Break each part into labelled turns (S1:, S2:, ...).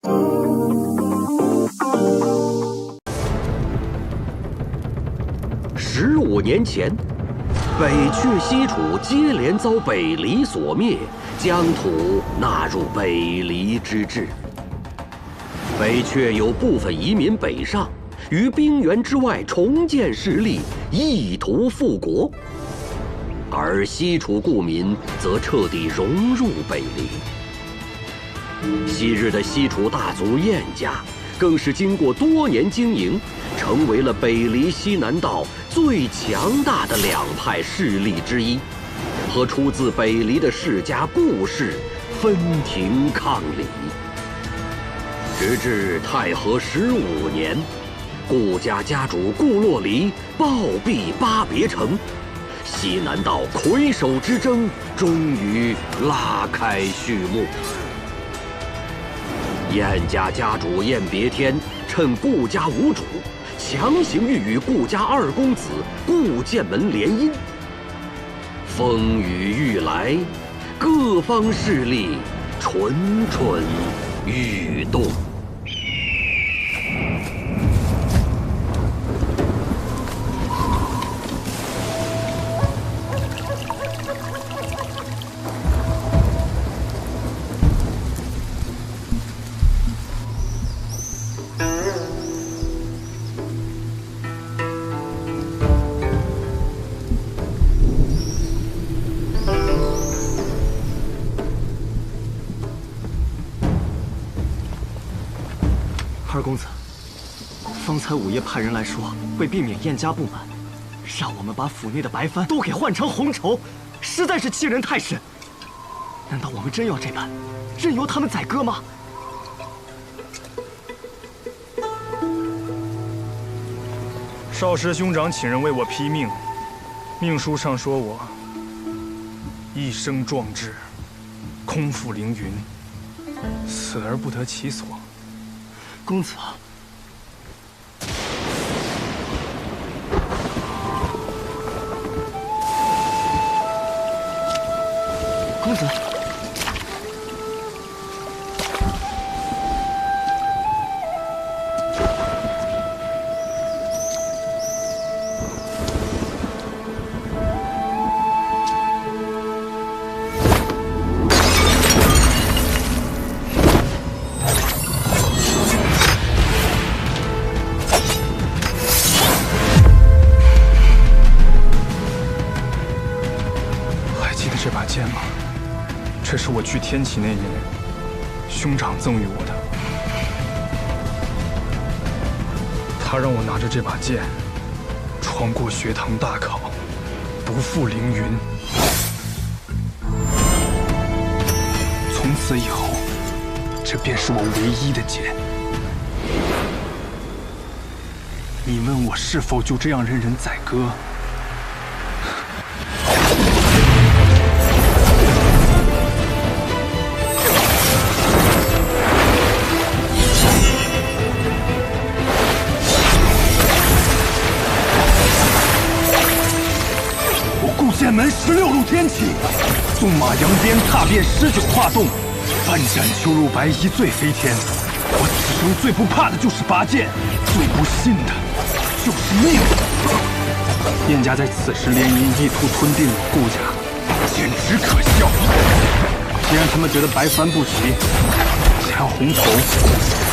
S1: 15年前，北阙西楚接连遭北黎所灭，疆土纳入北黎之治。北阙有部分移民北上，于冰原之外重建势力，意图复国；而西楚故民则彻底融入北黎。昔日的西楚大族燕家，更是经过多年经营，成为了北黎西南道最强大的两派势力之一，和出自北黎的世家顾氏分庭抗礼。直至太和15年，顾家家主顾洛离暴毙巴别城，西南道魁首之争终于拉开序幕。燕家家主燕别天趁顾家无主，强行欲与顾家二公子顾剑门联姻。风雨欲来，各方势力蠢蠢欲动。
S2: 二公子，方才午夜派人来说，为避免燕家不满，让我们把府内的白帆都给换成红绸，实在是欺人太甚。难道我们真要这般，任由他们宰割吗？
S3: 少师兄长请人为我批命，命书上说我一生壮志，空负凌云，死而不得其所。
S2: 公子，公子，
S3: 这把剑吗？这是我去天启那年，兄长赠予我的。他让我拿着这把剑，闯过学堂大考，不负凌云。从此以后，这便是我唯一的剑。你问我是否就这样任人宰割？
S4: 剑门16路天启，纵马扬鞭，踏遍19画洞，翻斩秋入白衣最飞天。我此生最不怕的就是拔剑，最不信的就是命。燕家在此时联姻，意图吞并我顾家，简直可笑。既然他们觉得白帆不齐，想要红绸，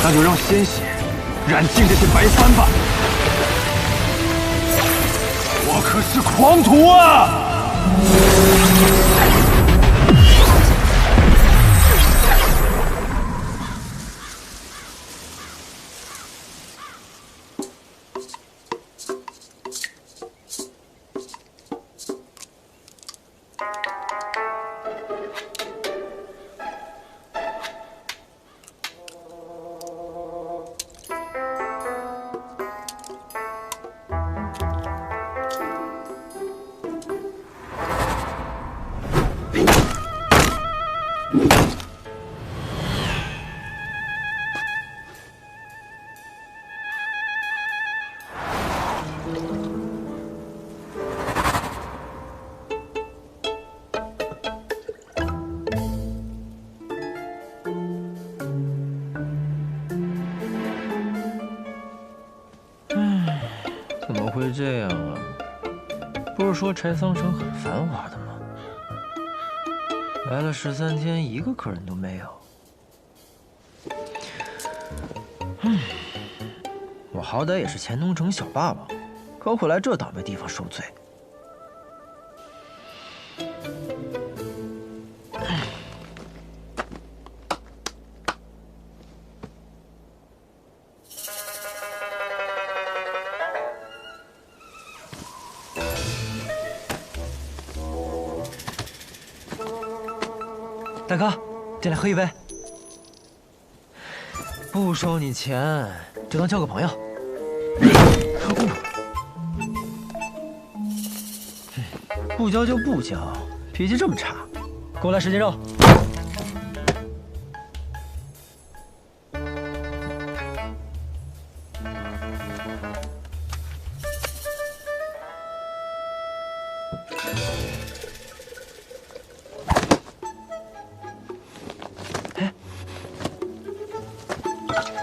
S4: 那就让鲜血染尽这些白帆吧。我可是狂徒啊！
S5: 会这样啊？不是说柴桑城很繁华的吗？来了13天，一个客人都没有。我好歹也是钱东城小霸王，可会来这倒霉地方受罪。大哥，进来喝一杯。不收你钱，就当交个朋友。不交就不交，脾气这么差，给我来10斤肉。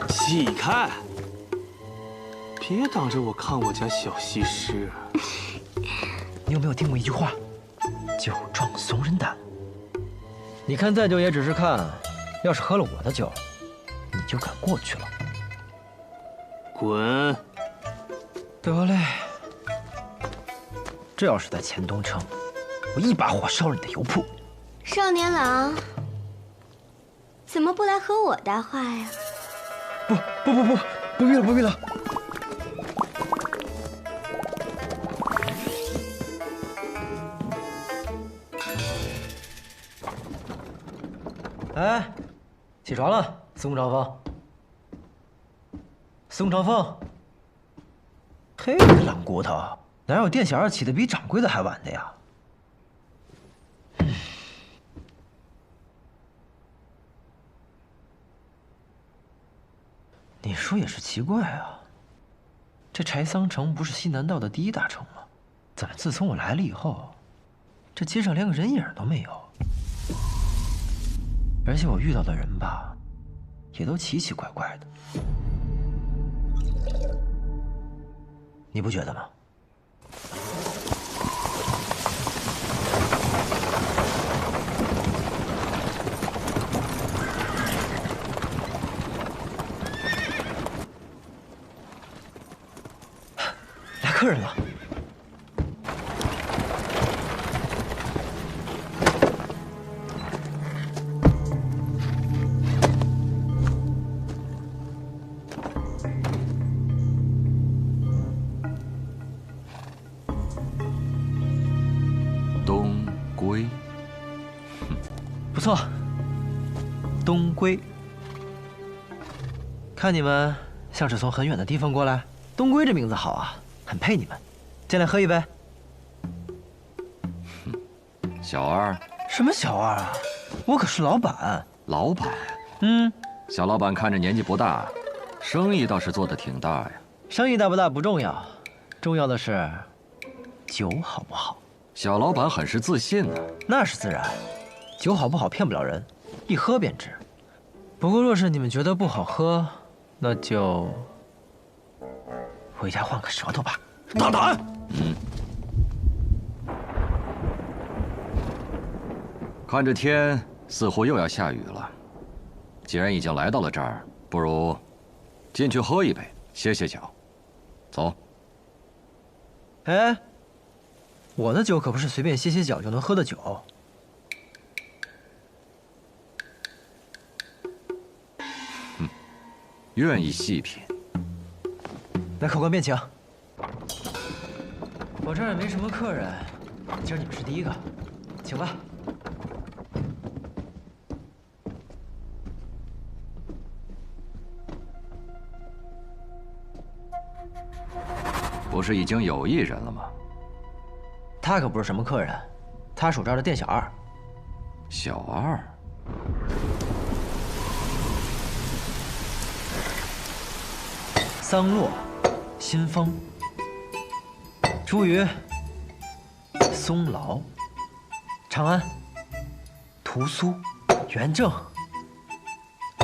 S2: 起开！别挡着我看我家小西施。
S5: 你有没有听过一句话？酒壮怂人胆。你看再酒也只是看，要是喝了我的酒，你就敢过去了。
S2: 滚！
S5: 得嘞，这要是在钱东城，我一把火烧了你的油铺。
S6: 少年郎，怎么不来和我搭话呀？
S5: 不必了，不必了。哎，起床了，宋长风。宋长风，嘿，你个懒骨头，哪有店小二起的比掌柜的还晚的呀？你说也是奇怪啊，这柴桑城不是西南道的第1大城吗？怎么自从我来了以后，这街上连个人影都没有？而且我遇到的人吧，也都奇奇怪怪的，你不觉得吗？来客人了。
S1: 东归，
S5: 不错，东归。看你们像是从很远的地方过来，东归这名字好啊，很配你们。进来喝一杯。
S1: 小二，
S5: 什么小二啊？我可是老板。
S1: 老板。小老板看着年纪不大，生意倒是做得挺大呀。
S5: 生意大不大不重要，重要的是酒好不好。
S1: 小老板很是自信呢。
S5: 那是自然，酒好不好骗不了人，一喝便知。不过若是你们觉得不好喝，那就回家换个舌头吧。
S2: 大胆！
S1: 看这天似乎又要下雨了，既然已经来到了这儿，不如进去喝一杯，歇歇脚。走。
S5: 哎，我的酒可不是随便歇歇脚就能喝的酒。
S1: 愿意细品。
S5: 来，客官便请。我这儿也没什么客人，今儿你们是第一个，请吧。
S1: 不是已经有一人了吗？
S5: 他可不是什么客人，他属这儿的店小二。
S1: 小二。
S5: 桑洛、新风、朱鱼、松劳、长安、屠苏、元正、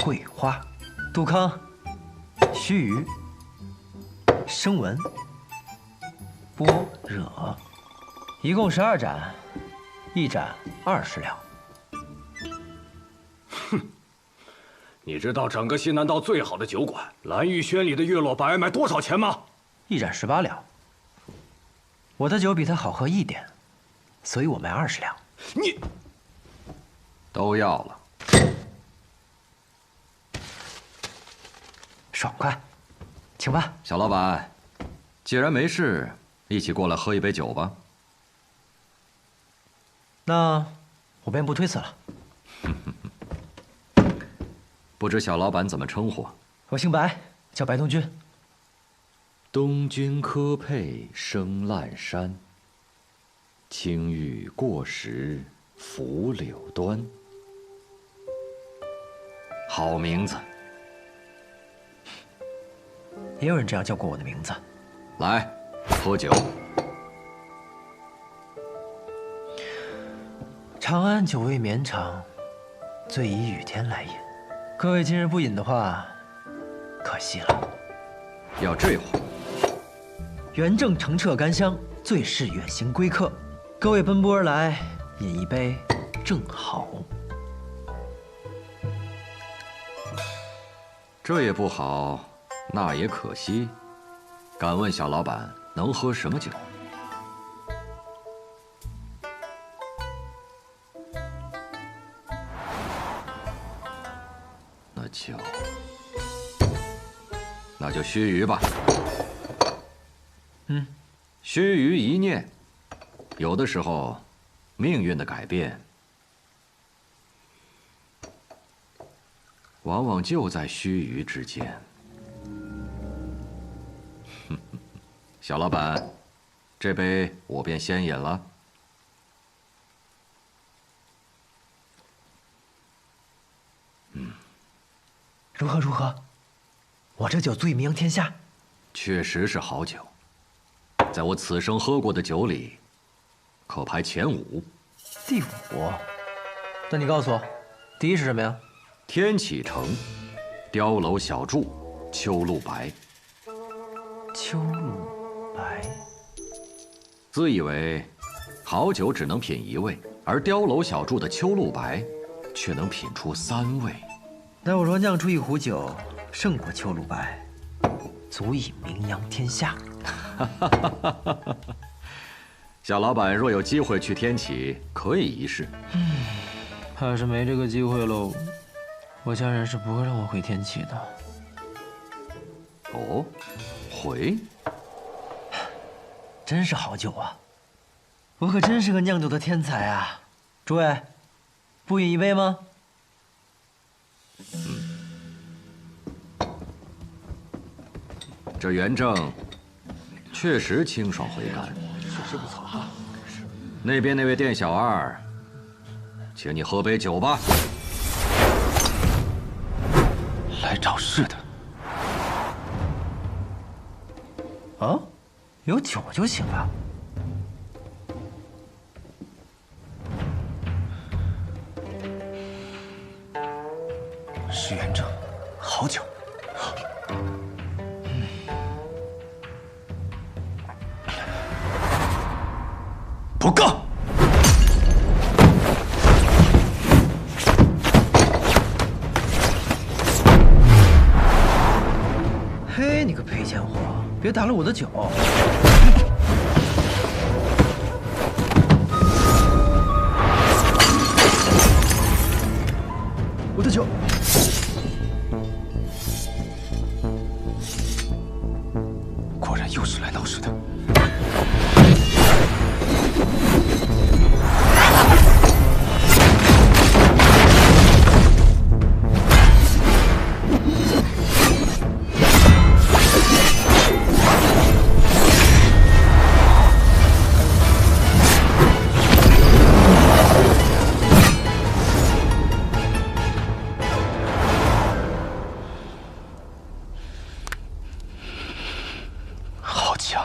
S5: 桂花、杜康、须臾、声闻、般若，一共12盏，一盏20两。
S4: 你知道整个西南道最好的酒馆蓝玉轩里的月落白卖多少钱吗？
S5: 一盏18两。我的酒比它好喝一点，所以我卖20两。
S4: 你
S7: 都要了，
S5: 爽快，请吧。
S7: 小老板，既然没事，一起过来喝一杯酒吧。
S5: 那我便不推辞了。
S7: 不知小老板怎么称呼？
S5: 我姓白，叫白东君。
S7: 东君柯佩生烂山，青玉过时拂柳端。好名字。
S5: 也有人这样叫过我的名字。
S7: 来，喝酒。
S5: 长安久未绵长，醉以雨天来饮。各位今日不饮的话，可惜了。
S7: 要这话。
S5: 元正澄澈甘香，最是远行归客。各位奔波而来，饮一杯正好。
S7: 这也不好，那也可惜。敢问小老板能喝什么酒？那就须臾吧。须臾一念，有的时候，命运的改变，往往就在须臾之间。小老板，这杯我便先饮了。
S5: 如何如何？我这酒最名扬天下。
S7: 确实是好酒，在我此生喝过的酒里，可排前5。
S5: 第5？那你告诉我，第1是什么呀？
S7: 天启城，碉楼小筑，秋露白。
S5: 秋露白。
S7: 自以为好酒只能品1味，而碉楼小筑的秋露白，却能品出3味。
S5: 那我若酿出一壶酒，胜过秋露白，足以名扬天下。
S7: 小老板若有机会去天启，可以一试。
S5: 怕是没这个机会喽。我家人是不会让我回天启的。
S7: 哦，回？
S5: 真是好酒啊！我可真是个酿酒的天才啊！诸位，不饮一杯吗？
S7: 这元正确实清爽回甘，
S4: 确实不错啊。
S7: 那边那位店小二，请你喝杯酒吧。
S4: 来找事的。
S5: 啊，有酒就行了。
S4: 是元正，好酒。不够。
S5: 嘿，你个赔钱货，别打了我的酒！我的酒！
S4: 果然又是来闹事的。好强！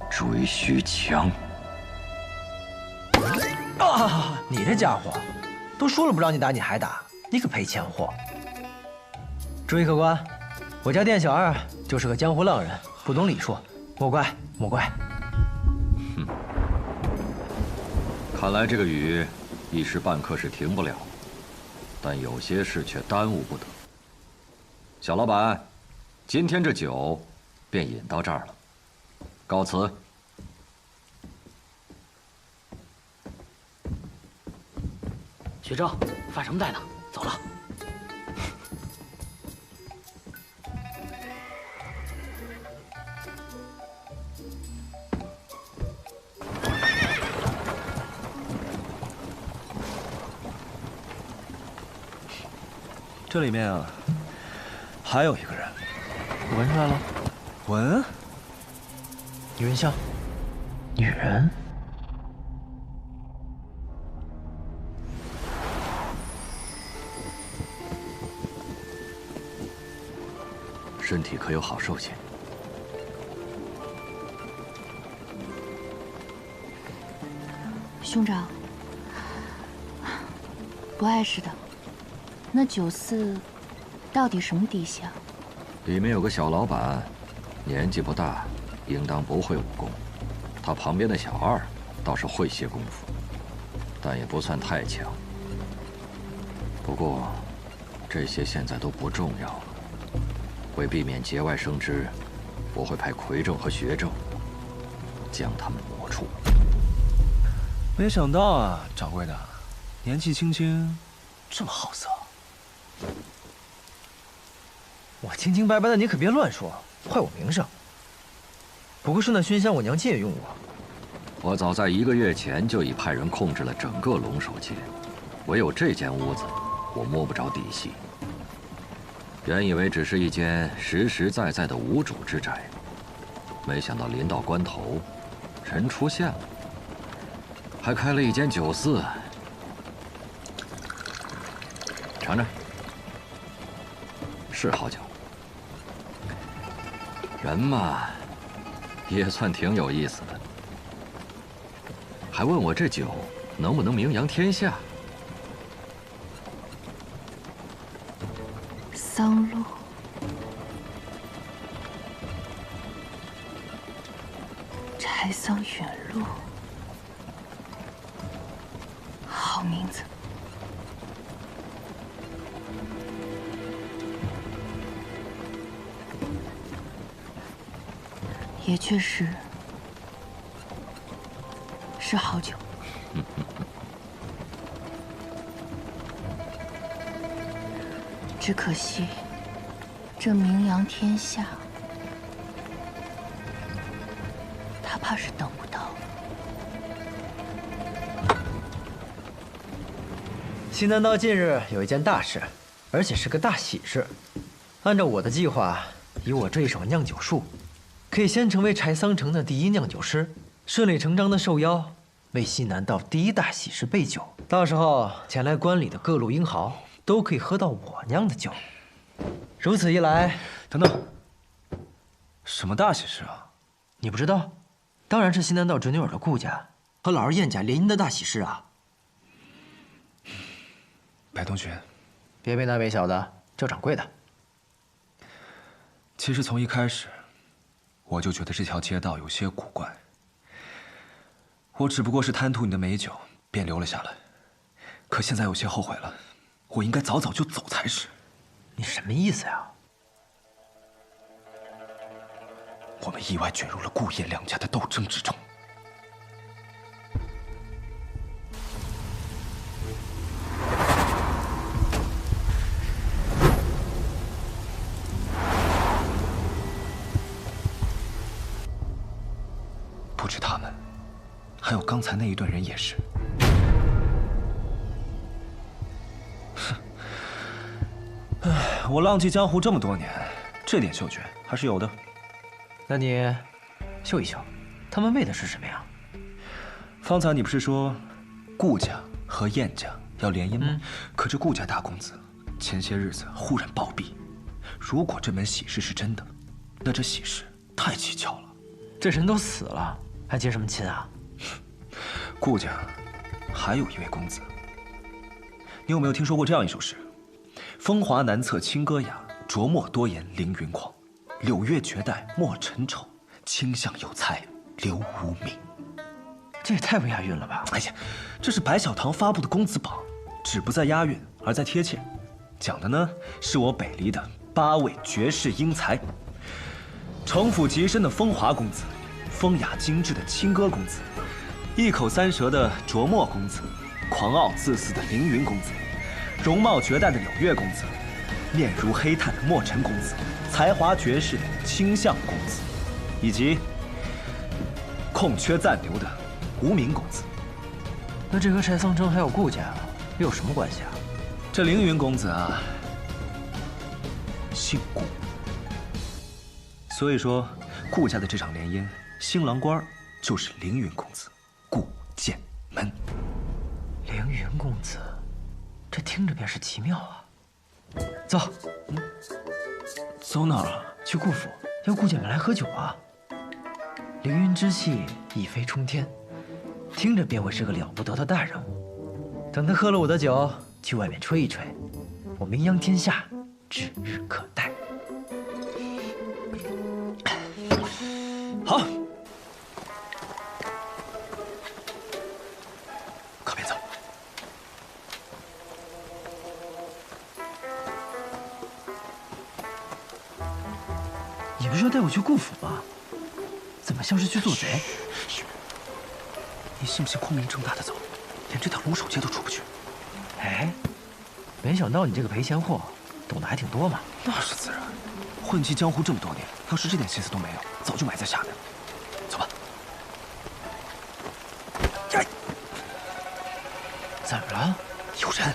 S4: 追须强。
S5: 啊！你这家伙，都说了不让你打，你还打，你个赔钱货！注意客官，我家店小二就是个江湖浪人，不懂礼数，莫怪莫怪。
S7: 看来这个雨一时半刻是停不了，但有些事却耽误不得。小老板，今天这酒便饮到这儿了，告辞。
S8: 学正，饭什么带呢？走了。
S4: 这里面啊，还有一个人，
S5: 我闻出来了，
S4: 闻，
S5: 女人香，女人。
S7: 身体可有好受些？
S9: 兄长，不碍事的。那酒肆到底什么底下？
S7: 里面有个小老板，年纪不大，应当不会武功。他旁边的小二倒是会些功夫，但也不算太强。不过，这些现在都不重要了。为避免节外生枝，我会派魁正和学正将他们抹除。
S4: 没想到啊，掌柜的，年纪轻轻，这么好色。
S5: 我清清白白的，你可别乱说，坏我名声。不过是那熏香，我娘借用我。
S7: 我早在1个月前就已派人控制了整个龙首街，唯有这间屋子，我摸不着底细。原以为只是一间实实在在的无主之宅，没想到临到关头，人出现了，还开了一间酒肆。尝尝，是好酒。人嘛，也算挺有意思的。还问我这酒能不能名扬天下？
S9: 桑露，柴桑远路，好名字。也确实是好酒。只可惜，这名扬天下，他怕是等不到。
S5: 西南道近日有一件大事，而且是个大喜事。按照我的计划，以我这一手酿酒术，可以先成为柴桑城的第1酿酒师，顺理成章的受邀为西南道第1大喜事备酒。到时候前来观礼的各路英豪都可以喝到我酿的酒。如此一来，
S4: 等等，什么大喜事啊？
S5: 你不知道？当然是西南道侄女儿的顾家和老儿燕家联姻的大喜事啊！
S4: 白同学，
S5: 别为大为小的，叫掌柜的。
S4: 其实从一开始，我就觉得这条街道有些古怪。我只不过是贪图你的美酒，便留了下来。可现在有些后悔了，我应该早早就走才是。
S5: 你什么意思呀？
S4: 我们意外卷入了顾燕两家的斗争之中。不止他们，还有刚才那一队人也是。唉，我浪迹江湖这么多年，这点嗅觉还是有的。
S5: 那你秀一秀，他们为的是什么呀？
S4: 方才你不是说顾家和燕家要联姻吗？可这顾家大公子前些日子忽然暴毙，如果这门喜事是真的，那这喜事太蹊跷了。
S5: 这人都死了，还结什么亲啊？
S4: 顾家还有一位公子，你有没有听说过这样一首诗？风华难测清歌雅，琢墨多言凌云狂。柳月绝代莫尘愁，倾向有才，留无名。
S5: 这也太不押韵了吧！
S2: 哎呀，这是白小堂发布的公子榜，只不在押韵，而在贴切。讲的呢，是我北离的8位绝世英才：城府极深的风华公子，风雅精致的清歌公子，一口三舌的卓墨公子，狂傲自私的凌云公子，容貌绝代的柳月公子，面如黑炭的墨尘公子，才华绝世的清相公子，以及空缺暂留的无名公子。
S5: 那这和柴桑城还有顾家又有什么关系啊？
S2: 这凌云公子啊，姓顾，所以说顾家的这场联姻，新郎官就是凌云公子顾剑门。
S5: 凌云公子，这听着便是奇妙啊！走，
S2: 走哪儿啊？
S5: 去顾府，要顾剑门来喝酒啊！凌云之气一飞冲天，听着便会是个了不得的大人物。等他喝了我的酒，去外面吹一吹，我名扬天下，指日可待。
S2: 好，靠边走。
S5: 你不是要带我去顾府吗？怎么像是去做贼？
S2: 你信不信光明正大的走，连这条龙首街都出不去？
S5: 哎，没想到你这个赔钱货懂得还挺多嘛。
S2: 那是自然，混迹江湖这么多年，要是这点心思都没有，早就埋在下面了。走吧。哎，
S5: 怎么了？
S2: 有人。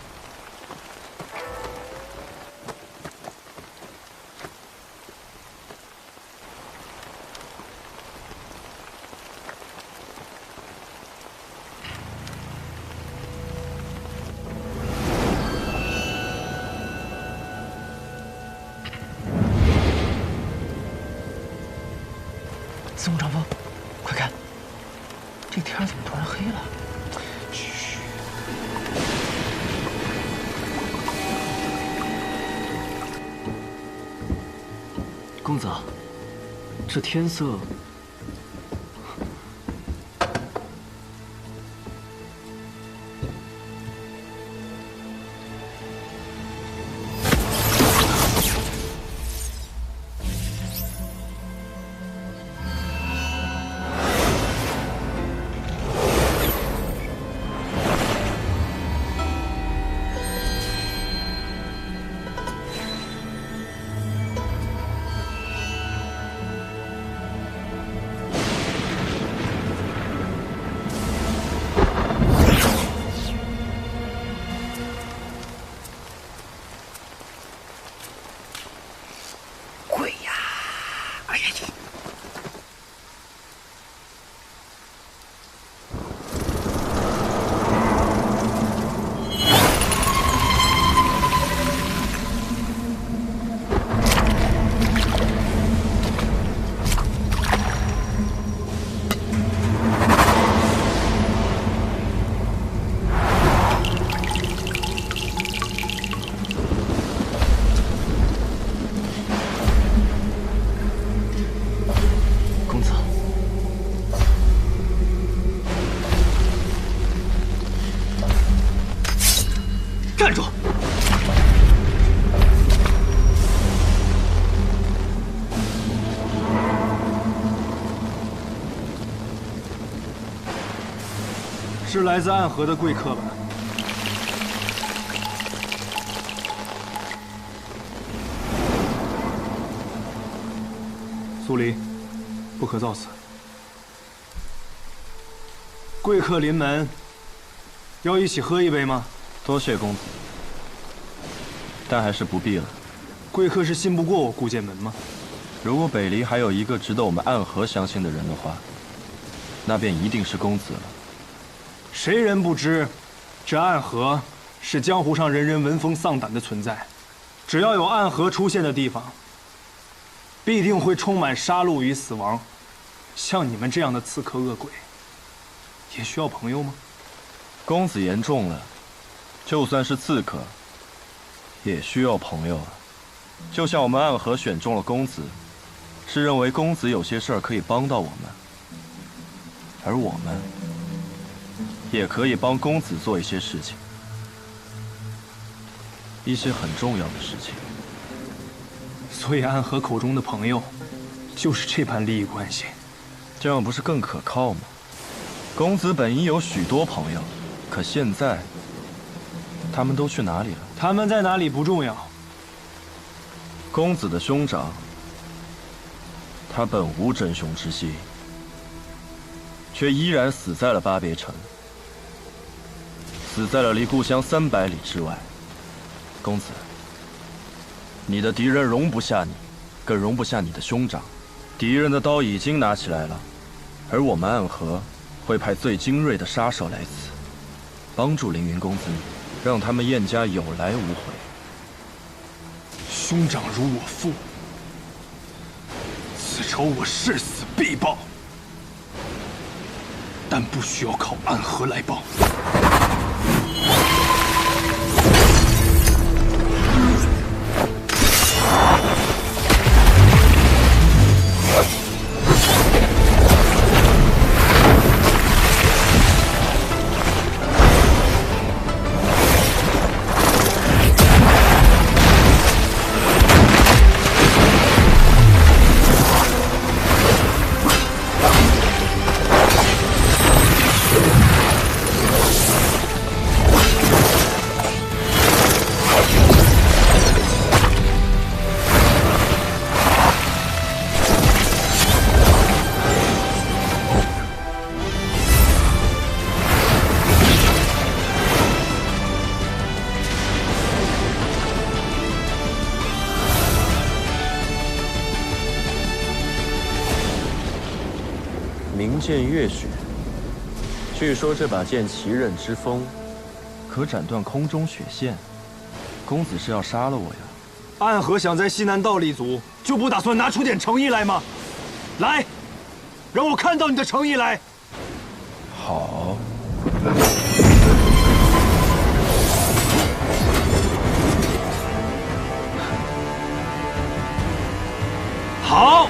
S5: 司空长风，快看，这天怎么突然黑了？
S2: 嘘。公子，这天色……站住！
S3: 是来自暗河的贵客吧？苏黎，不可造次。贵客临门，要一起喝一杯吗？
S10: 多谢公子，但还是不必了。
S3: 贵客是信不过我顾剑门吗？
S10: 如果北离还有一个值得我们暗河相信的人的话，那便一定是公子了。
S3: 谁人不知，这暗河是江湖上人人闻风丧胆的存在。只要有暗河出现的地方，必定会充满杀戮与死亡。像你们这样的刺客恶鬼，也需要朋友吗？
S10: 公子言重了，就算是刺客，也需要朋友啊。就像我们暗河选中了公子，是认为公子有些事儿可以帮到我们，而我们也可以帮公子做一些事情，一些很重要的事情。
S3: 所以暗河口中的朋友，就是这般利益关系。
S10: 这样不是更可靠吗？公子本应有许多朋友，可现在他们都去哪里了？
S3: 他们在哪里不重要。
S10: 公子的兄长，他本无真凶之心，却依然死在了巴别城，死在了离故乡300里之外。公子，你的敌人容不下你，更容不下你的兄长。敌人的刀已经拿起来了，而我们暗河会派最精锐的杀手来此，帮助凌云公子，让他们燕家有来无回。
S3: 兄长如我父，此仇我誓死必报，但不需要靠暗河来报。
S10: 名剑月雪，据说这把剑奇刃之锋，可斩断空中雪线。公子是要杀了我呀？
S3: 暗河想在西南道立足，就不打算拿出点诚意来吗？来，让我看到你的诚意来。
S10: 好。
S3: 好。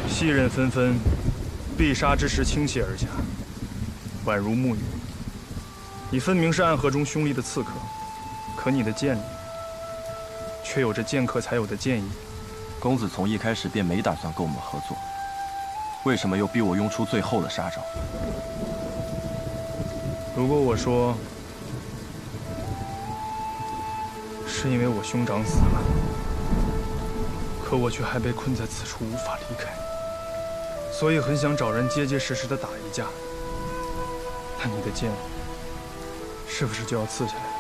S3: 细刃纷纷，必杀之时倾泻而下，宛如暮雨。你分明是暗河中凶厉的刺客，可你的剑里却有着剑客才有的剑意。
S10: 公子从一开始便没打算跟我们合作，为什么又逼我用出最后的杀招？
S3: 如果我说是因为我兄长死了，可我却还被困在此处无法离开，所以很想找人结结实实的打一架。那你的剑是不是就要刺下来了？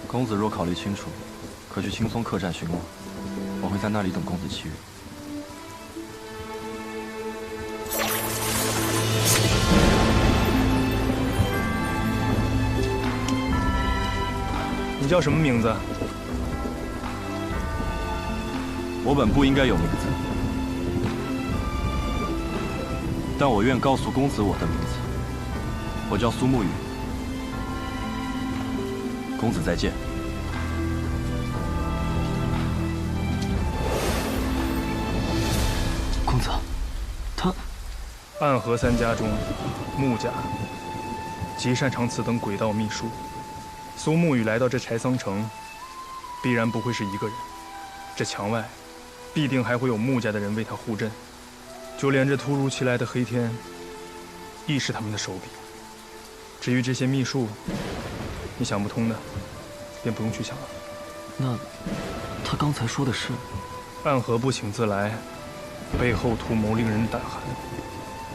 S10: 公子若考虑清楚，可去青松客栈询问，我会在那里等公子7日。
S3: 你叫什么名字？
S10: 我本不应该有名字，但我愿告诉公子我的名字。我叫苏沐雨。公子再见。
S2: 公子，他
S3: 暗河三家中，穆家极擅长此等诡道秘术。苏沐雨来到这柴桑城，必然不会是一个人。这墙外，必定还会有穆家的人为他护阵。就连这突如其来的黑天，亦是他们的手笔。至于这些秘术，你想不通的，便不用去想了。
S2: 那他刚才说的是？
S3: 暗河不请自来，背后图谋令人胆寒。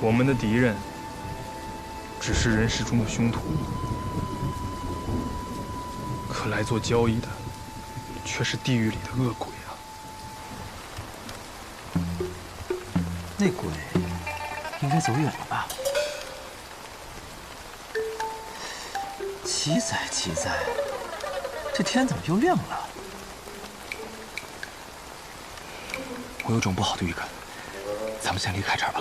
S3: 我们的敌人，只是人世中的凶徒，可来做交易的，却是地狱里的恶鬼啊！
S2: 那鬼应该走远了吧？奇哉奇哉，这天怎么又亮了？
S4: 我有种不好的预感，咱们先离开这儿吧。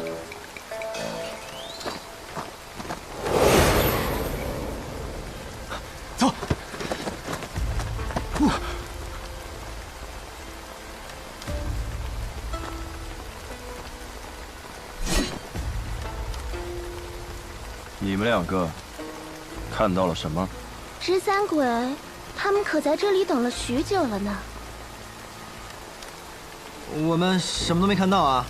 S4: 走。
S10: 你们两个看到了什么？
S6: 十三鬼，他们可在这里等了许久了呢。
S2: 我们什么都没看到啊。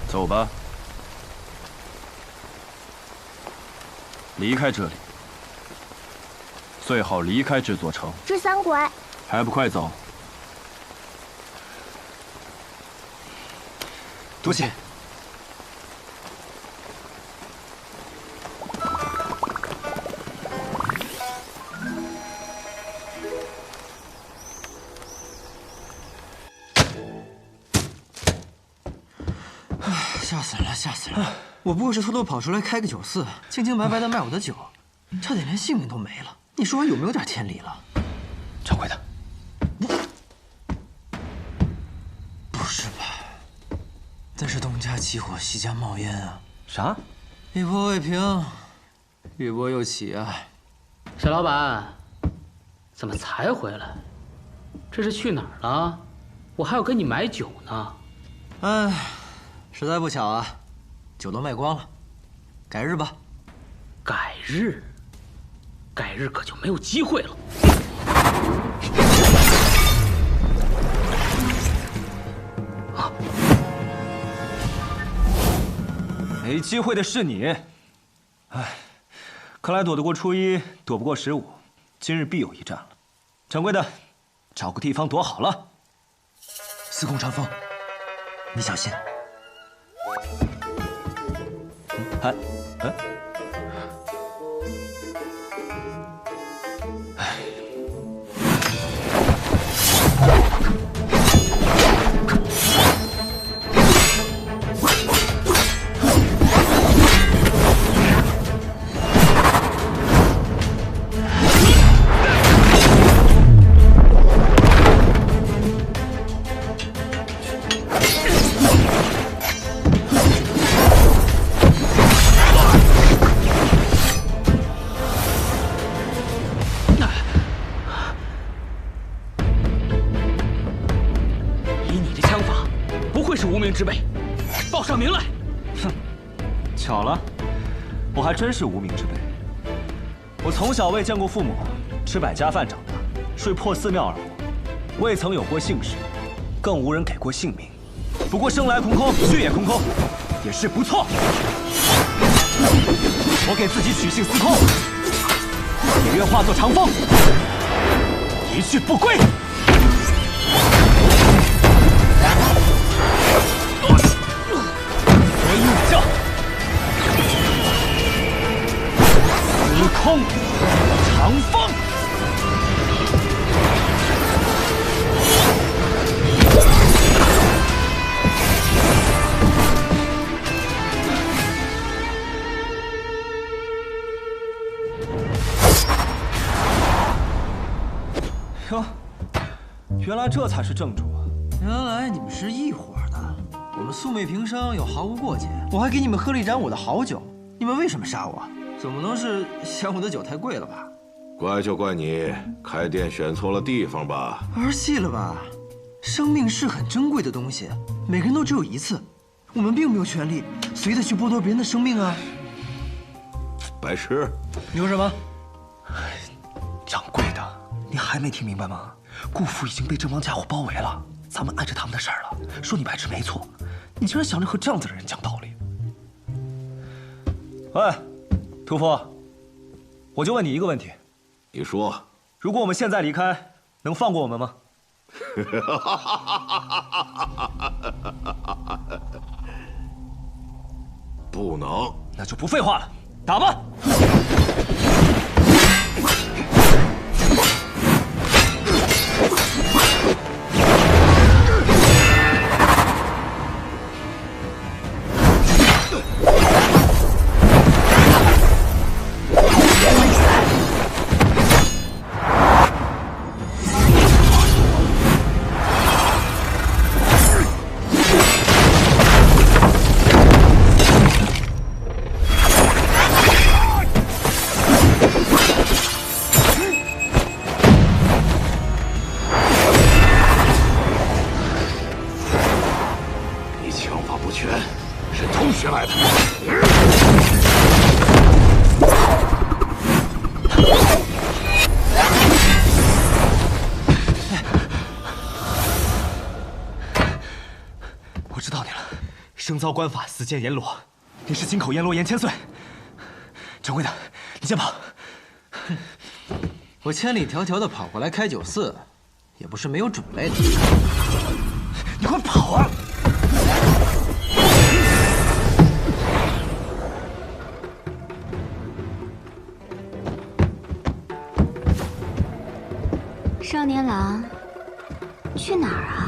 S10: 走吧，离开这里，最好离开这座城。
S6: 十三鬼，
S10: 还不快走！
S2: 多谢。吓死了，吓死了！我不过是偷偷跑出来开个酒肆，清清白白的卖我的酒，差点连性命都没了。你说我有没有点天理了？
S4: 掌柜的，
S2: 不是吧？那是东家起火，西家冒烟啊！
S4: 啥？
S2: 一波未平，一波又起啊！
S8: 沈老板，怎么才回来？这是去哪儿了？我还要跟你买酒呢。
S2: 哎，实在不巧啊，酒都卖光了，改日吧。
S8: 改日？改日可就没有机会了。啊！
S4: 没机会的是你。哎，看来躲得过初一，躲不过15，今日必有一战了。掌柜的，找个地方躲好了。
S2: 司空传风，你小心。
S8: 之辈，报上名来。
S4: 哼，巧了，我还真是无名之辈。我从小未见过父母，吃百家饭长大，睡破寺庙而活，未曾有过姓氏，更无人给过姓名。不过生来空空，去也空空，也是不错。我给自己取姓司空，也愿化作长风，一去不归。司空长风。
S2: 原来这才是正主啊！
S5: 原来你们是一伙的。我们素昧平生又毫无过节，我还给你们喝了一盏我的好酒，你们为什么杀我？总不能是嫌我的酒太贵了吧？
S11: 怪就怪你开店选错了地方吧？
S5: 儿戏了吧？生命是很珍贵的东西，每个人都只有一次，我们并没有权利随意的去剥夺别人的生命啊！
S11: 白痴，
S2: 你说什么？掌柜的，你还没听明白吗？顾府已经被这帮家伙包围了，咱们碍着他们的事儿了。说你白痴没错，你竟然想着和这样子的人讲道理。喂，屠夫，我就问你一个问题。
S11: 你说，
S2: 如果我们现在离开，能放过我们吗？
S11: 不能。
S2: 那就不废话了，打吧！生造官法，死谏阎罗，你是金口阎罗严千岁。掌柜的，你先跑。
S5: 我千里迢迢的跑过来开酒肆，也不是没有准备的。
S2: 你快跑啊！
S6: 少年郎，去哪儿啊？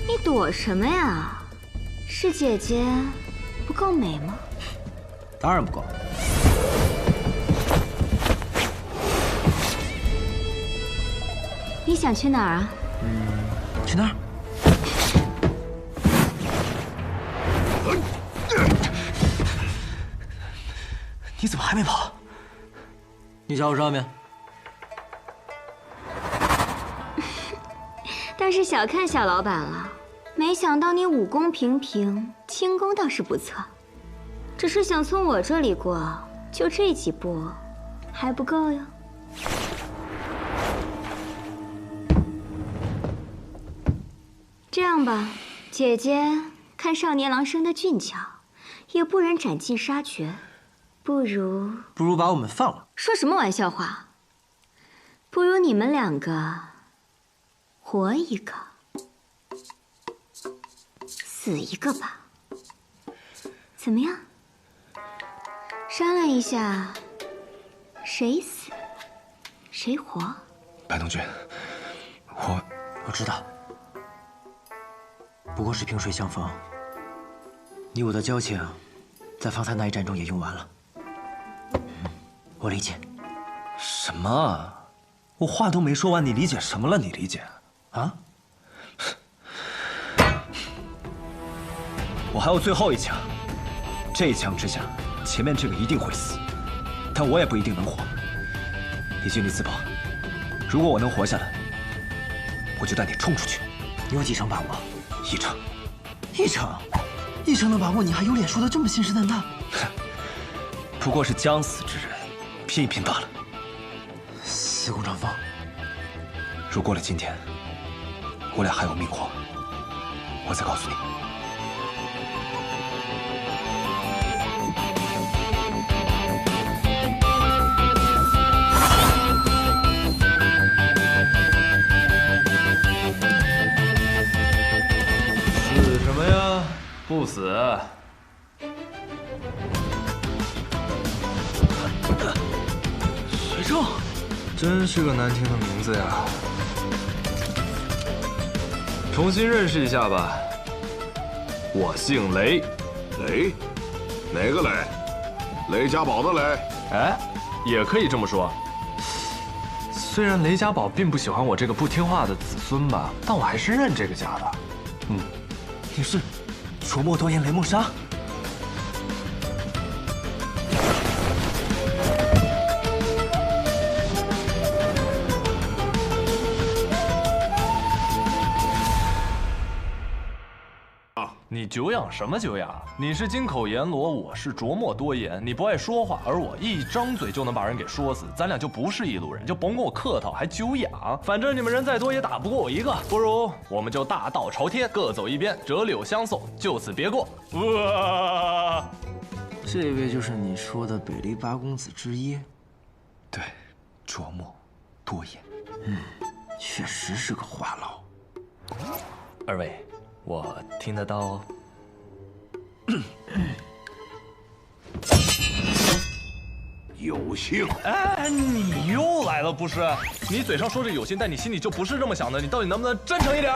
S6: 你躲什么呀？是姐姐不够美吗？
S5: 当然不够。
S6: 你想去哪儿啊？
S5: 去那儿。
S2: 你怎么还没跑？
S5: 你瞧我上面。
S6: 倒是小看小老板了，没想到你武功平平，轻功倒是不错。只是想从我这里过，就这几步，还不够哟。这样吧，姐姐看少年郎生得俊俏，也不忍斩尽杀绝，不如
S5: 把我们放了。
S6: 说什么玩笑话？不如你们两个活一个，死一个吧。怎么样？商量一下，谁死谁活？
S2: 白东君，
S5: 我知道，不过是萍水相逢。你我的交情，在方才那一战中也用完了。我理解。
S2: 什么？我话都没说完，你理解什么了？你理解？啊？我还有最后一枪，这一枪之下，前面这个一定会死，但我也不一定能活。你尽力自保，如果我能活下来，我就带你冲出去。
S5: 你有几成把握
S2: ？1成。
S5: 1成的把握，你还有脸说得这么信誓旦旦？
S2: 不过是将死之人，拼一拼罢了。
S5: 司空长风，
S2: 如过了今天，我俩还有命活，我再告诉你。
S10: 死什么呀？不死。
S2: 学正，
S3: 真是个难听的名字呀。重新认识一下吧，我姓雷。
S11: 雷？哪个雷？雷家堡的雷？
S3: 哎，也可以这么说。
S12: 虽然雷家堡并不喜欢我这个不听话的子孙吧，但我还是认这个家的。
S2: 你是琢磨多言雷梦莎？
S12: 你久仰什么久仰？你是金口阎罗，我是琢磨多言。你不爱说话，而我一张嘴就能把人给说死，咱俩就不是一路人，就甭跟我客套，还久仰。反正你们人再多也打不过我一个，不如我们就大道朝天，各走一边，折柳相送，就此别过。
S5: 这位就是你说的北离八公子之一？
S2: 对，琢磨多言。
S5: 确实是个话痨。
S12: 二位。我听得到。
S11: 有幸。
S12: 哎，你又来了不是？你嘴上说着有幸，但你心里就不是这么想的。你到底能不能真诚一点？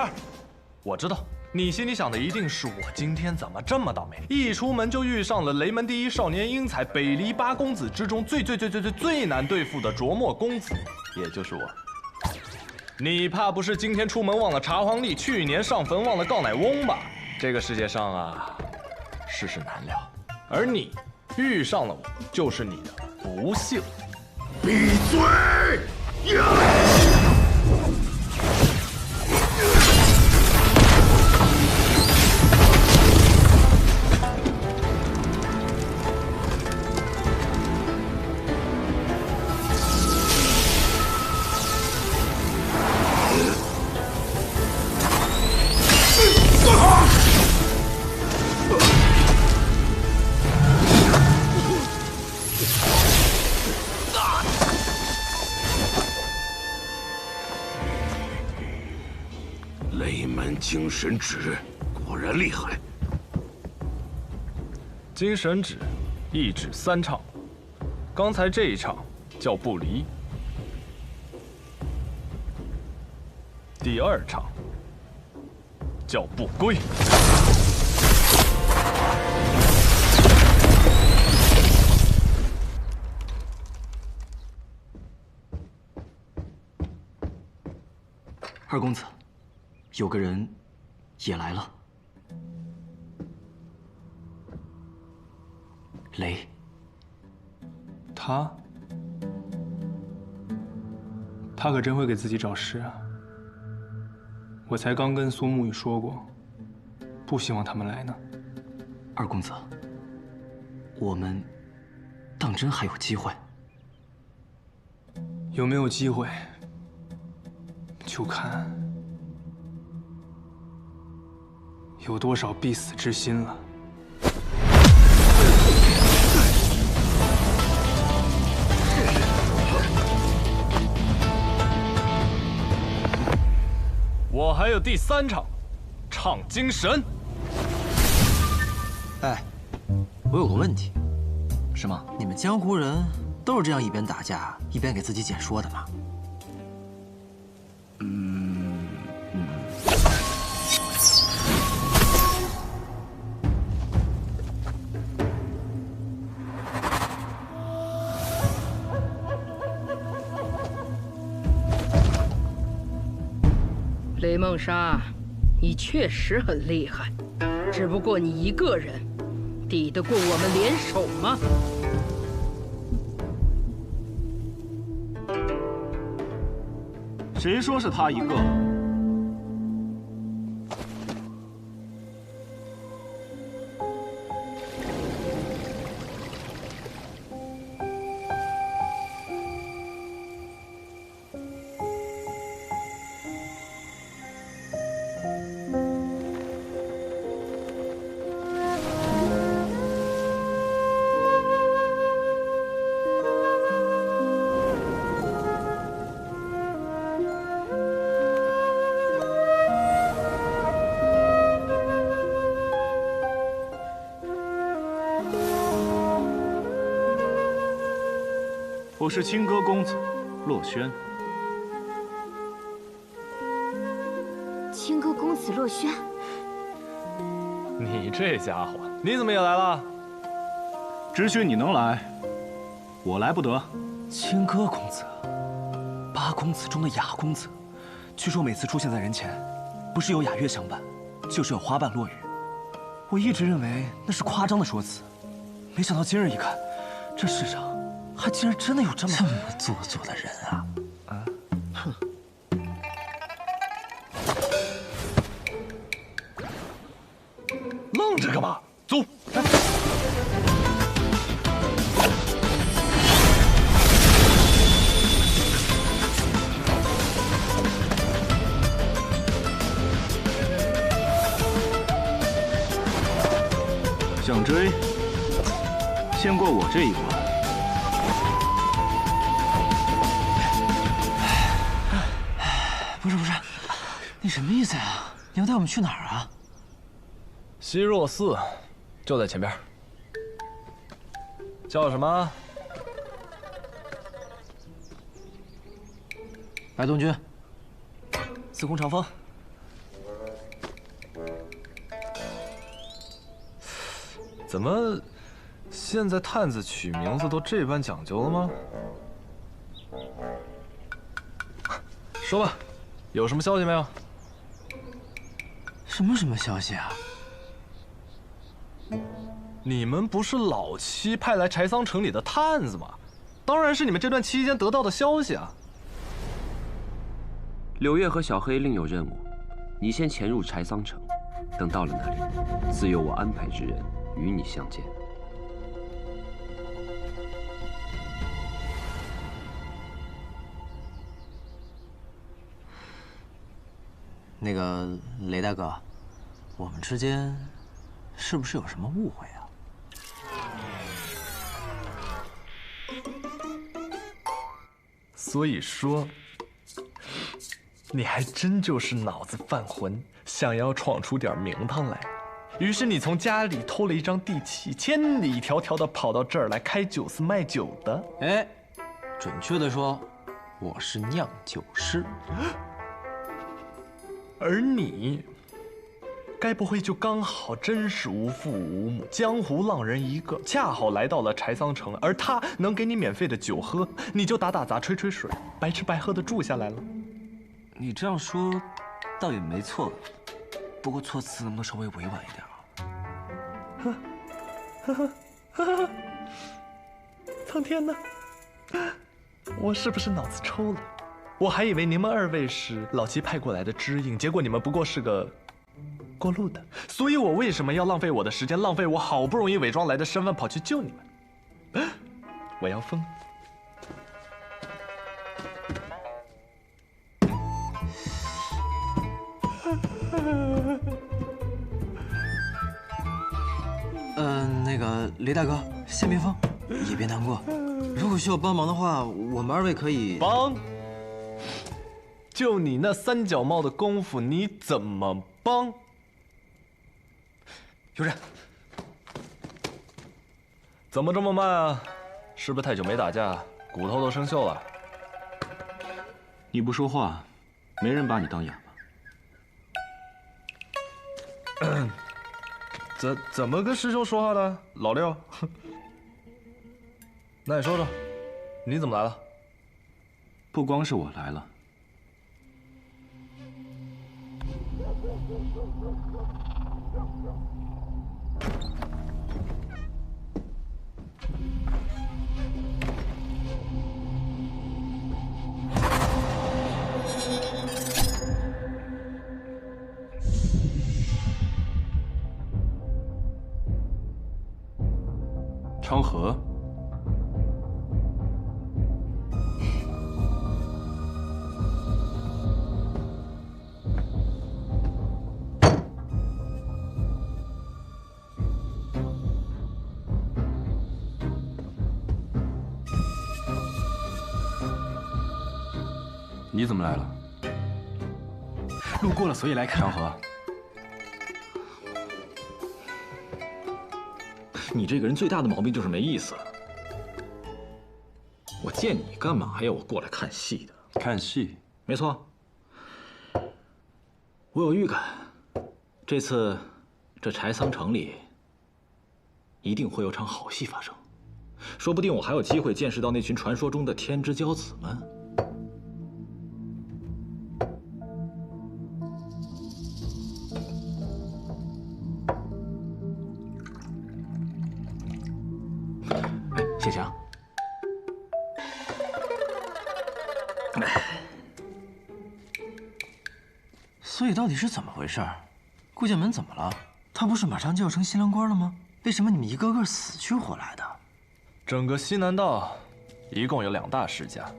S12: 我知道你心里想的一定是我今天怎么这么倒霉，一出门就遇上了雷门第一少年英才，北离八公子之中最难对付的琢磨公子，也就是我。你怕不是今天出门忘了查皇帝，去年上坟忘了告乃翁吧？这个世界上啊，世事难料，而你遇上了我，就是你的不幸。
S11: 闭嘴！雷门精神指果然厉害。
S12: 精神指，一指三唱。刚才这一唱叫不离，第二唱叫不归。
S2: 二公子，有个人也来了。雷，
S3: 他可真会给自己找事啊！我才刚跟苏沐雨说过，不希望他们来呢。
S2: 二公子，我们当真还有机会？
S3: 有没有机会，就看有多少必死之心了。
S12: 我还有第三场，唱精神。
S5: 哎，我有个问题。什么？你们江湖人都是这样一边打架一边给自己解说的吗？
S13: 雷梦莎，你确实很厉害，只不过你一个人，抵得过我们联手吗？
S10: 谁说是他一个？
S4: 我是清歌公子洛轩。
S6: 清歌公子洛轩，
S12: 你这家伙，你怎么也来了？
S4: 只许你能来，我来不得。
S2: 清歌公子，八公。公子中的雅公子，据说每次出现在人前，不是有雅乐相伴，就是有花瓣落雨。我一直认为那是夸张的说辞，没想到今日一看，这世上还竟然真的有这么做作的人啊！哼！
S12: 愣着干嘛？走！
S4: 想追，先过我这一关。
S2: 不是，你什么意思呀？你要带我们去哪儿啊？
S12: 西若寺，就在前边。叫什么？
S2: 白东君。司空长风。
S12: 怎么，现在探子取名字都这般讲究了吗？说吧，有什么消息没有？
S2: 什么消息啊？
S12: 你们不是老七派来柴桑城里的探子吗？当然是你们这段期间得到的消息啊。
S14: 柳月和小黑另有任务，你先潜入柴桑城，等到了那里，自有我安排之人与你相见。
S5: 那个雷大哥，我们之间是不是有什么误会啊？
S12: 所以说，你还真就是脑子犯浑，想要闯出点名堂来。于是你从家里偷了一张地契，千里迢迢的跑到这儿来开酒肆卖酒的。
S5: 哎，准确的说，我是酿酒师。
S12: 而你，该不会就刚好真是无父无母，江湖浪人一个，恰好来到了柴桑城，而他能给你免费的酒喝，你就打打杂、吹吹水，白吃白喝的住下来了。
S2: 你这样说，倒也没错，不过措辞能不能稍微委婉一点
S12: 啊？苍天呐，我是不是脑子抽了？我还以为你们二位是老七派过来的知音，结果你们不过是个过路的。所以我为什么要浪费我的时间，浪费我好不容易伪装来的身份，跑去救你们？我要疯！
S5: 那个雷大哥，先别疯，也别难过。如果需要帮忙的话，我们二位可以
S12: 帮。就你那三脚猫的功夫，你怎么帮？
S2: 有人。
S12: 怎么这么慢啊？是不是太久没打架，骨头都生锈了？
S4: 你不说话，没人把你当哑
S12: 巴。怎么跟师兄说话的，老六？那你说说，你怎么来了？
S4: 不光是我来了。昌河，你怎么来了？
S2: 路过了，所以来看。
S4: 昌河。
S15: 你这个人最大的毛病就是没意思。我见你干嘛呀？我过来看戏的。
S4: 看戏？
S15: 没错。我有预感，这次这柴桑城里一定会有场好戏发生，说不定我还有机会见识到那群传说中的天之骄子们。谢强。
S5: 所以到底是怎么回事？顾剑门怎么了？他不是马上就要成新郎官了吗？为什么你们一个个死去活来的？
S12: 整个西南道一共有2大世家：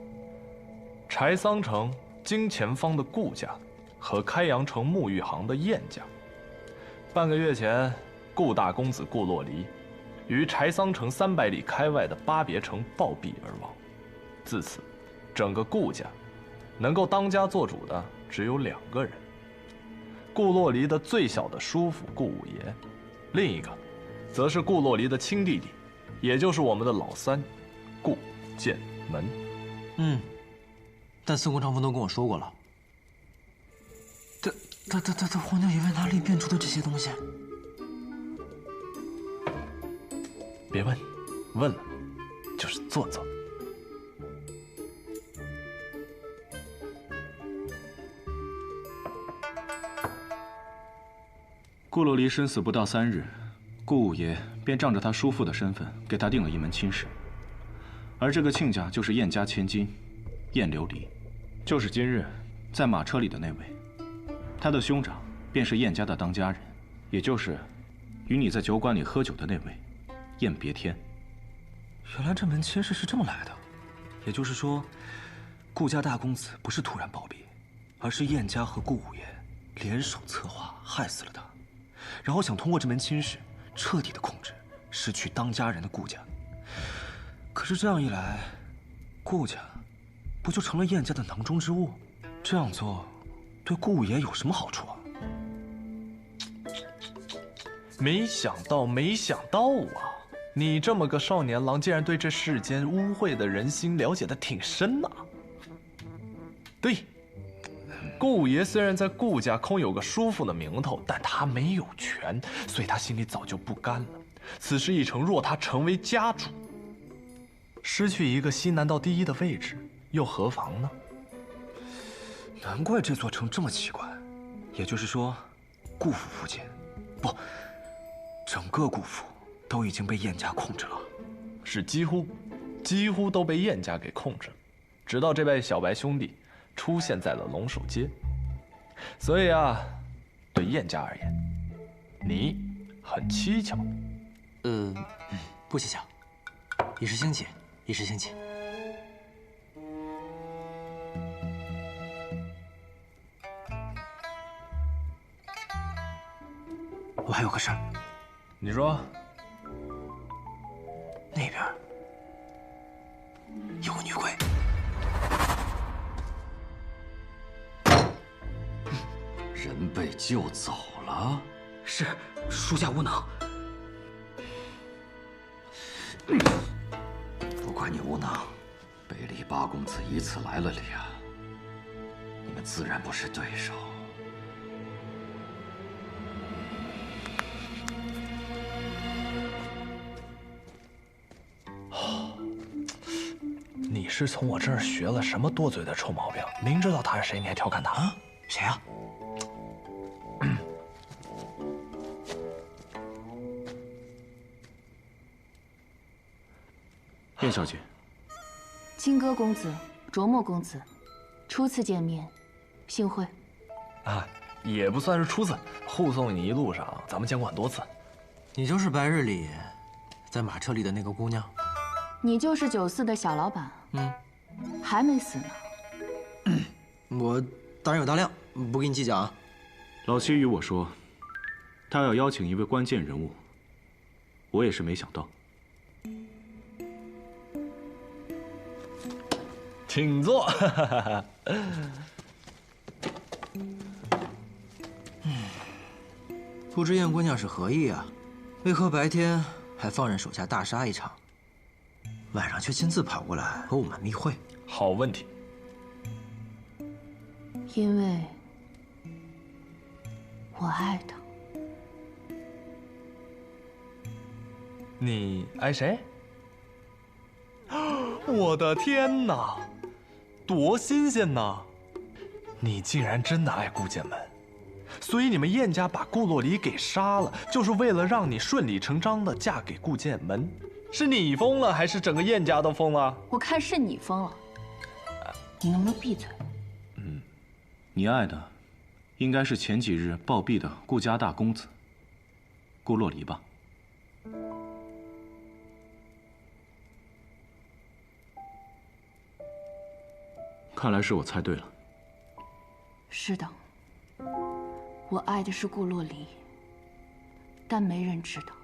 S12: 柴桑城京前方的顾家和开阳城沐浴行的晏家。半个月前，顾大公子顾洛离于柴桑城300里开外的巴别城暴毙而亡。自此，整个顾家能够当家做主的只有2个人：顾洛离的最小的叔父顾五爷，另一个则是顾洛离的亲弟弟，也就是我们的老三顾剑门。
S5: 但司空长风都跟我说过了。他皇娘爷爷哪里变出的这些东西？
S12: 别问，问了就是做作。
S15: 顾洛离生死不到3日，顾五爷便仗着他叔父的身份，给他定了一门亲事。而这个亲家就是晏家千金晏琉璃，就是今日在马车里的那位。他的兄长便是晏家的当家人，也就是与你在酒馆里喝酒的那位晏别天。
S2: 原来这门亲事是这么来的，也就是说，顾家大公子不是突然暴毙，而是晏家和顾五爷联手策划害死了他，然后想通过这门亲事彻底的控制失去当家人的顾家。可是这样一来，顾家不就成了晏家的囊中之物？这样做对顾五爷有什么好处啊？
S12: 没想到啊！你这么个少年郎，竟然对这世间污秽的人心了解的挺深呐。对，顾五爷虽然在顾家空有个叔父的名头，但他没有权，所以他心里早就不甘了。此事一成，若他成为家主，失去一个西南道第1的位置，又何妨呢？
S2: 难怪这座城这么奇怪，也就是说，顾府附近，不，整个顾府都已经被晏家控制了。
S12: 是几乎都被晏家给控制了，直到这位小白兄弟出现在了龙首街。所以啊，对晏家而言，你很蹊跷。
S2: 不蹊跷，一时兴起，一时兴起。我还有个事儿。
S12: 你说。
S2: 那边有个女鬼。
S7: 人被救走了？
S2: 是，属下无能。
S7: 不怪你无能，北离8公子一次来了2，你们自然不是对手。
S12: 你是从我这儿学了什么多嘴的臭毛病？明知道他是谁，你还调侃他啊？
S2: 谁啊？
S15: 晏小姐，
S9: 金戈公子、卓墨公子，初次见面，幸会。
S12: 啊，也不算是初次，护送你一路上，咱们见过很多次。
S5: 你就是白日里在马车里的那个姑娘？
S9: 你就是酒肆的小老板？还没死呢。
S5: 我大人有大量，不跟你计较啊。
S15: 老七与我说，他要邀请一位关键人物，我也是没想到。
S12: 请坐。
S5: 不知晏姑娘是何意啊？为何白天还放任手下大杀一场，晚上却亲自跑过来和我们密会？
S12: 好问题。
S9: 因为我爱他。
S12: 你爱谁？我的天哪，多新鲜呐！你竟然真的爱顾剑门，所以你们晏家把顾洛离给杀了，就是为了让你顺理成章的嫁给顾剑门，是你疯了，还是整个燕家都疯了？
S9: 我看是你疯了，你能不能闭嘴？
S15: 你爱的，应该是前几日暴毙的顾家大公子顾洛离吧？看来是我猜对了。
S9: 是的，我爱的是顾洛离，但没人知道，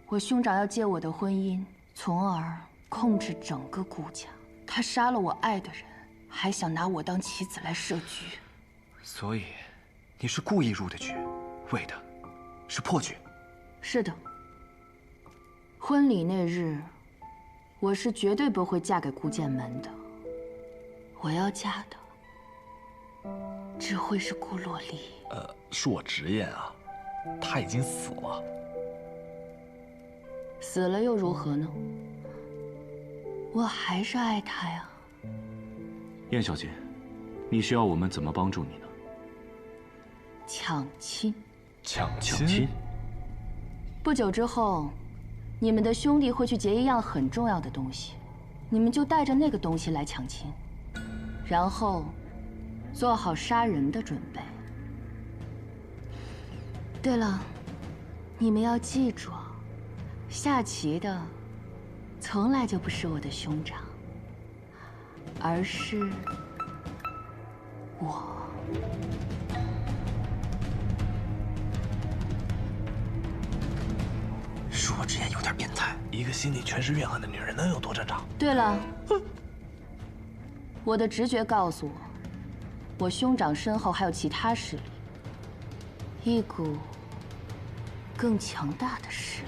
S9: 我兄长要借我的婚姻，从而控制整个顾家。他杀了我爱的人，还想拿我当棋子来设局。
S2: 所以，你是故意入的局，为的是破局。
S9: 是的。婚礼那日，我是绝对不会嫁给顾剑门的。我要嫁的，只会是顾洛离。
S12: 恕我直言啊，他已经死了。
S9: 死了又如何呢？我还是爱他呀。
S15: 燕小姐，你需要我们怎么帮助你呢？
S9: 抢亲。
S12: 抢
S15: 亲？
S9: 不久之后，你们的兄弟会去劫一样很重要的东西，你们就带着那个东西来抢亲，然后做好杀人的准备。对了，你们要记住，下棋的从来就不是我的兄长，而是我。
S2: 恕我直言，有点变态。
S12: 一个心里全是怨恨的女人能有多正常？
S9: 对了，我的直觉告诉我，我兄长身后还有其他势力，一股更强大的势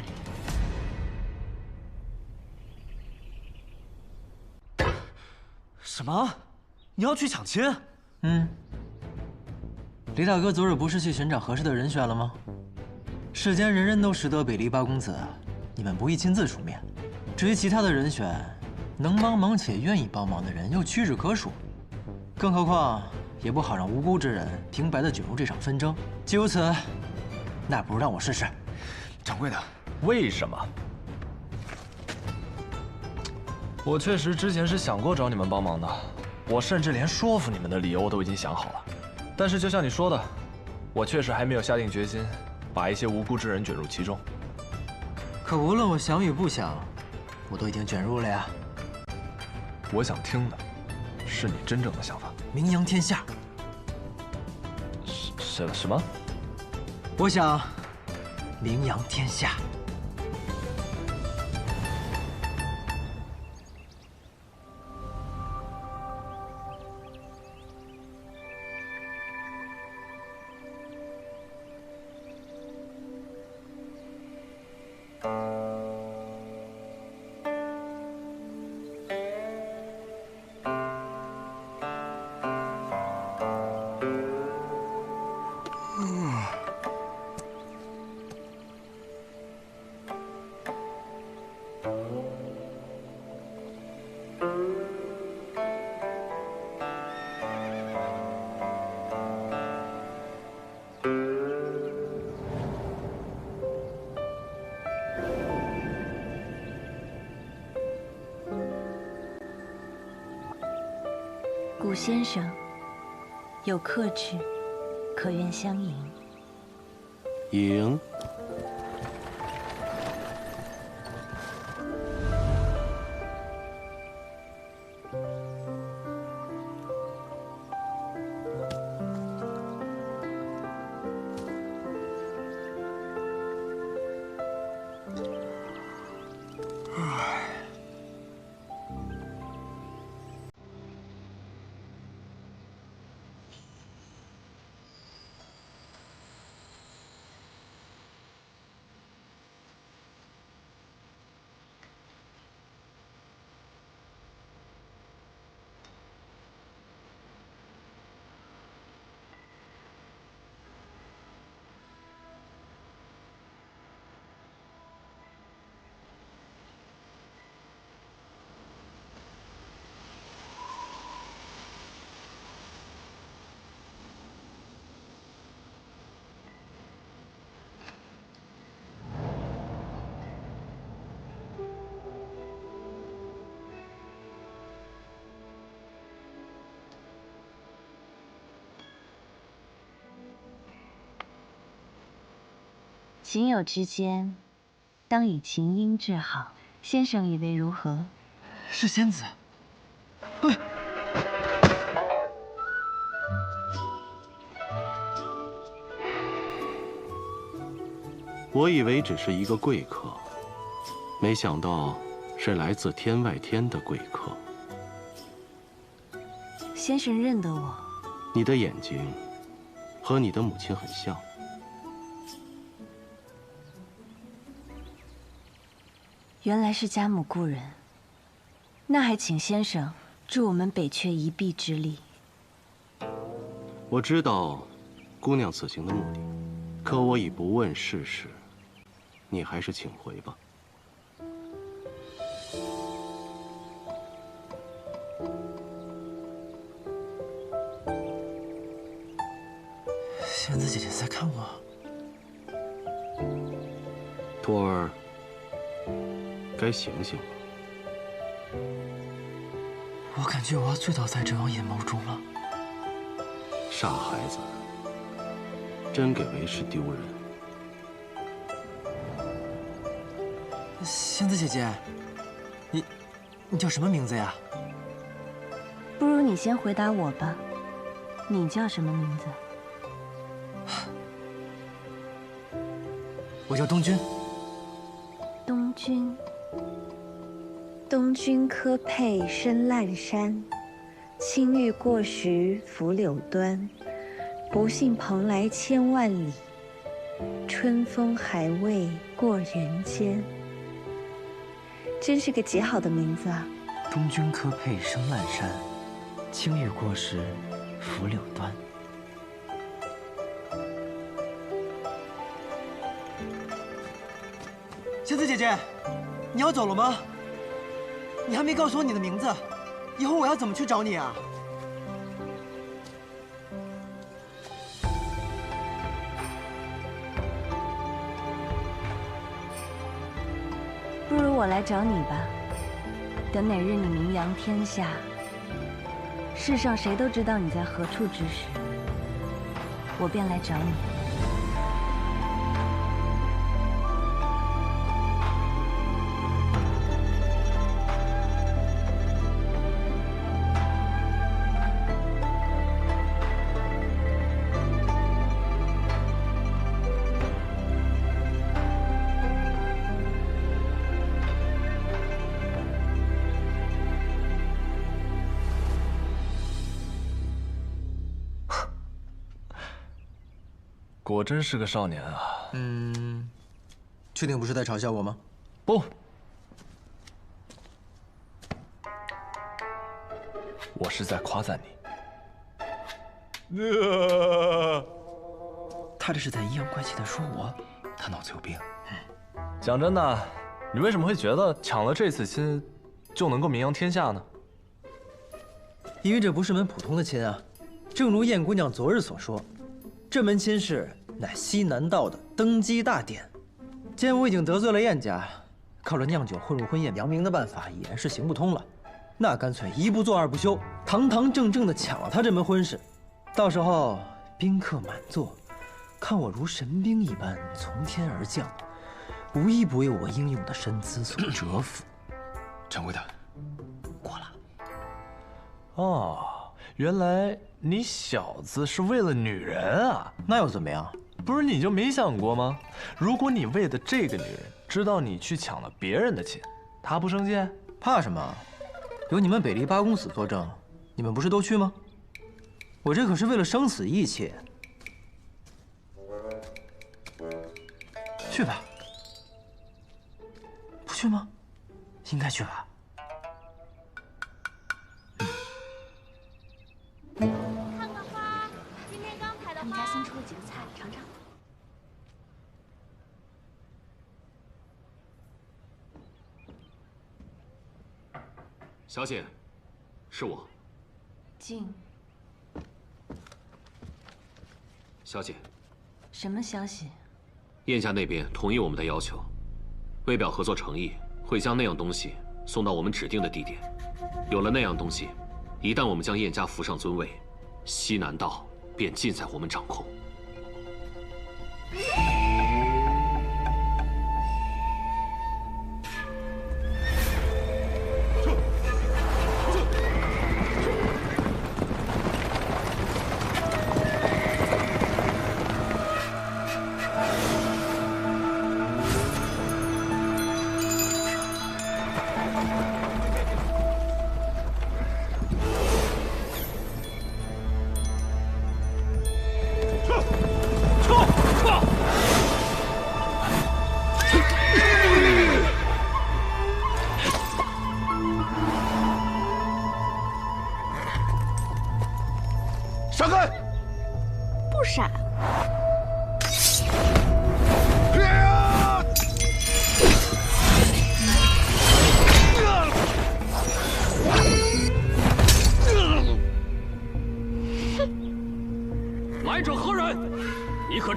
S9: 力。
S2: 什么？你要去抢亲？
S5: 李大哥昨日不是去寻找合适的人选了吗？世间人人都识得北离八公子，你们不宜亲自出面。至于其他的人选，能帮忙且愿意帮忙的人又屈指可数。更何况，也不好让无辜之人平白的卷入这场纷争。既如此，那不如让我试试。
S2: 掌柜的，
S12: 为什么？我确实之前是想过找你们帮忙的，我甚至连说服你们的理由我都已经想好了。但是就像你说的，我确实还没有下定决心，把一些无辜之人卷入其中。
S5: 可无论我想与不想，我都已经卷入了呀。
S12: 我想听的是你真正的想法。
S5: 名扬天下。
S12: 什么？
S5: 我想名扬天下。
S16: 顾先生，有客至，可愿相迎？
S11: 迎。
S16: 情友之间，当以情因治好。先生以为如何？
S2: 是仙子。
S11: 我以为只是一个贵客，没想到是来自天外天的贵客。
S16: 先生认得我？
S11: 你的眼睛和你的母亲很像。
S16: 原来是家母故人，那还请先生助我们北阙一臂之力。
S11: 我知道姑娘此行的目的，可我已不问世事，你还是请回吧。
S2: 仙子姐姐在看我。
S11: 托儿，该醒醒了。
S2: 我感觉我要醉倒在这王眼眸中了。
S11: 傻孩子，真给为师丢人。
S2: 仙子姐姐，你叫什么名字呀？
S16: 不如你先回答我吧，你叫什么名字？
S2: 我叫东君。
S16: 东君。东君柯佩深烂山，青玉过时拂柳端。不信蓬莱千万里，春风还未过人间。真是个极好的名字啊！
S2: 东君柯佩深烂山，青玉过时拂柳端。仙子姐姐，你要走了吗？你还没告诉我你的名字，以后我要怎么去找你啊？
S16: 不如我来找你吧。等哪日你名扬天下，世上谁都知道你在何处之时，我便来找你。
S12: 果真是个少年啊！
S2: 确定不是在嘲笑我吗？
S12: 不，我是在夸赞你。
S2: 他这是在阴阳怪气的说我，他脑子有病。
S12: 讲真的，你为什么会觉得抢了这次亲就能够名扬天下呢？
S5: 因为这不是门普通的亲啊，正如燕姑娘昨日所说，这门亲事乃西南道的登基大典。既然我已经得罪了燕家，靠着酿酒混入婚宴扬名的办法已然是行不通了，那干脆一不做二不休，堂堂正正的抢了他这门婚事。到时候宾客满座，看我如神兵一般从天而降，无一不为我英勇的身姿所折服。
S15: 掌柜的，
S5: 过了。
S12: 哦，原来你小子是为了女人啊？
S5: 那又怎么样？
S12: 不是你就没想过吗？如果你为的这个女人知道你去抢了别人的亲，她不生气？
S5: 怕什么？有你们北离八公子作证，你们不是都去吗？我这可是为了生死义气。去吧。不去吗？应该去吧。
S6: 看个花，今天刚采的花。我们家新出了几个菜，尝尝。
S1: 小姐，是我。
S16: 静。
S1: 小姐，
S16: 什么消息？
S1: 燕家那边同意我们的要求，为表合作诚意，会将那样东西送到我们指定的地点。有了那样东西，一旦我们将燕家扶上尊位，西南道便尽在我们掌控。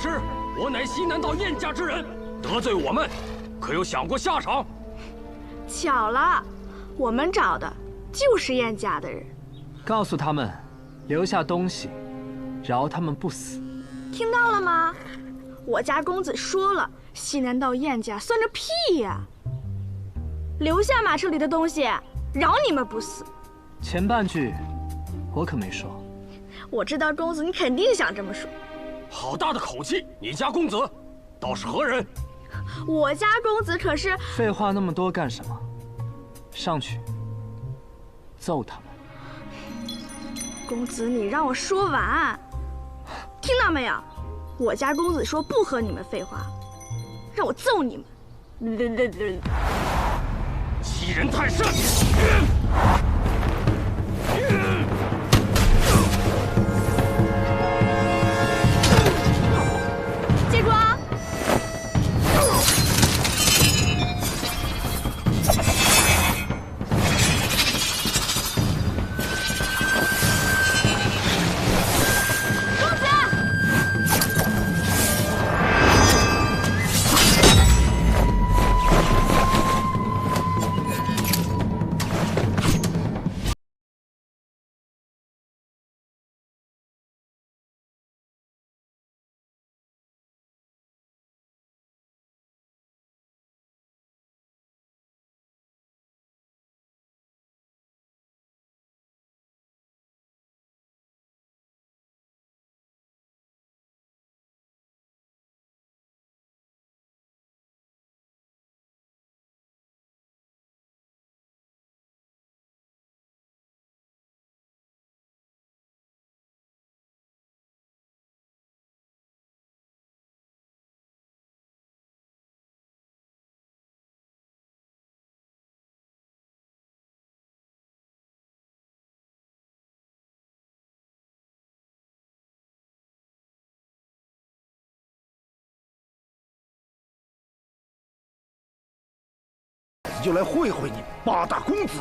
S17: 知我乃西南道燕家之人，得罪我们，可有想过下场？
S18: 巧了，我们找的就是燕家的人。
S19: 告诉他们，留下东西，饶他们不死。
S18: 听到了吗？我家公子说了，西南道燕家算着屁呀！留下马车里的东西，饶你们不死。
S19: 前半句，我可没说。
S18: 我知道公子你肯定想这么说。
S17: 好大的口气！你家公子倒是何人？
S18: 我家公子可是……
S19: 废话那么多干什么？上去揍他们！
S18: 公子，你让我说完，听到没有？我家公子说不和你们废话，让我揍你们！
S17: 欺人太甚！
S18: 接住啊！
S4: 就来会会你八大公子。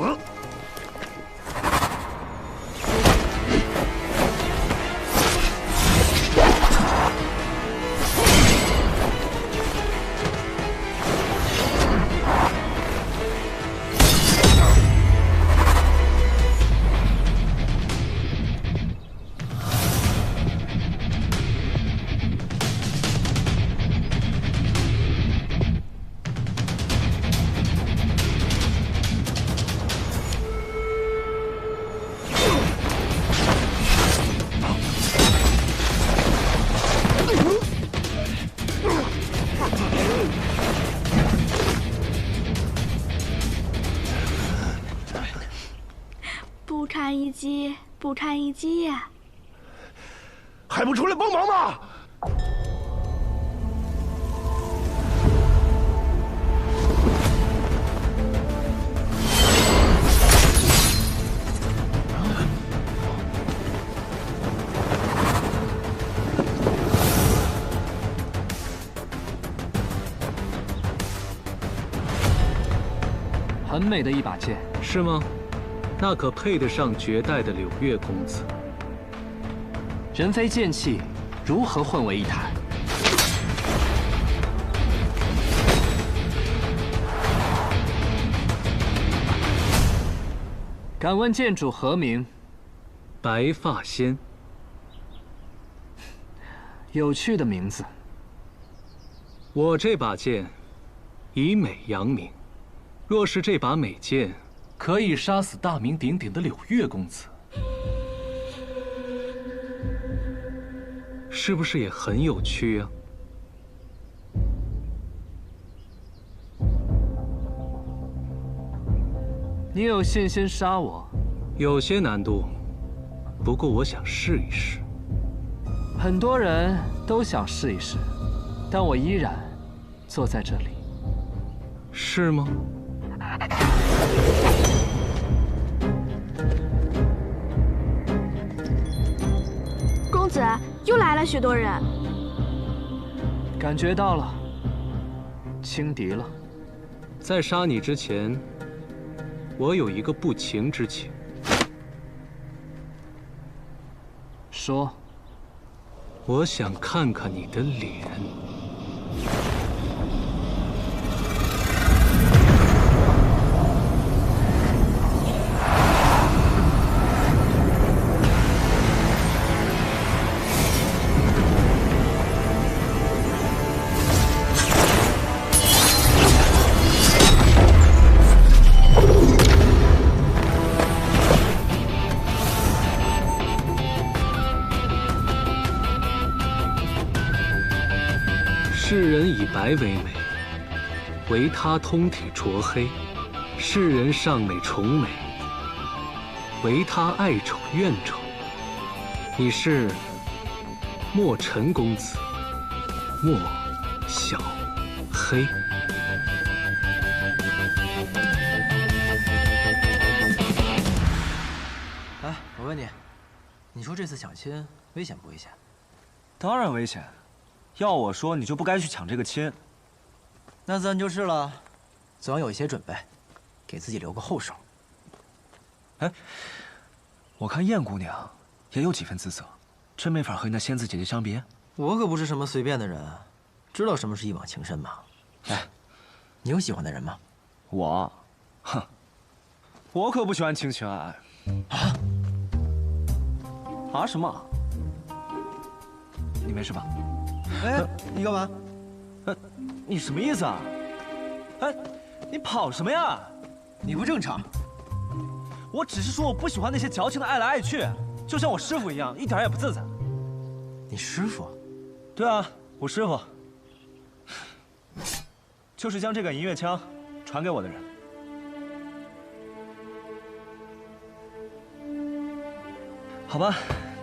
S18: 不堪一击，不堪一击呀！
S4: 还不出来帮忙吗？
S19: 很美的一把剑，
S20: 是吗？那可配得上绝代的柳月公子。
S19: 人非剑气，如何混为一谈？敢问剑主何名？
S20: 白发仙。
S19: 有趣的名字。
S20: 我这把剑以美扬名，若是这把美剑可以杀死大名鼎鼎的柳月公子，是不是也很有趣啊？
S19: 你有信心杀我？
S20: 有些难度，不过我想试一试。
S19: 很多人都想试一试，但我依然坐在这里。
S20: 是吗？
S18: 公子，又来了许多人。
S19: 感觉到了，轻敌了。
S20: 在杀你之前，我有一个不情之请。
S19: 说。
S20: 我想看看你的脸。世人以白为美，唯他通体浊黑；世人尚美宠美，唯他爱丑怨丑。你是莫尘公子，莫小黑。
S5: 哎，我问你，你说这次抢亲危险不危险？
S2: 当然危险。要我说，你就不该去抢这个亲。
S5: 那咱就是了，总要有一些准备，给自己留个后手。
S2: 哎，我看燕姑娘也有几分姿色，真没法和那仙子姐姐相比。
S5: 我可不是什么随便的人，知道什么是一往情深吗？哎，你有喜欢的人吗？
S2: 我，哼，我可不喜欢情情爱爱。啊？啊什么？你没事吧？
S5: 哎，你干嘛？
S2: 你什么意思啊？哎，你跑什么呀？
S5: 你不正常。
S2: 我只是说我不喜欢那些矫情的爱来爱去，就像我师傅一样，一点也不自在。
S5: 你师傅？
S2: 对啊，我师傅，就是将这杆银月枪传给我的人。好吧，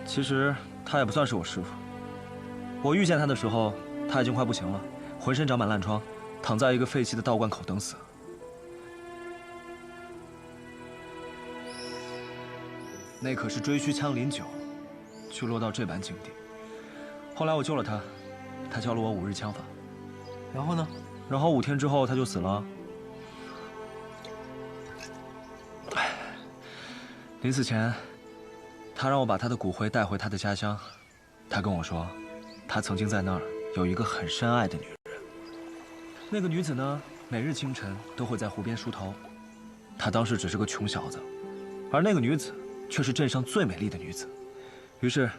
S2: 其实他也不算是我师傅。我遇见他的时候，他已经快不行了，浑身长满烂疮，躺在一个废弃的道观口等死。那可是追须枪林九，却落到这般境地。后来我救了他，他教了我5日枪法。
S5: 然后呢？
S2: 然后5天之后他就死了。临死前，他让我把他的骨灰带回他的家乡。他跟我说，他曾经在那儿有一个很深爱的女人。那个女子呢，每日清晨都会在湖边梳头。他当时只是个穷小子，而那个女子却是镇上最美丽的女子。于是，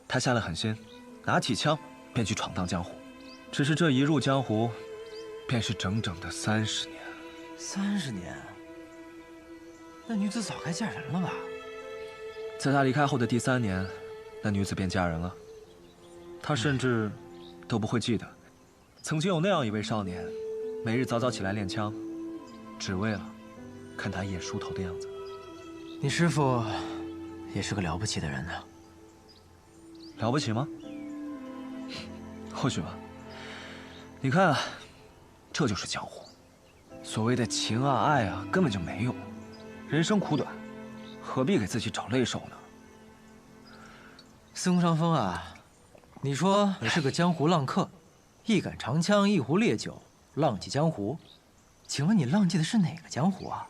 S2: 他下了狠心，拿起枪便去闯荡江湖。只是这一入江湖，便是整整的30年。
S5: 30年？那女子早该嫁人了吧？
S2: 在他离开后的第3年，那女子便嫁人了。他甚至都不会记得，曾经有那样一位少年，每日早早起来练枪，只为了看他一眼梳头的样子。
S5: 你师傅也是个了不起的人呢。
S2: 了不起吗？或许吧。你看啊，这就是江湖。所谓的情啊爱啊，根本就没有。人生苦短，何必给自己找累受呢？
S5: 司空长风啊，你说你是个江湖浪客，一杆长枪，一壶烈酒，浪迹江湖。请问你浪迹的是哪个江湖啊？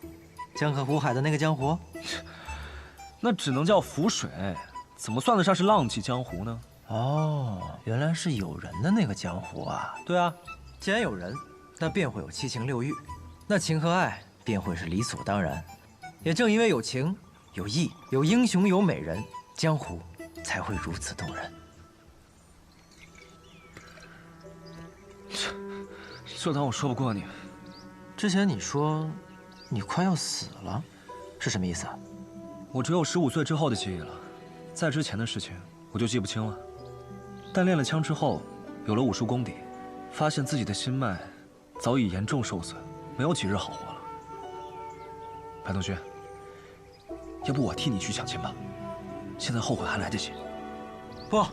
S5: 江河湖海的那个江湖？
S2: 那只能叫浮水，怎么算得上是浪迹江湖呢？
S5: 哦，原来是有人的那个江湖啊。
S2: 对啊，
S5: 既然有人，那便会有7情6欲，那情和爱便会是理所当然。也正因为有情、有义、有英雄、有美人，江湖才会如此动人。
S2: 就当我说不过你。
S5: 之前你说你快要死了，是什么意思啊？
S2: 我只有15岁之后的记忆了，在之前的事情我就记不清了。但练了枪之后，有了武术功底，发现自己的心脉早已严重受损，没有几日好活了。潘同学，要不我替你去抢亲吧？现在后悔还来得及。
S5: 不。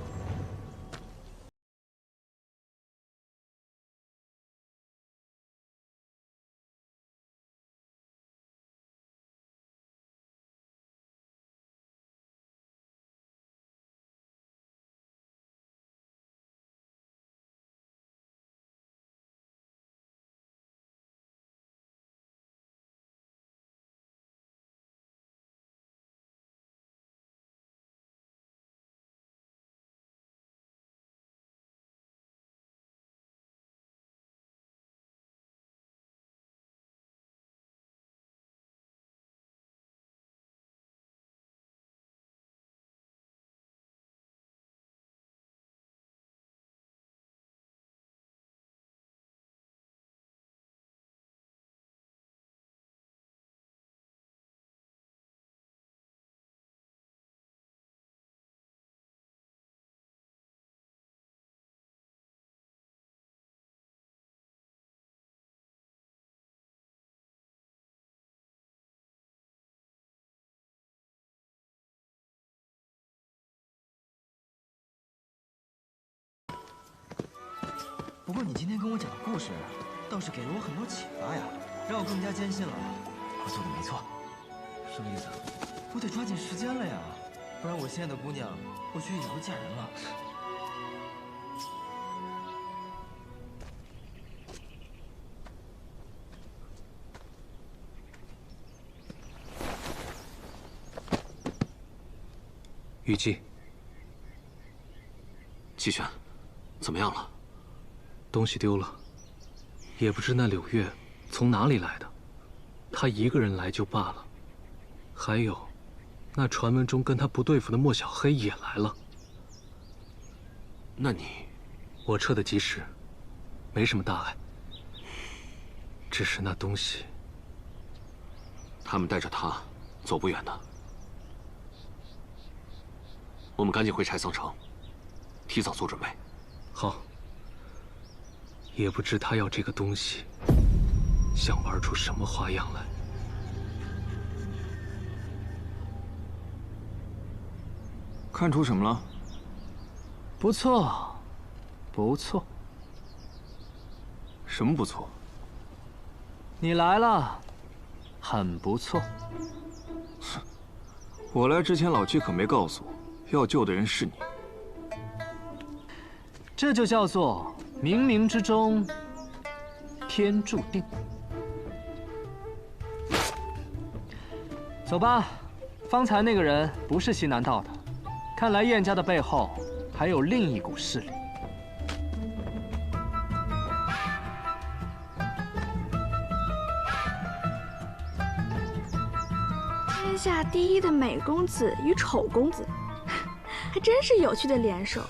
S2: 不过你今天跟我讲的故事，倒是给了我很多启发呀，让我更加坚信了我做的没错。什么意思？我得抓紧时间了呀，不然我心爱的姑娘或许也要嫁人了。
S14: 雨季，
S11: 季轩，怎么样了？
S14: 东西丢了，也不知那柳月从哪里来的。他一个人来就罢了，还有，那传闻中跟他不对付的莫小黑也来了。
S11: 那你……
S14: 我撤得及时，没什么大碍。只是那东西……
S11: 他们带着他走不远的。我们赶紧回柴桑城，提早做准备。
S14: 好。也不知他要这个东西，想玩出什么花样来。
S15: 看出什么了？
S19: 不错，不错。
S15: 什么不错？
S19: 你来了，很不错。
S15: 我来之前，老七可没告诉我，要救的人是你。
S19: 这就叫做冥冥之中天注定。走吧，方才那个人不是西南道的，看来燕家的背后还有另一股势力。
S18: 天下第一的美公子与丑公子，还真是有趣的联手。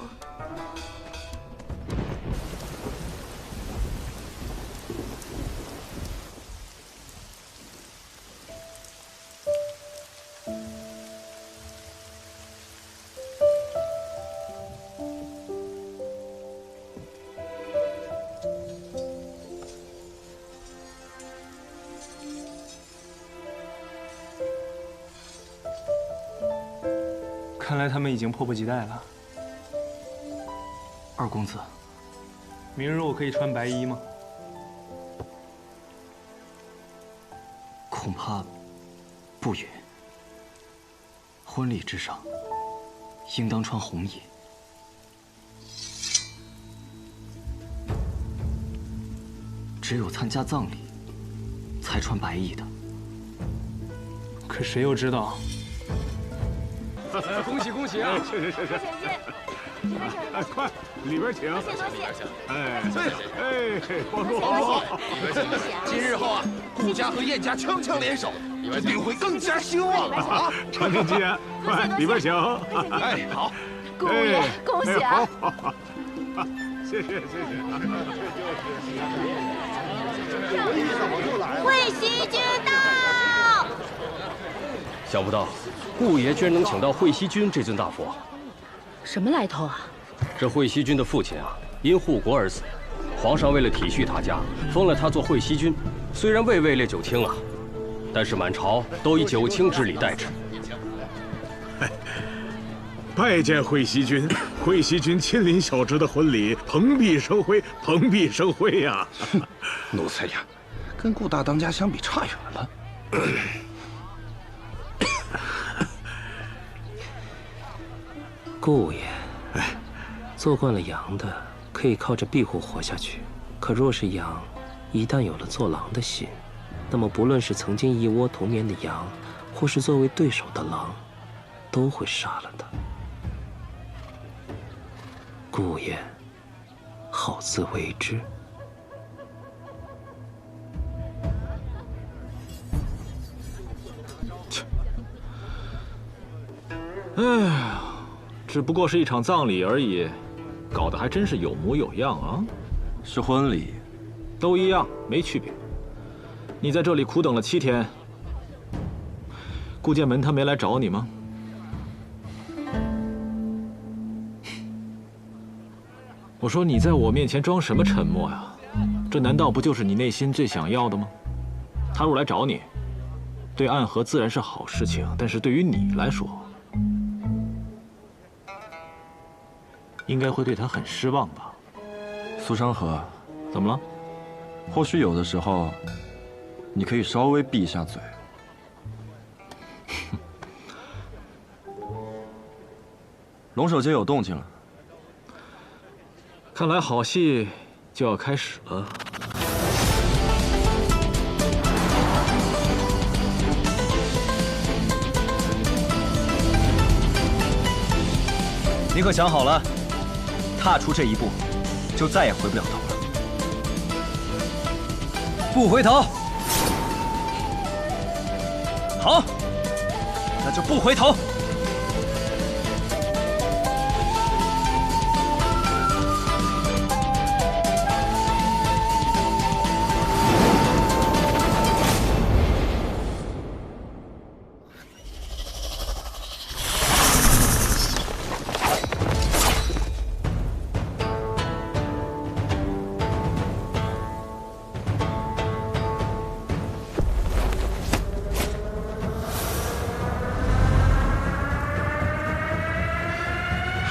S3: 看来他们已经迫不及待了。
S2: 二公子，
S3: 明日我可以穿白衣吗？
S2: 恐怕不允。婚礼之上，应当穿红衣。只有参加葬礼，才穿白衣的。
S3: 可谁又知道？
S17: 恭喜恭喜啊！
S4: 是。哎，快，里边请。
S17: 多谢。
S4: 哎，帮助。
S17: 今日后啊，顾家和燕家锵锵联手，这定会更加兴旺啊！
S4: 长天吉言，快里边请。
S17: 哎，好。
S9: 顾爷，恭喜啊！
S4: 谢谢。
S6: 会西君到。
S17: 想不到，顾爷居然能请到会西君这尊大佛。
S13: 什么来头啊？
S17: 这会西君的父亲啊，因护国而死，皇上为了体恤他家，封了他做会西君。虽然未位列九卿啊，但是满朝都以九卿之礼待之。
S4: 拜见会西君，会西君亲临小侄的婚礼，蓬荜生辉呀！
S17: 奴才呀，跟顾大当家相比差远了。
S14: 顾爷，做惯了羊的可以靠着庇护活下去，可若是羊一旦有了做狼的心，那么不论是曾经一窝同眠的羊，或是作为对手的狼，都会杀了他。顾爷，好自为之。
S15: 哎呀，只不过是一场葬礼而已，搞得还真是有模有样啊！
S10: 是婚礼，
S15: 都一样，没区别。你在这里苦等了7天，顾剑门他没来找你吗？我说你在我面前装什么沉默呀？这难道不就是你内心最想要的吗？他若来找你，对暗河自然是好事情，但是对于你来说，应该会对他很失望吧？
S10: 苏昌河，怎么了？或许有的时候，你可以稍微闭一下嘴。龙首街有动静了，
S19: 看来好戏就要开始了。
S2: 你可想好了，踏出这一步，就再也回不了头了。不回头。好，那就不回头。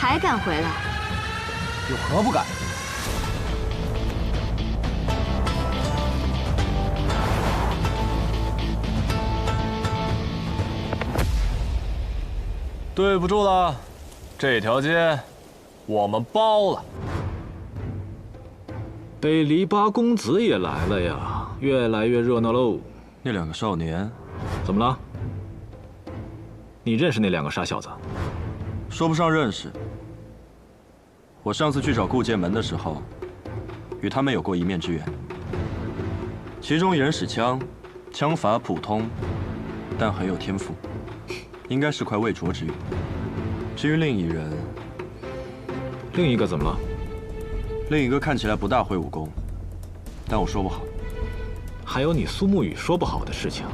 S6: 还敢回来？
S2: 有何不敢？
S12: 对不住了，这条街我们包了。
S19: 北篱八公子也来了呀，越来越热闹喽。
S10: 那两个少年，
S19: 怎么了？你认识那两个傻小子？
S10: 说不上认识。我上次去找顾剑门的时候，与他们有过一面之缘。其中一人使枪，枪法普通，但很有天赋，应该是块未着之玉。至于另一人，
S19: 另一个怎么了？
S10: 另一个看起来不大会武功，但我说不好。
S19: 还有你苏沐雨说不好的事情。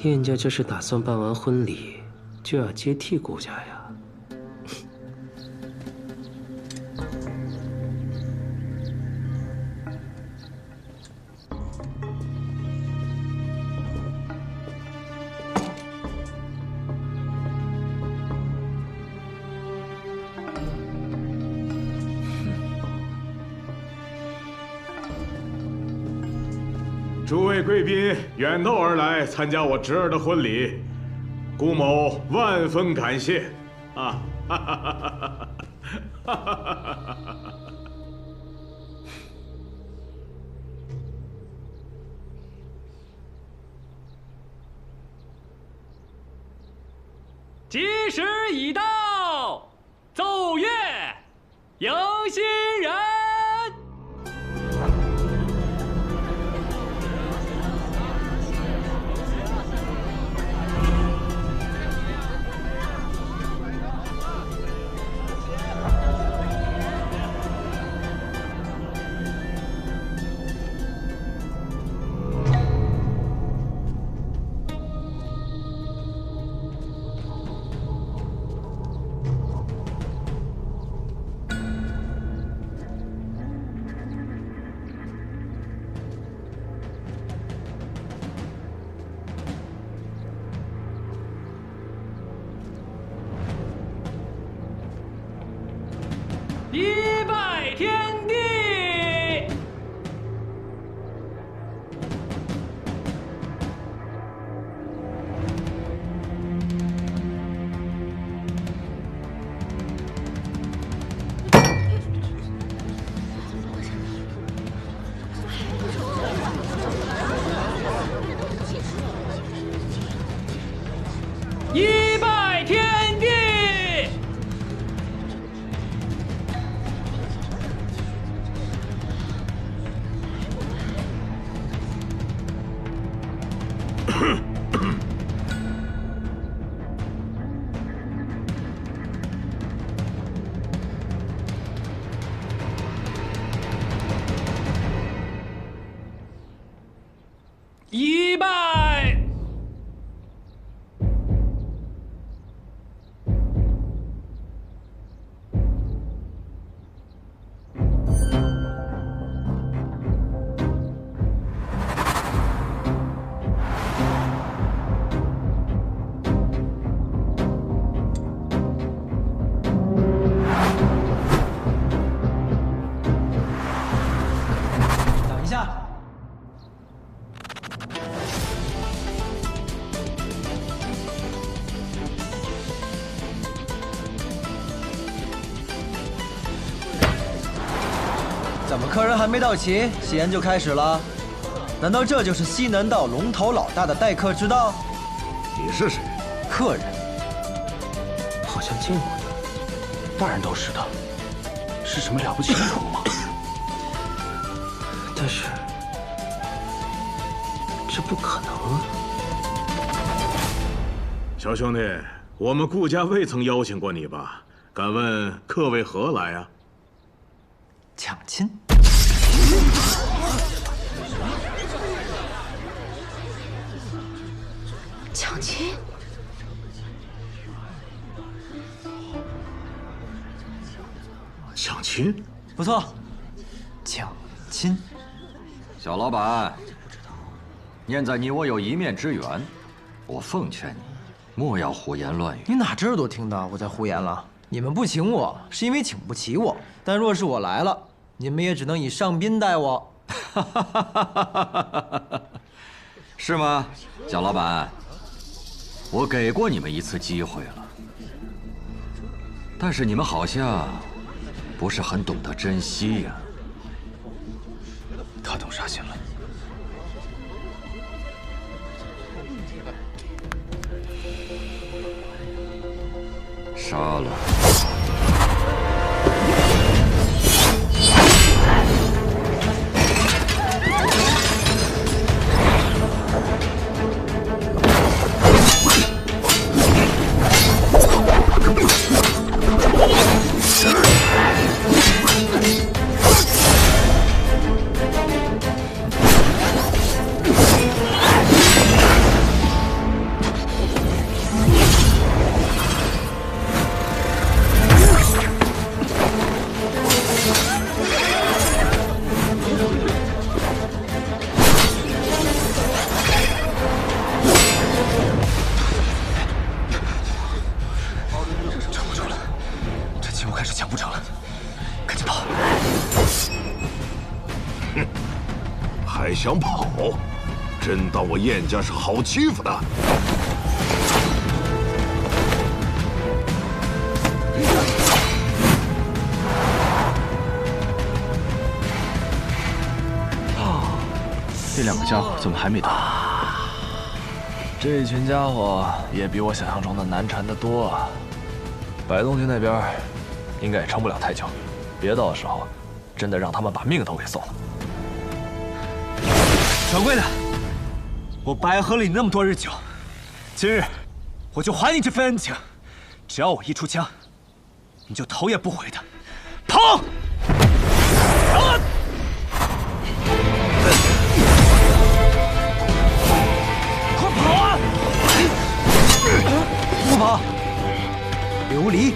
S14: 燕家这是打算办完婚礼就要接替顾家呀？
S21: 诸位贵宾远道而来参加我侄儿的婚礼，顾某万分感谢啊！哈哈哈哈哈哈！
S22: 吉时已到，奏乐，迎新人。一拜天地。一拜天地。一拜。
S5: 客人还没到齐，戏言就开始了。难道这就是西南道龙头老大的待客之道？
S21: 你是谁？
S5: 客人。
S14: 好像见过的，大人都是的，是什么了不起的人物吗？但是这不可能啊！
S21: 小兄弟，我们顾家未曾邀请过你吧？敢问客为何来啊？
S5: 抢亲。
S9: 抢亲？
S21: 抢亲？
S5: 不错，抢亲。
S10: 小老板，念在你我有一面之缘，我奉劝你，莫要胡言乱语。
S5: 你哪这儿都听到我在胡言了？你们不请我，是因为请不起我。但若是我来了，你们也只能以上宾待我。
S10: 是吗，小老板？我给过你们一次机会了，但是你们好像不是很懂得珍惜呀。
S15: 他动杀心了。
S10: 杀了。
S21: 还想跑？真当我燕家是好欺负的？
S15: 这两个家伙怎么还没到？
S12: 这群家伙也比我想象中的难缠得多。白东军那边应该也撑不了太久，别到时候真的让他们把命都给送了。
S2: 掌柜的，我白喝了你那么多日酒，今日我就还你这份恩情。只要我一出枪，你就头也不回的跑！快跑啊！不跑，琉璃。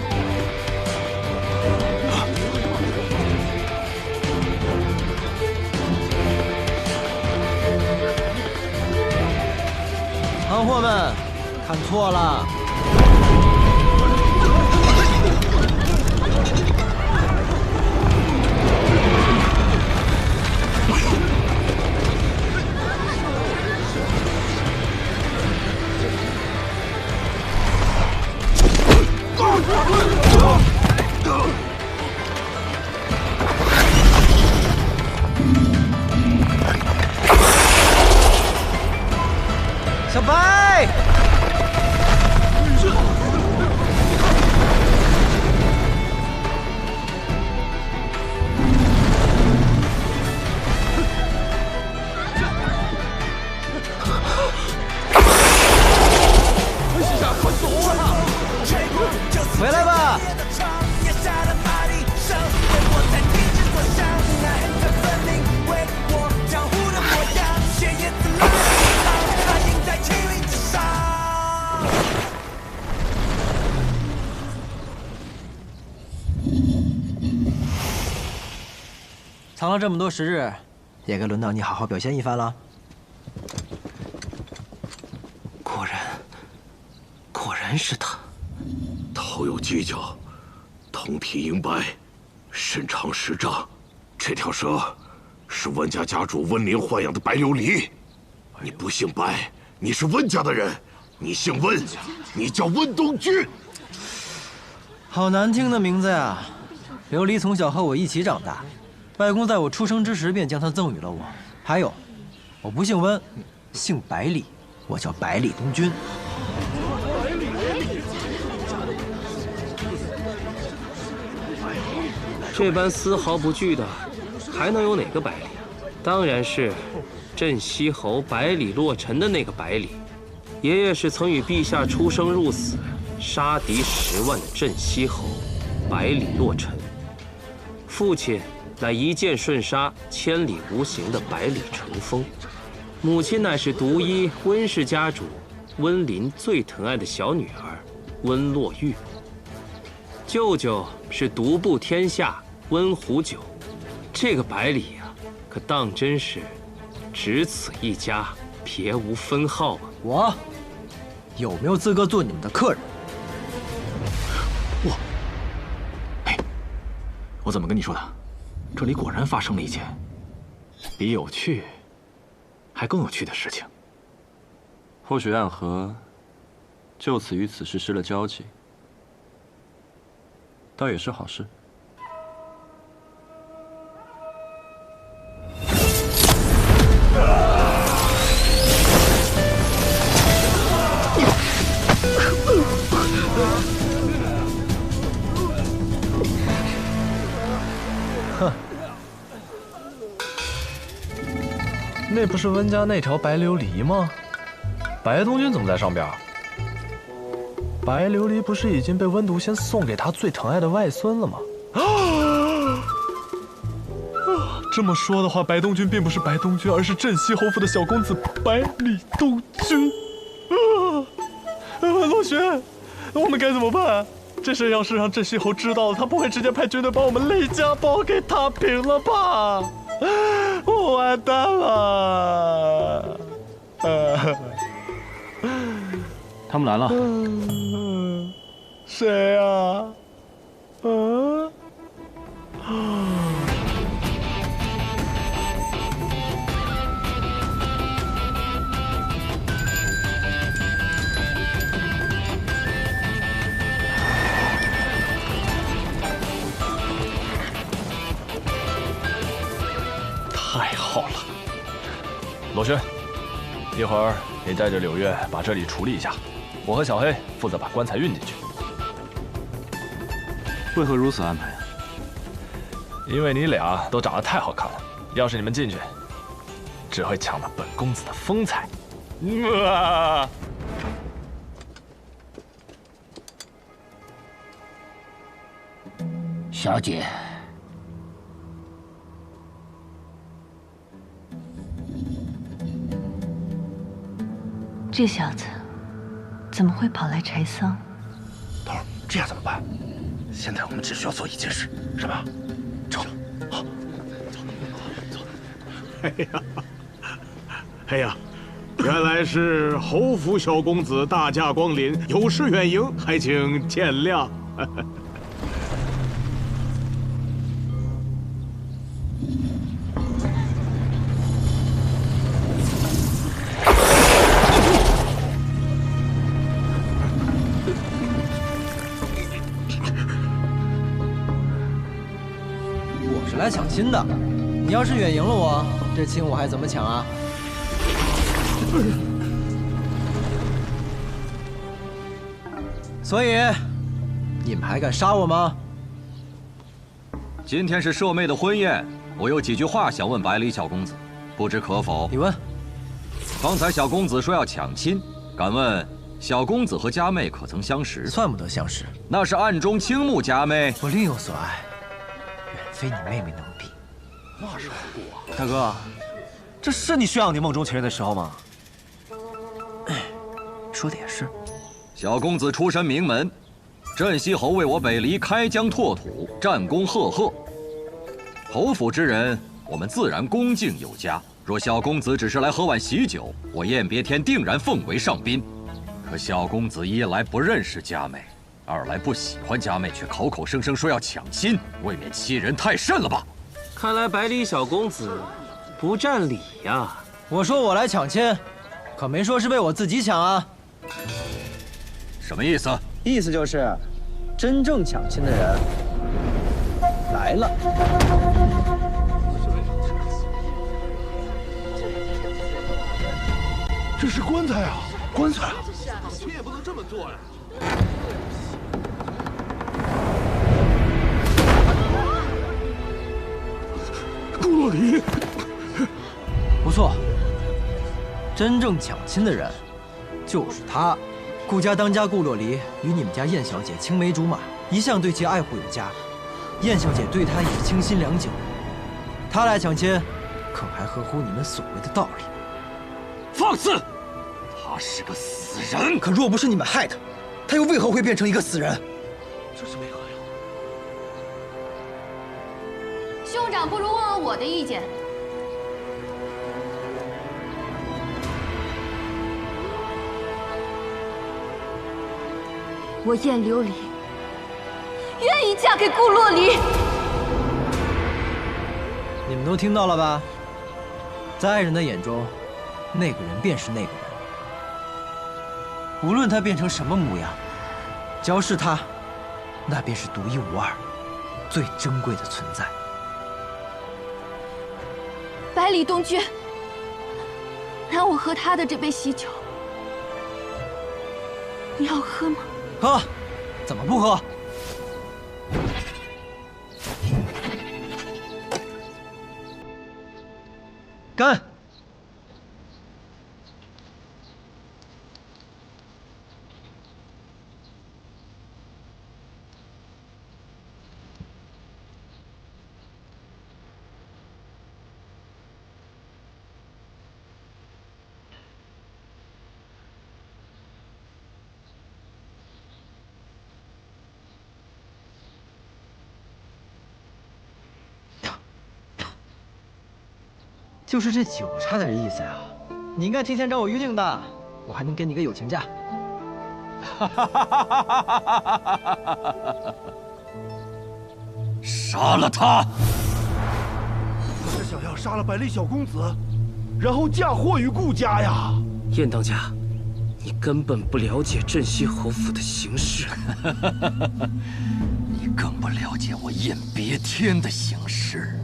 S5: 行货们，看错了。小白，回来吧。藏了这么多时日，也该轮到你好好表现一番了。
S14: 果然是他。
S21: 头有犄角，通体银白，身长10丈。这条蛇是温家家主温宁豢养的白琉璃。你不姓白，你是温家的人；你姓温，你叫温东君。
S5: 好难听的名字呀！琉璃从小和我一起长大，外公在我出生之时便将它赠予了我。还有，我不姓温，姓百里，我叫百里东君。
S14: 这般丝毫不惧的，还能有哪个百里？当然是镇西侯百里洛尘的那个百里。爷爷是曾与陛下出生入死，杀敌10万的镇西侯百里洛尘。父亲乃一箭瞬杀千里无形的百里成风。母亲乃是独一温氏家主温林最疼爱的小女儿温洛玉。舅舅是独步天下温壶酒，这个百里呀，可当真是只此一家，别无分号啊！
S5: 我有没有资格做你们的客人？
S15: 我怎么跟你说的？这里果然发生了一件比有趣还更有趣的事情。
S10: 或许暗河就此与此事失了交集，倒也是好事。
S12: 哼，那不是温家那条白琉璃吗？白东君怎么在上边？白琉璃不是已经被温毒仙送给他最疼爱的外孙了吗？这么说的话，白东君并不是白东君，而是镇西侯府的小公子百里东君。洛轩，我们该怎么办？这事要是让镇西侯知道了，他不会直接派军队把我们雷家堡给踏平了吧？我完蛋了！
S15: 他们来了。
S12: 谁啊？太好了，罗轩，一会儿你带着柳月把这里处理一下，我和小黑负责把棺材运进去。
S15: 为何如此安排啊？
S12: 因为你俩都长得太好看了，要是你们进去，只会抢了本公子的风采。
S7: 小姐，
S9: 这小子怎么会跑来柴桑？
S4: 头儿，这样怎么办？现在我们只需要做一件事，什么？走，好，走。
S21: 哎呀，原来是侯府小公子大驾光临，有失远迎，还请见谅。
S5: 来抢亲的，你要是远赢了我，这亲我还怎么抢啊？所以，你们还敢杀我吗？
S17: 今天是舍妹的婚宴，我有几句话想问百里小公子，不知可否？
S5: 你问。
S17: 刚才小公子说要抢亲，敢问小公子和佳妹可曾相识？
S5: 算不得相识，
S17: 那是暗中倾慕佳妹。
S5: 我另有所爱。非你妹妹能比。
S2: 话说大哥，这是你宣扬你梦中情人的时候吗？
S5: 说的也是。
S17: 小公子出身名门，镇西侯为我北离开疆拓土，战功赫赫。侯府之人，我们自然恭敬有加。若小公子只是来喝碗喜酒，我燕别天定然奉为上宾。可小公子一来不认识佳妹，二来不喜欢佳妹，却口口声声说要抢亲，未免欺人太甚了吧？
S14: 看来百里小公子不占理呀。
S5: 我说我来抢亲，可没说是为我自己抢啊。
S17: 什么意思？
S5: 意思就是，真正抢亲的人来了。
S4: 这是棺材啊！棺材啊！
S1: 你也不能这么做呀！
S4: 顾洛离，
S5: 不错，真正抢亲的人就是他。顾家当家顾洛离与你们家燕小姐青梅竹马，一向对其爱护有加。燕小姐对他也是倾心良久。他来抢亲，可还合乎你们所谓的道理？
S17: 放肆！他是个死人。
S5: 可若不是你们害他，他又为何会变成一个死人？
S1: 这是为何呀？
S9: 兄长，不如问问我的意见。我燕琉璃愿意嫁给顾洛离。
S5: 你们都听到了吧？在爱人的眼中，那个人便是那个人。无论他变成什么模样，只要是他，那便是独一无二、最珍贵的存在。
S9: 百里东君，让我喝他的这杯喜酒，你要喝吗？
S5: 喝，怎么不喝？干！就是这酒差点意思呀！你应该提前找我预定的，我还能给你个友情价。
S17: 杀了他！
S4: 我是想要杀了百里小公子，然后嫁祸于顾家呀！
S14: 燕当家，你根本不了解镇西侯府的形势。
S17: 你更不了解我燕别天的形势。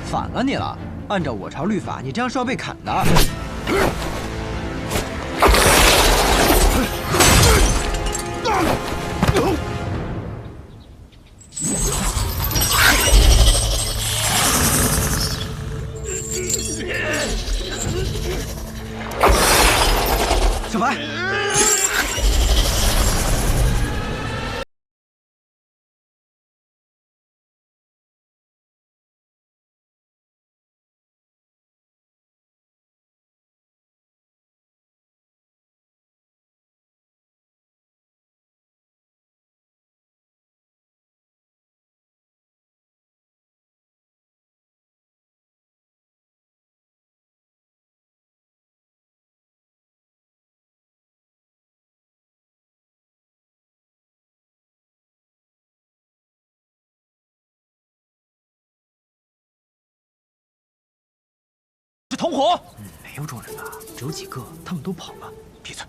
S5: 反了你了！按照我朝律法，你这样是要被砍的。小白，
S17: 是同伙？
S5: 没有众人吧？只有几个，他们都跑了。
S17: 闭嘴！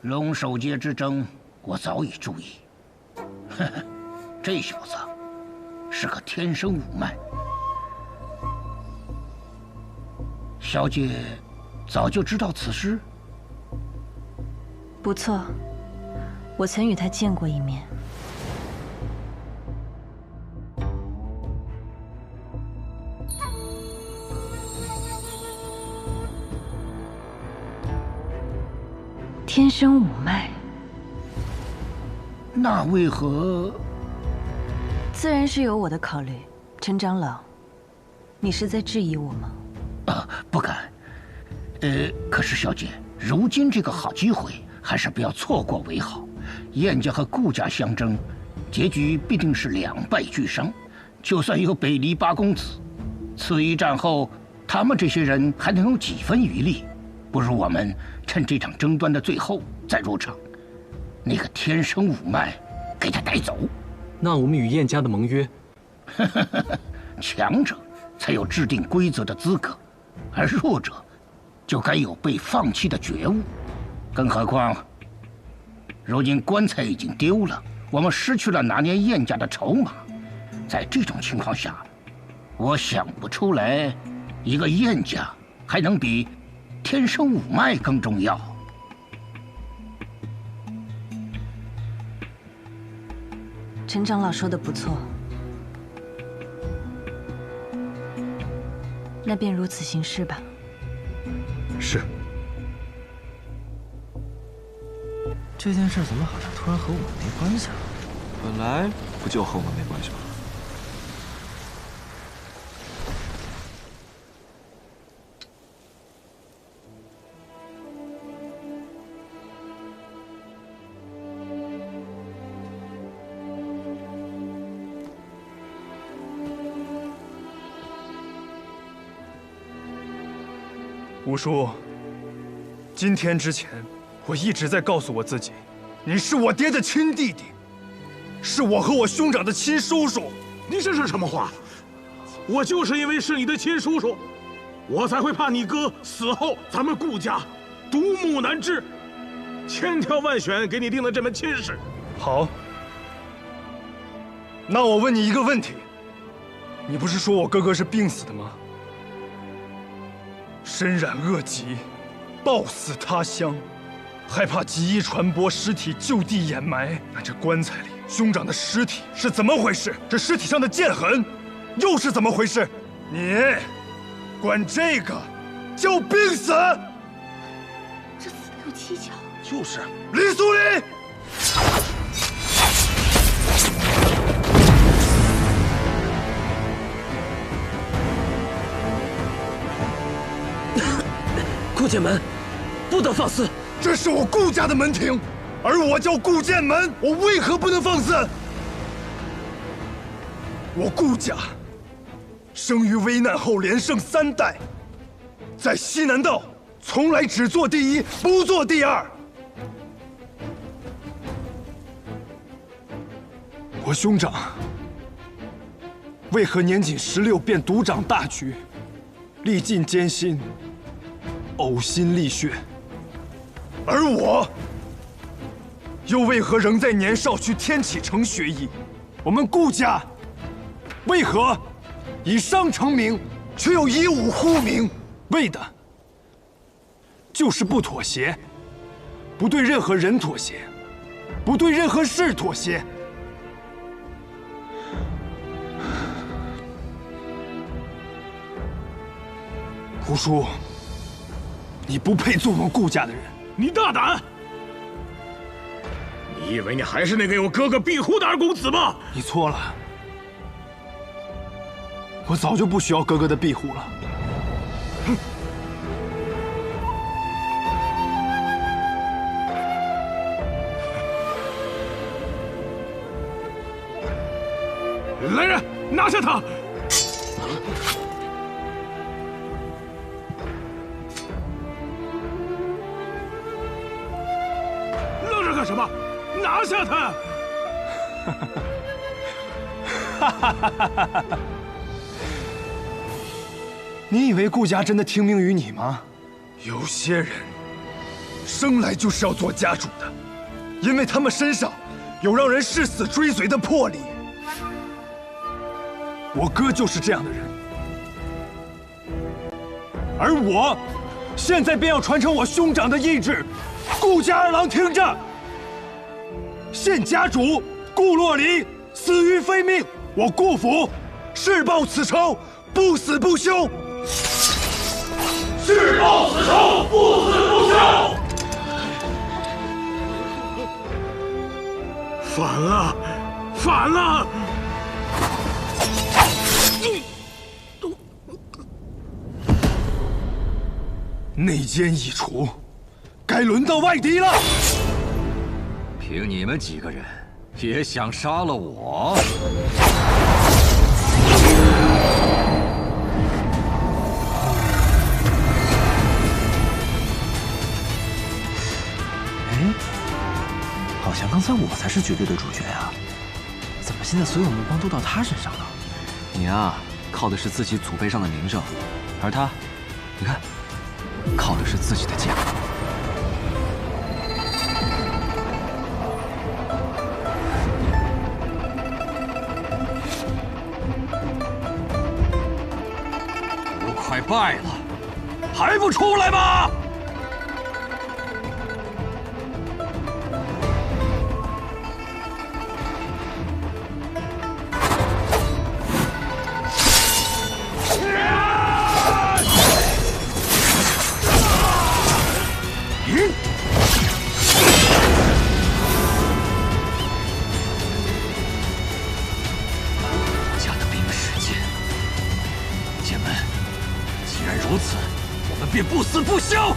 S7: 龙首街之争，我早已注意。呵呵，这小子是个天生五脉。小姐早就知道此事？
S16: 不错，我曾与他见过一面。天生五脉，
S7: 那为何？
S16: 自然是有我的考虑。陈长老，你是在质疑我吗？
S7: 不敢。可是小姐，如今这个好机会，还是不要错过为好。燕家和顾家相争，结局必定是两败俱伤。就算有北离八公子，此一战后，他们这些人还能有几分余力？不如我们趁这场争端的最后再入场，那个天生五脉给他带走。
S14: 那我们与燕家的盟约？
S7: 强者才有制定规则的资格，而弱者就该有被放弃的觉悟。更何况，如今棺材已经丢了，我们失去了拿捏燕家的筹码。在这种情况下，我想不出来，一个燕家还能比天生五脉更重要。
S16: 陈长老说的不错，那便如此行事吧。
S3: 是。
S2: 这件事怎么好像突然和我们没关系了？
S15: 本来不就和我们没关系吗？
S3: 吴叔，今天之前，我一直在告诉我自己，你是我爹的亲弟弟，是我和我兄长的亲叔叔。
S21: 你这是什么话？我就是因为是你的亲叔叔，我才会怕你哥死后咱们顾家独木难支，千挑万选给你定了这门亲事。
S3: 好，那我问你一个问题，你不是说我哥哥是病死的吗？身染恶疾，暴死他乡，害怕疾疫传播，尸体就地掩埋。那这棺材里兄长的尸体是怎么回事？这尸体上的剑痕又是怎么回事？你管这个叫病死？
S18: 这死的又蹊跷。
S21: 就是，
S3: 李苏林。
S2: 顾剑门，不得放肆！
S3: 这是我顾家的门庭，而我叫顾剑门，我为何不能放肆？我顾家生于危难后连胜3代，在西南道从来只做第一，不做第二。我兄长为何年仅16便独掌大局，历尽艰辛，呕心沥血，而我又为何仍在年少去天启城学艺？我们顾家为何以商成名，却又以武呼名？为的就是不妥协，不对任何人妥协，不对任何事妥协。胡叔，你不配做我们顾家的人。
S21: 你大胆！你以为你还是那个有哥哥庇护的二公子吗？
S3: 你错了，我早就不需要哥哥的庇护了。哼！
S21: 来人，拿下他！干什么？拿下他！
S3: 你以为顾家真的听命于你吗？有些人生来就是要做家主的，因为他们身上有让人誓死追随的魄力。我哥就是这样的人，而我现在便要传承我兄长的意志。顾家二郎听着！现家主顾洛离死于非命，我顾府誓报此仇，不死不休。
S21: 誓报此仇，不死不休。反了，反了！
S3: 内奸已除，该轮到外敌了。
S17: 凭你们几个人，也想杀了我？
S2: 哎，好像刚才我才是绝对的主角啊！怎么现在所有目光都到他身上了？
S5: 你啊，
S8: 靠的是自己祖辈上的名声，而他，你看，靠的是自己的家。
S17: 都快败了，还不出来吗？ 便不死不休！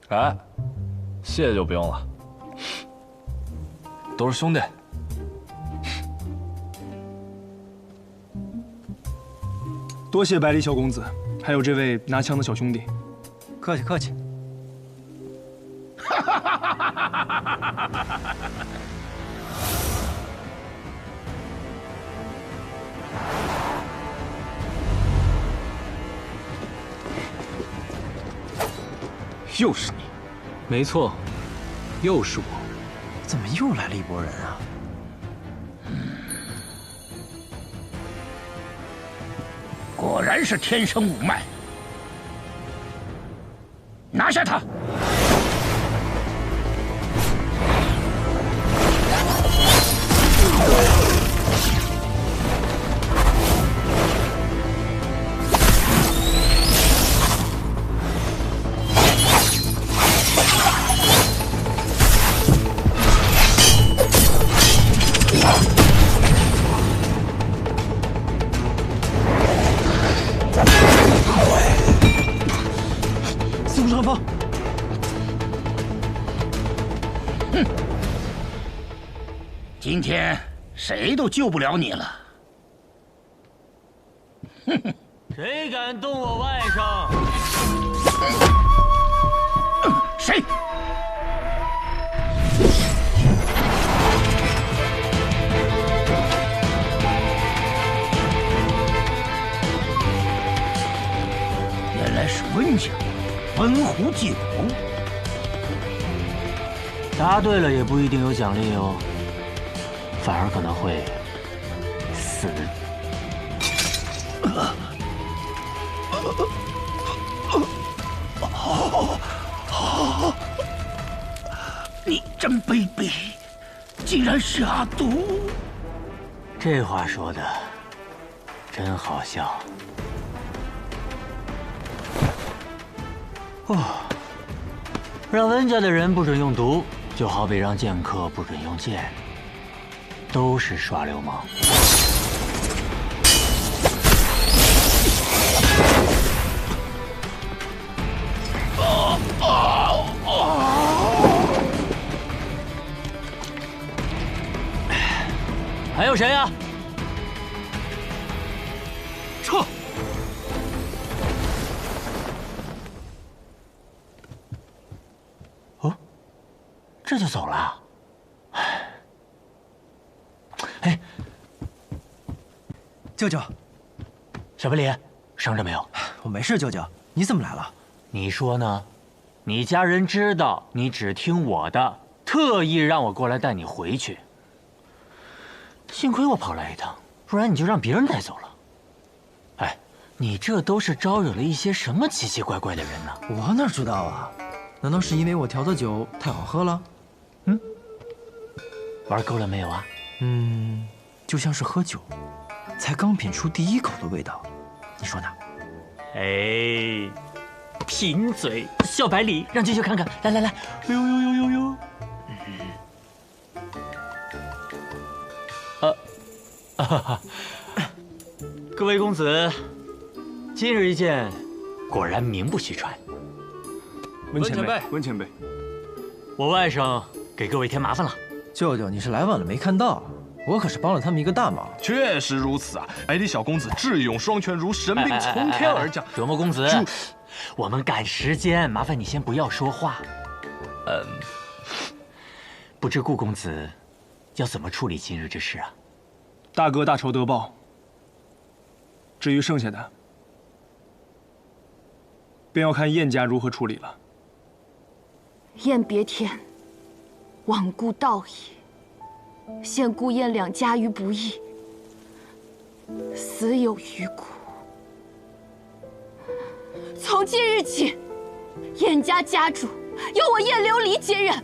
S12: 哎，谢谢就不用了，都是兄弟。
S3: 多谢百里小公子，还有这位拿枪的小兄弟。
S5: 客气客气。
S3: 又是你，
S14: 没错，又是我。
S5: 怎么又来了一拨人啊？
S7: 果然是天生五脉，拿下他！今天谁都救不了你了。
S22: 谁敢动我外甥？
S7: 谁？原来是温家，温湖继母。
S22: 答对了也不一定有奖励哦。 反而可能会死。
S7: 你真卑鄙，竟然下毒！
S22: 这话说的真好笑。哦，让温家的人不准用毒，就好比让剑客不准用剑。 都是耍流氓。还有谁呀？
S2: 撤！
S22: 哦，这就走了？哎，
S2: 舅舅，
S22: 小白脸，伤着没有？
S2: 我没事，舅舅。你怎么来了？
S22: 你说呢？你家人知道你只听我的，特意让我过来带你回去。幸亏我跑来一趟，不然你就让别人带走了。哎，你这都是招惹了一些什么奇奇怪怪的人呢？
S2: 我哪知道啊？难道是因为我调的酒太好喝了？
S22: 玩够了没有啊？
S2: 就像是喝酒，才刚品出第一口的味道，你说呢？
S22: 哎，贫嘴小白李，让舅舅看看，来来来，呦呦呦呦呦！各位公子，今日一见，果然名不虚传。
S3: 温前辈，温前辈，
S22: 我外甥给各位添麻烦了。
S2: 舅舅，你是来晚了没看到，我可是帮了他们一个大忙。
S12: 确实如此啊！百里小公子智勇双全，如神兵从天而降。
S22: 折磨公子，我们赶时间，麻烦你先不要说话。不知顾公子要怎么处理今日之事啊？
S3: 大哥大仇得报。至于剩下的，便要看燕家如何处理了。
S9: 燕别天，罔顾道义，陷顾燕两家于不义，死有余辜。从今日起，燕家家主由我燕琉璃接任。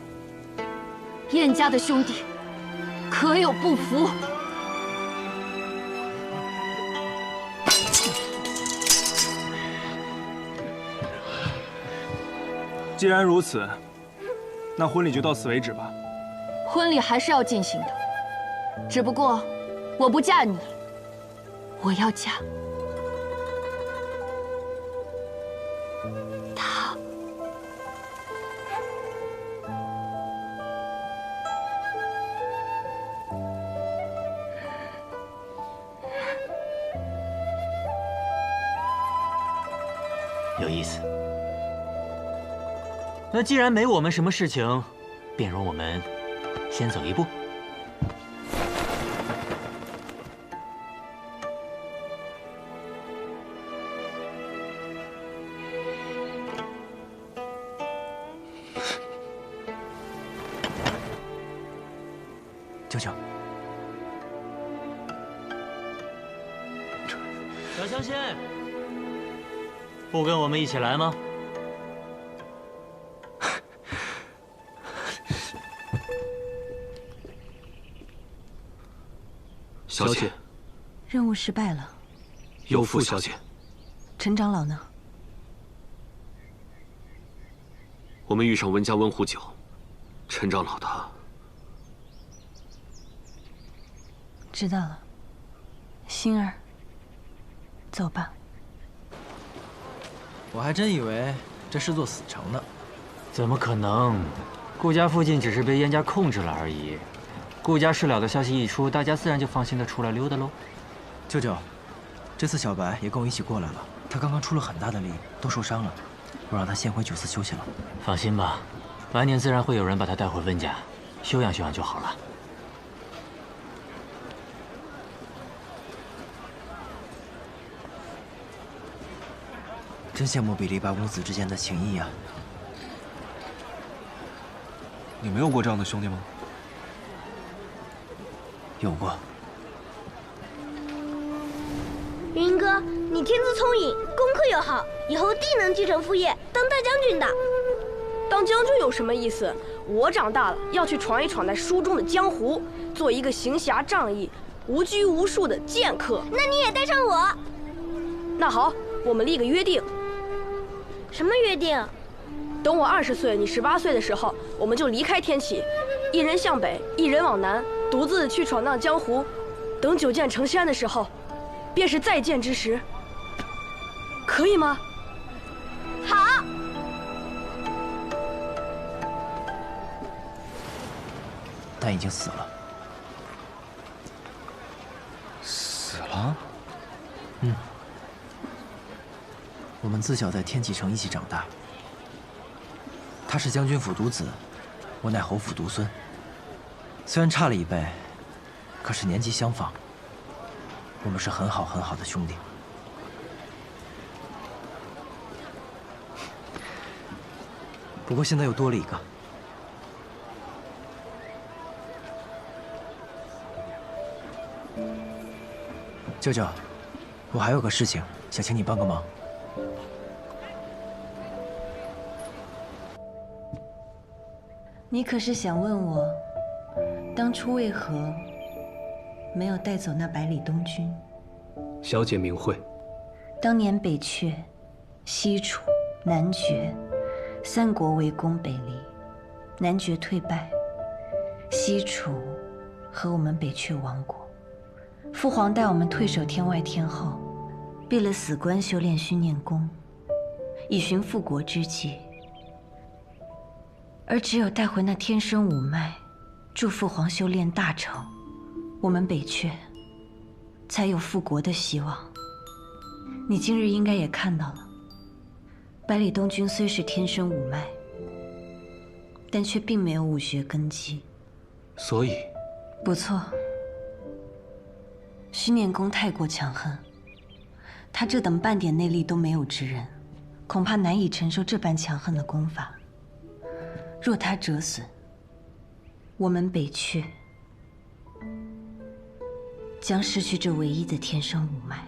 S9: 燕家的兄弟，可有不服？
S3: 既然如此，那婚礼就到此为止吧。
S9: 婚礼还是要进行的，只不过我不嫁你，我要嫁他。
S22: 有意思。那既然没我们什么事情，便容我们先走一步。
S2: 舅舅，
S22: 小香仙，不跟我们一起来吗？
S14: 小姐，
S16: 任务失败了。
S14: 有负小姐。
S16: 陈长老呢？
S14: 我们遇上温家温壶酒，陈长老他……
S16: 知道了。星儿，走吧。
S2: 我还真以为这是座死城呢。
S22: 怎么可能？顾家附近只是被燕家控制了而已。顾家事了的消息一出，大家自然就放心的出来溜达喽。
S2: 舅舅，这次小白也跟我一起过来了，他刚刚出了很大的力，都受伤了，我让他先回酒肆休息了。
S22: 放心吧，晚年自然会有人把他带回温家，休养休养就好了。
S2: 真羡慕比利八公子之间的情谊啊！
S8: 你没有过这样的兄弟吗？
S2: 有过。
S11: 云哥，你天资聪颖，功课又好，以后定能继承父业，当大将军的。
S18: 当将军有什么意思？我长大了要去闯一闯在书中的江湖，做一个行侠仗义、无拘无束的剑客。
S11: 那你也带上我。
S18: 那好，我们立个约定。
S11: 什么约定？
S18: 等我20岁，你18岁的时候，我们就离开天启，一人向北，一人往南，独自去闯荡江湖。等九剑成仙的时候，便是再见之时。可以吗？
S11: 好。
S2: 但已经死了。
S5: 啊？我们自小在天启城一起长大。他是将军府独子，我乃侯府独孙。虽然差了一辈，可是年纪相仿。我们是很好的兄弟。不过现在又多了一个。舅舅，我还有个事情想请你帮个忙。
S16: 你可是想问我，当初为何没有带走那百里东军？
S14: 小姐明慧。
S16: 当年北阙、西楚、南绝三国围攻北离，南绝退败，西楚和我们北阙亡国。父皇带我们退守天外天后，闭了死关修炼虚念功，以寻复国之计。而只有带回那天生五脉，助父皇修炼大成，我们北阙才有复国的希望。你今日应该也看到了，百里东军虽是天生五脉，但却并没有武学根基。
S14: 所以，
S16: 不错，虚念功太过强横，他这等半点内力都没有之人，恐怕难以承受这般强横的功法。若他折损，我们北阙将失去这唯一的天生五脉。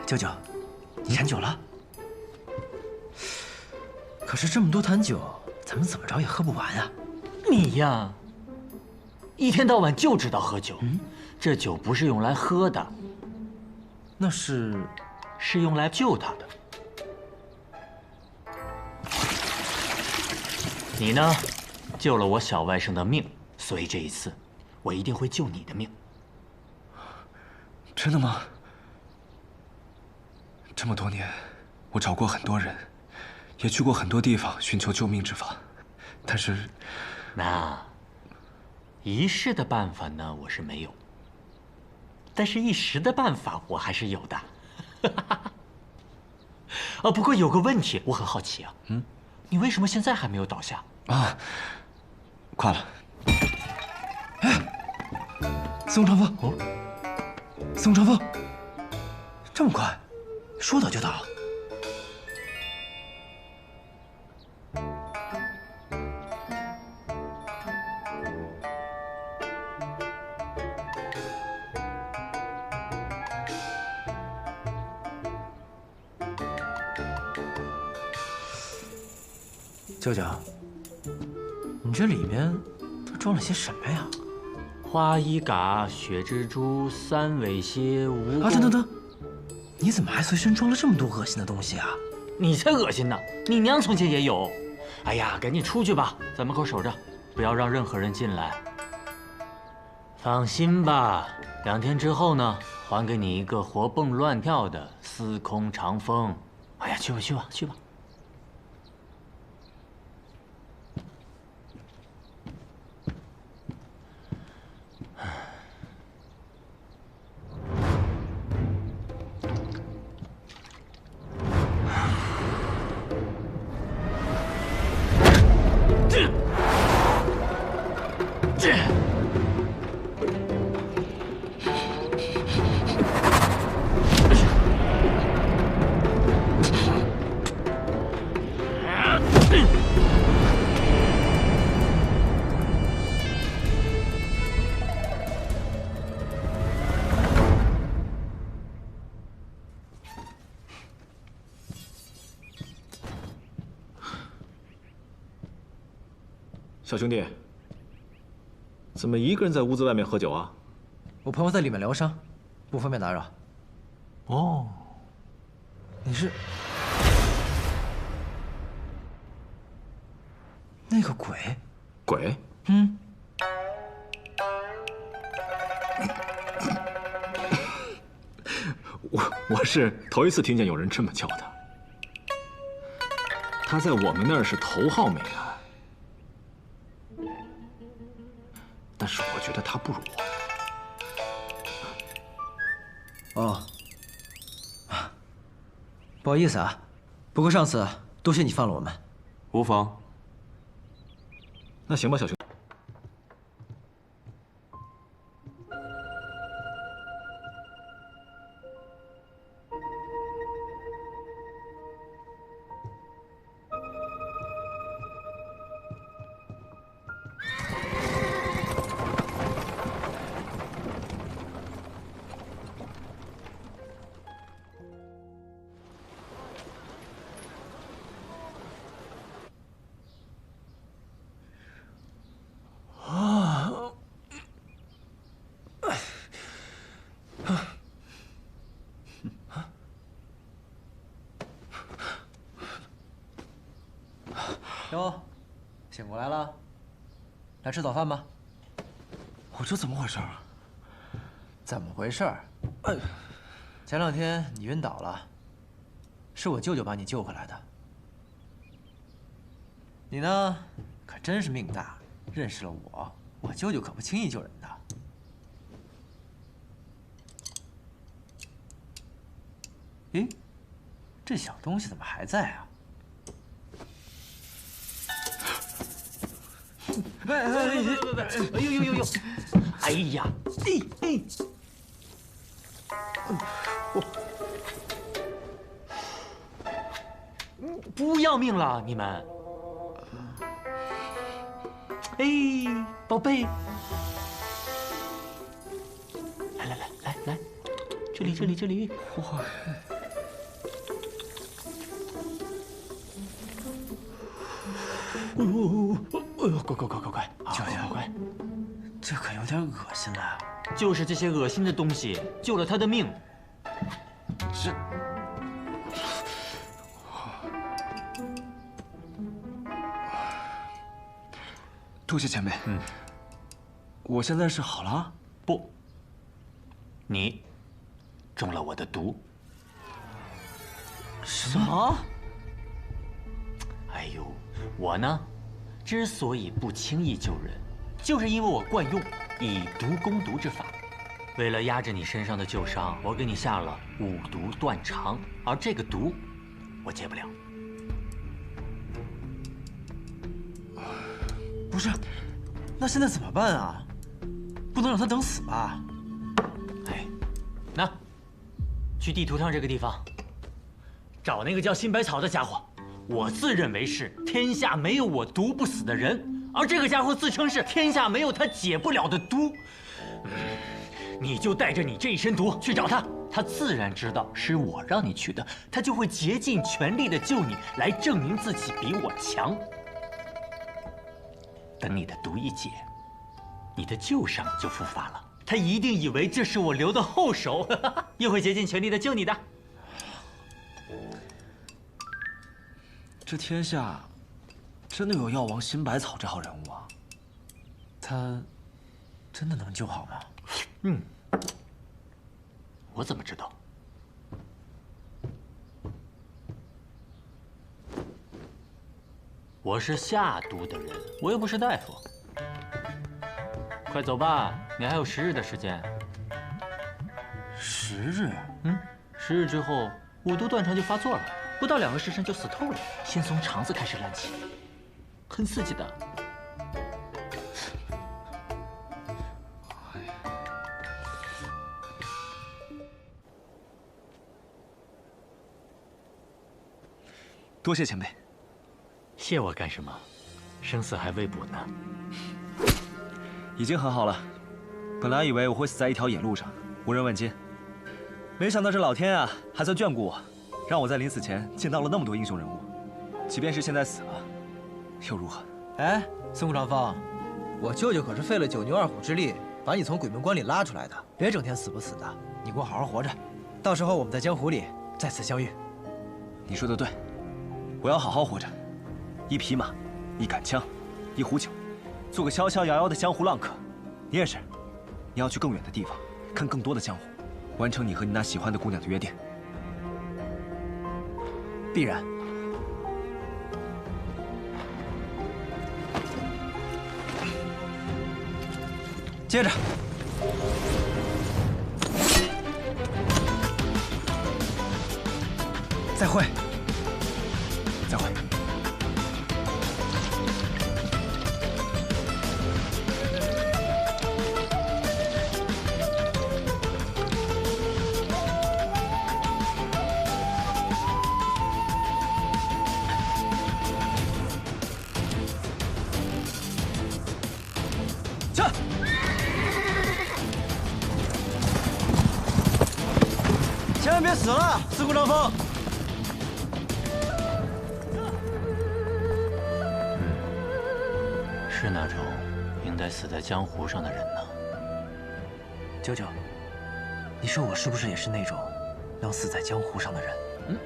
S5: 舅舅，你馋酒了？可是这么多坛酒，咱们怎么着也喝不完啊！
S22: 你呀，一天到晚就知道喝酒。这酒不是用来喝的，
S5: 那是
S22: 用来救他的。你呢，救了我小外甥的命，所以这一次，我一定会救你的命。
S8: 真的吗？这么多年，我找过很多人，也去过很多地方寻求救命之法，但是，
S22: 那一世的办法呢，我是没有，但是一时的办法我还是有的。不过有个问题，我很好奇啊。你为什么现在还没有倒下？
S8: 啊，快了。哎，宋长风，宋长风，
S5: 这么快？说倒就倒。舅舅，你这里边都装了些什么呀？
S22: 花衣嘎、血蜘蛛、三尾蝎、蜈蚣。
S5: 等。你怎么还随身装了这么多恶心的东西啊？
S22: 你才恶心呢！你娘从前也有。哎呀，赶紧出去吧，在门口守着，不要让任何人进来。放心吧，2天之后呢，还给你一个活蹦乱跳的司空长风。哎呀，去吧去吧去吧。
S15: 小兄弟，怎么一个人在屋子外面喝酒啊？
S5: 我朋友在里面疗伤，不方便打扰。
S15: 哦，
S5: 你是？那个鬼？
S15: 鬼？
S5: 嗯。
S15: 我是头一次听见有人这么叫他。他在我们那儿是头号美男，但是我觉得他不如我。
S5: 哦。不好意思啊，不过上次多谢你放了我们。
S15: 无妨。那行吧，小兄。
S5: 哟，醒过来了，来吃早饭吧。
S8: 我这怎么回事啊？
S5: 怎么回事？前2天你晕倒了，是我舅舅把你救回来的。你呢，可真是命大，认识了我，我舅舅可不轻易救人的。咦，这小东西怎么还在啊？
S22: 哎呦呦呦呦！哎呀，不要命了你们！哎，宝贝，来，这里，哇！乖，
S5: 舅舅，
S22: 乖，
S5: 这可有点恶心了。
S22: 就是这些恶心的东西救了他的命。
S8: 这，多谢前辈。我现在是好了？
S22: 不，你中了我的毒。
S5: 什么？
S22: 哎呦，我呢，之所以不轻易救人，就是因为我惯用以毒攻毒之法。为了压制你身上的旧伤，我给你下了5毒断肠，而这个毒，我解不了。
S5: 不是，那现在怎么办啊？不能让他等死吧？
S22: 哎，那，去地图上这个地方，找那个叫辛百草的家伙。我自认为是天下没有我毒不死的人，而这个家伙自称是天下没有他解不了的毒。你就带着你这一身毒去找他，他自然知道是我让你去的，他就会竭尽全力的救你，来证明自己比我强。等你的毒一解，你的旧伤就复发了，他一定以为这是我留的后手，又会竭尽全力的救你的。
S8: 这天下真的有药王辛百草这号人物啊？
S5: 他真的能救好吗？
S22: 我怎么知道？我是下毒的人，我又不是大夫。快走吧，你还有10日的时间。
S8: 10日
S22: ？10日之后5毒断肠就发作了，不到2个时辰就死透了，先从肠子开始烂起，很刺激的。
S8: 多谢前辈。
S22: 谢我干什么？生死还未卜呢。
S8: 已经很好了。本来以为我会死在一条野路上，无人问津，没想到这老天啊，还算眷顾我，让我在临死前见到了那么多英雄人物。即便是现在死了，又如何？
S5: 哎，孙顾长风，我舅舅可是费了9牛2虎之力把你从鬼门关里拉出来的，别整天死不死的，你给我好好活着，到时候我们在江湖里再次相遇。
S8: 你说的对，我要好好活着，一匹马，一杆枪，一壶酒，做个逍遥遥的江湖浪客。你也是，你要去更远的地方，看更多的江湖，完成你和你那喜欢的姑娘的约定。必然。接着。 再会，再会。去！千万别死了，自古长风。
S22: 是那种应该死在江湖上的人呢。
S2: 九九，你说我是不是也是那种能死在江湖上的人？
S22: 嗯。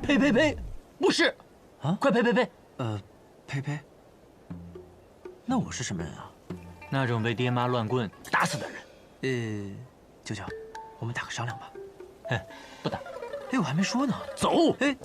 S22: 呸呸呸，不是。啊，快呸呸呸。
S2: 呸呸。那我是什么人啊？
S22: 那种被爹妈乱棍打死的
S2: 人。九九，我们打个商量吧。
S22: 哎，不打。
S2: 哎，我还没说呢。
S22: 走。
S2: 哎。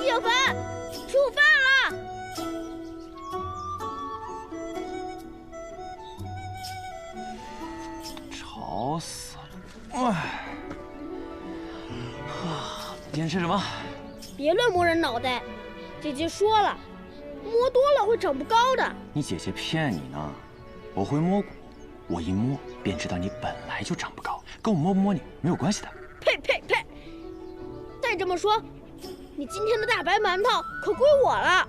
S11: 小凡，出饭了！
S10: 吵死了！哎，今天吃什么？
S11: 别乱摸人脑袋，姐姐说了，摸多了会长不高的。
S10: 你姐姐骗你呢，我会摸骨，我一摸便知道你本来就长不高，跟我摸不摸你没有关系的。
S11: 呸呸呸！再这么说。 你今天的大白馒头可归我了。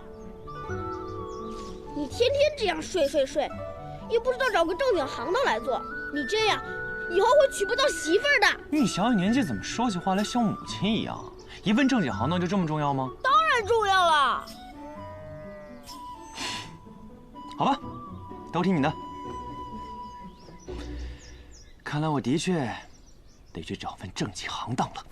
S11: 你天天这样睡，也不知道找个正经行当来做。你这样，以后会娶不到媳妇儿的。
S10: 你小小年纪怎么说起话来像母亲一样？一份正经行当就这么重要吗？
S11: 当然重要了。
S10: 好吧，都听你的。看来我的确得去找份正经行当了。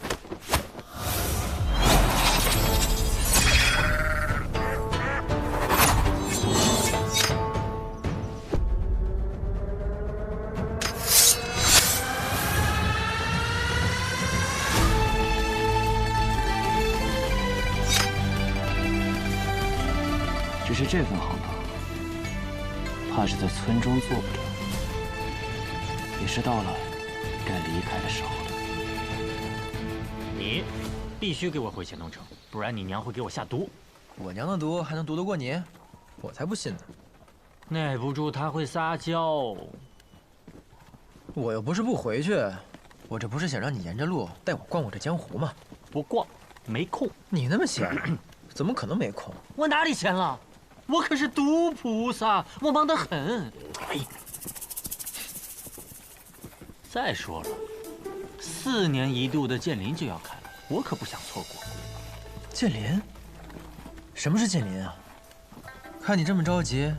S10: 只是这份行当，怕是在村中做不了，也是到了该离开的时候了。
S22: 你必须给我回乾东城，不然你娘会给我下毒。
S5: 我娘的毒还能毒得过你？我才不信呢！
S22: 耐不住她会撒娇。
S5: 我又不是不回去，我这不是想让你沿着路带我逛逛这江湖吗？
S22: 不逛，没空。
S5: 你那么闲，怎么可能没空？
S22: 我哪里闲了？ 我可是毒菩萨，我忙得很。哎，再说了，4年一度的剑林就要开了，我可不想错过。
S5: 剑林？什么是剑林啊？看你这么着急，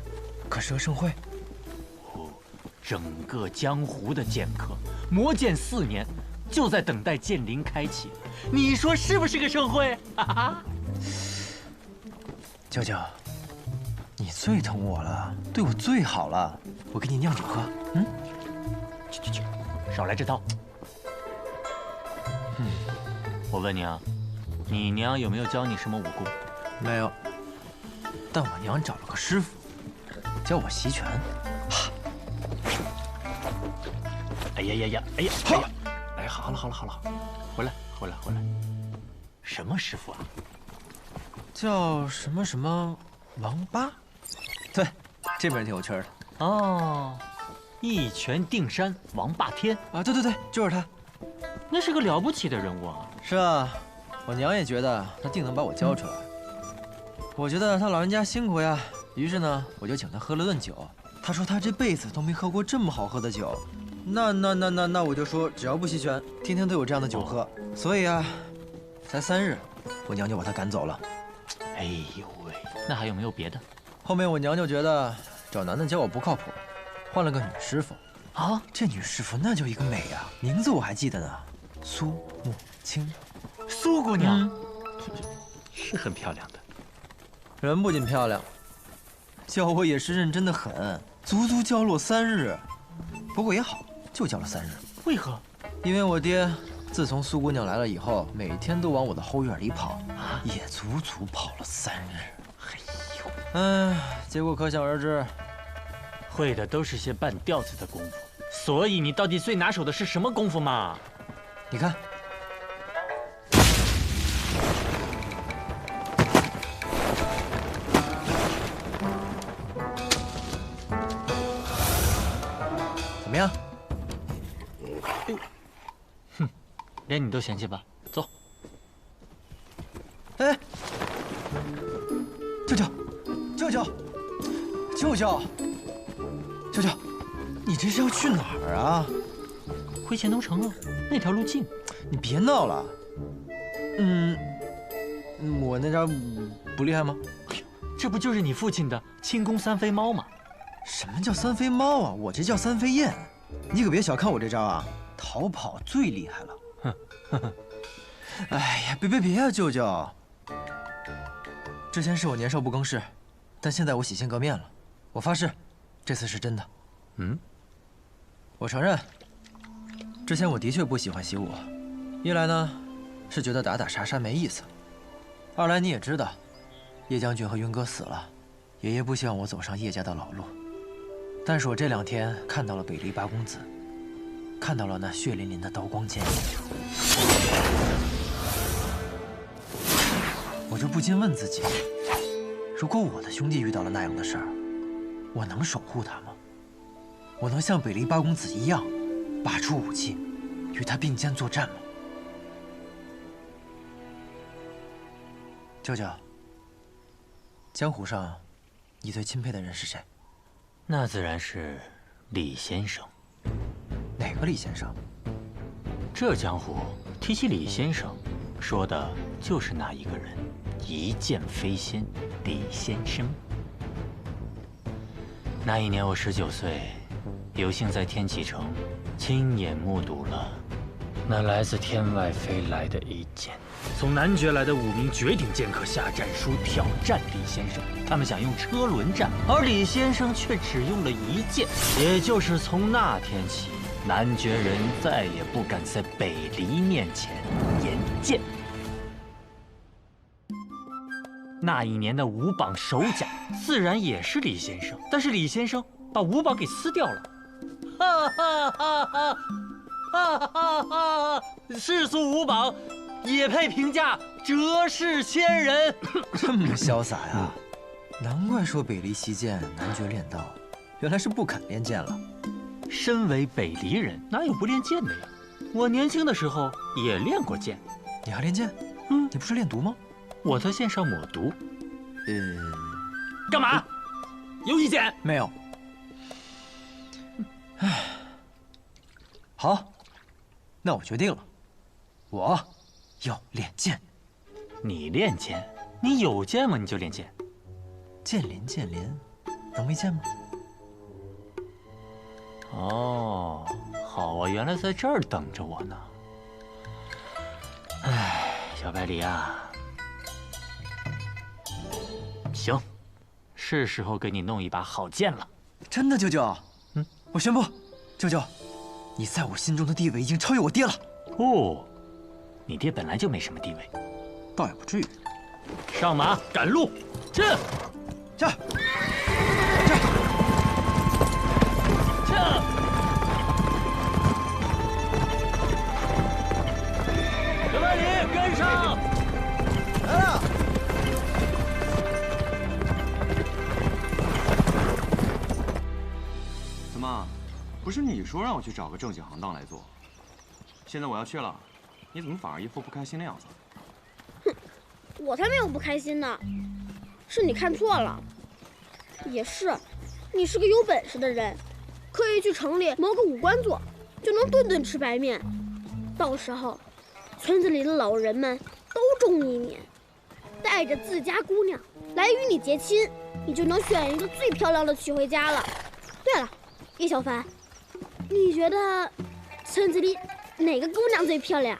S5: 可是个盛会？
S22: 哦，整个江湖的剑客，磨剑4年，就在等待剑林开启。你说是不是个盛会？哈哈。
S5: 娇娇。 你最疼我了，对我最好了，我给你酿酒喝。嗯，
S22: 去，少来这套。我问你啊，你娘有没有教你什么武功？
S5: 没有，但我娘找了个师傅，教我习拳。
S22: 哎呀！哎，好了，回来。什么师傅啊？
S5: 叫什么王八？ 对，这名挺有趣的
S22: 哦，一拳定山王霸天
S5: 啊！对，就是他，
S22: 那是个了不起的人物啊！
S5: 是啊，我娘也觉得他定能把我教出来。我觉得他老人家辛苦呀，于是呢，我就请他喝了顿酒。他说他这辈子都没喝过这么好喝的酒，那我就说，只要不袭拳，天天都有这样的酒喝。所以啊，才3日，我娘就把他赶走了。
S22: 哎呦喂，那还有没有别的？
S5: 后面我娘就觉得找男的教我不靠谱，换了个女师傅。
S22: 啊，
S5: 这女师傅那叫一个美呀，名字我还记得呢，苏沐青。
S22: 苏姑娘，是很漂亮的。
S5: 人不仅漂亮，教我也是认真的很，足足教了我3日。不过也好，就教了3日。
S22: 为何？
S5: 因为我爹自从苏姑娘来了以后，每天都往我的后院里跑，也足足跑了3日。哎呦，结果可想而知。
S22: 会的都是些半吊子的功夫，所以你到底最拿手的是什么功夫嘛？
S5: 你看。怎么样？
S22: 哼，连你都嫌弃吧？走。
S5: 哎，舅舅，舅舅，舅舅，舅舅，你这是要去哪儿啊？
S22: 回乾东城啊，那条路近。
S5: 你别闹了。我那招不厉害吗？
S22: 这不就是你父亲的轻功3飞猫吗？
S5: 什么叫3飞猫啊？我这叫3飞燕。你可别小看我这招啊，逃跑最厉害了。哼，哎呀，别啊，舅舅。之前是我年少不更事，但现在我洗心革面了。我发誓，这次是真的。我承认，之前我的确不喜欢习武。一来呢，是觉得打打杀杀没意思；二来你也知道，叶将军和云哥死了，爷爷不希望我走上叶家的老路。但是我这2天看到了北离八公子，看到了那血淋淋的刀光剑影，我就不禁问自己：如果我的兄弟遇到了那样的事儿，我能守护他吗？我能像北离八公子一样，拔出武器，与他并肩作战吗？舅舅，江湖上，你最钦佩的人是谁？
S22: 那自然是李先生。
S5: 哪个李先生？
S22: 这江湖提起李先生，说的就是那一个人，一剑飞仙李先生。那一年我19岁，有幸在天启城亲眼目睹了那来自天外飞来的一剑。从男爵来的5名绝顶剑客下战书挑战李先生，他们想用车轮战，而李先生却只用了1剑。也就是从那天起，男爵人再也不敢在北离面前言剑。那一年的5榜首甲自然也是李先生，但是李先生把5榜给撕掉了。哈哈哈哈哈哈哈！世俗5榜也配评价折世仙人。
S5: 这么潇洒呀，难怪说北离习剑，男爵练刀，原来是不肯练剑了。
S22: 身为北离人，哪有不练剑的呀？我年轻的时候也练过剑。
S5: 你还练剑？你不是练毒吗？
S22: 我在剑上抹毒。干嘛？有意见？
S5: 没有。唉，好，那我决定了，我要练剑。
S22: 你练剑？你有剑吗？你就练剑？
S5: 剑林剑林，能没剑吗？
S22: 哦，好啊，原来在这儿等着我呢。哎，小百里啊，行，是时候给你弄一把好剑了。
S5: 真的，舅舅？我宣布，舅舅，你在我心中的地位已经超越我爹了。
S22: 哦，你爹本来就没什么地位，
S5: 倒也不至于。
S22: 上马，赶路，进，
S5: 下，
S22: 小百里跟上，
S5: 来了。
S13: 怎么，不是你说让我去找个正经行当来做？现在我要去了，你怎么反而一副不开心的样子？
S11: 哼，我才没有不开心呢，是你看错了。也是，你是个有本事的人，可以去城里谋个武官做，就能顿顿吃白面。到时候，村子里的老人们都中意你，带着自家姑娘来与你结亲，你就能选一个最漂亮的娶回家了。对了，叶小凡，你觉得村子里哪个姑娘最漂亮？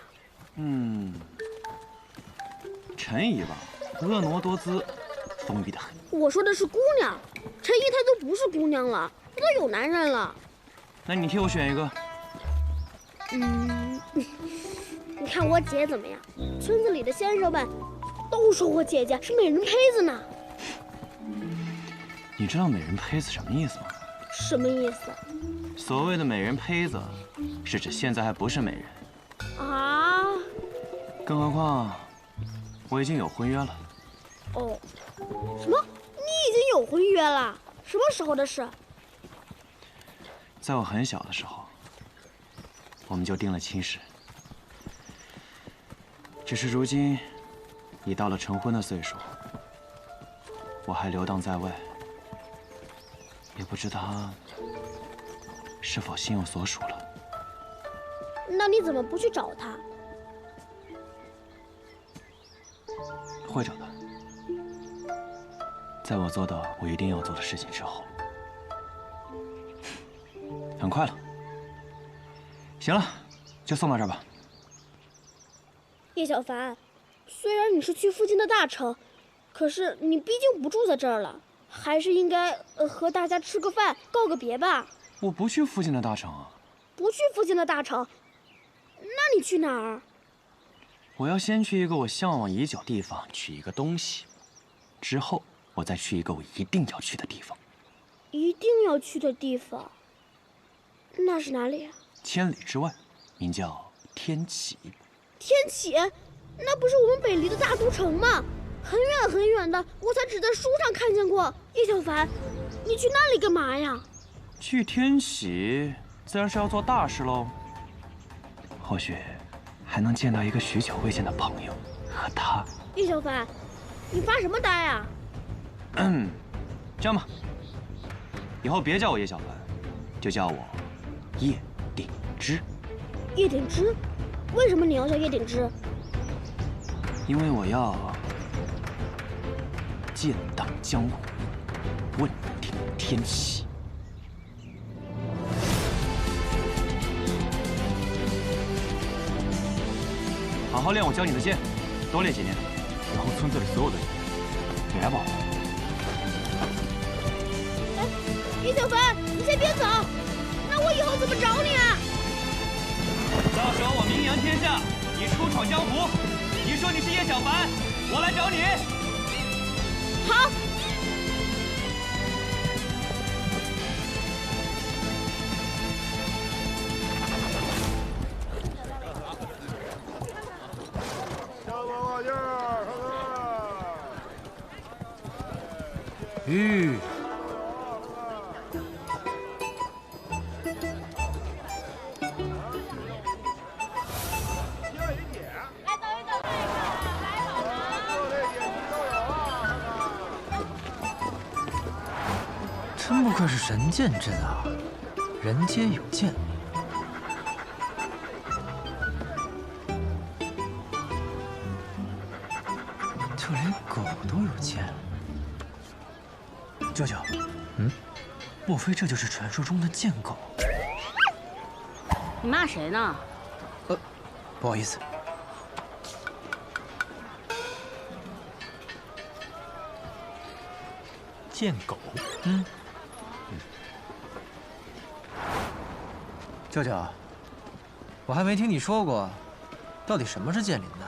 S13: 陈姨吧，婀娜多姿，风靡的很。
S11: 我说的是姑娘，陈姨她都不是姑娘了，她都有男人了。
S13: 那你替我选一个。
S11: 你看我姐怎么样？村子里的先生们都说我姐姐是美人胚子呢。
S13: 你知道美人胚子什么意思吗？
S11: 什么意思？
S13: 所谓的美人胚子，是指现在还不是美人。
S11: 啊？
S13: 更何况，我已经有婚约了。
S11: 哦，什么？你已经有婚约了？什么时候的事？
S13: 在我很小的时候，我们就定了亲事。只是如今，已到了成婚的岁数，我还流荡在外，也不知他是否心有所属了。
S11: 那你怎么不去找他？
S13: 会找他，在我做到我一定要做的事情之后。很快了。行了，就送到这儿吧。
S11: 叶小凡，虽然你是去附近的大城，可是你毕竟不住在这儿了，还是应该和大家吃个饭，告个别吧。
S13: 我不去附近的大城啊。
S11: 不去附近的大城，那你去哪儿？
S13: 我要先去一个我向往已久地方取一个东西，之后我再去一个我一定要去的地方。
S11: 一定要去的地方，那是哪里啊？
S13: 千里之外，名叫天启。
S11: 天启，那不是我们北离的大都城吗？很远很远的，我才只在书上看见过。叶小凡，你去那里干嘛呀？
S13: 去天启，自然是要做大事喽。或许还能见到一个许久未见的朋友，和他。
S11: 叶小凡，你发什么呆啊？
S13: 这样吧，以后别叫我叶小凡，就叫我叶鼎之。
S11: 叶鼎之？为什么你要叫叶鼎之？
S13: 因为我要剑荡江湖，问鼎天启。好好练我教你的剑，多练几年，以后村子里所有的人，你来保护。
S11: 叶小凡，你先别走，那我以后怎么找你啊？
S13: 到时候我名扬天下，你出闯江湖，你说你是叶小凡，我来找你。
S11: 好。
S5: 真不愧是神剑镇啊，人皆有剑。就连狗都有剑。舅舅，莫非这就是传说中的剑狗？
S6: 你骂谁呢？
S5: 不好意思。
S22: 剑狗？
S5: 舅舅，我还没听你说过，到底什么是剑林呢？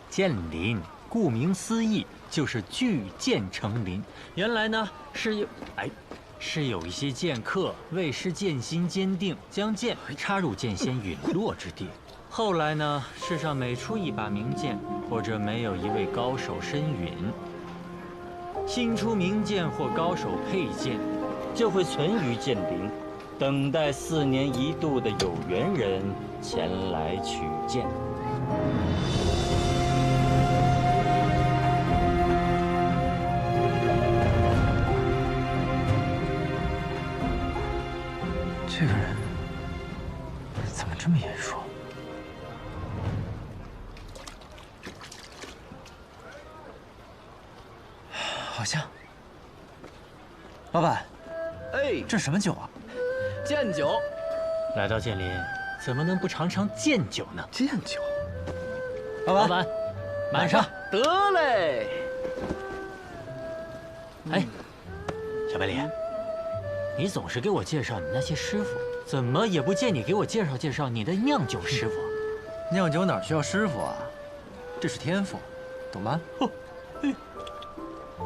S22: 剑林，顾名思义，就是巨剑成林。原来呢是有一些剑客为使剑心坚定，将剑插入剑仙陨落之地。后来呢，世上每出一把名剑，或者没有一位高手身陨，新出名剑或高手佩剑，就会存于剑林，等待4年1度的有缘人前来取剑。
S5: 这个人
S22: 这么眼熟？
S5: 好像。老板，
S22: 哎，
S5: 这什么酒啊？
S22: 剑酒。来到剑林，怎么能不尝尝剑酒呢？
S5: 剑酒。
S22: 老板，满上。
S19: 得嘞。
S22: 哎，小白脸，你总是给我介绍你那些师傅，怎么也不见你给我介绍介绍你的酿酒师傅？
S5: 酿酒哪需要师傅啊？这是天赋，懂吗？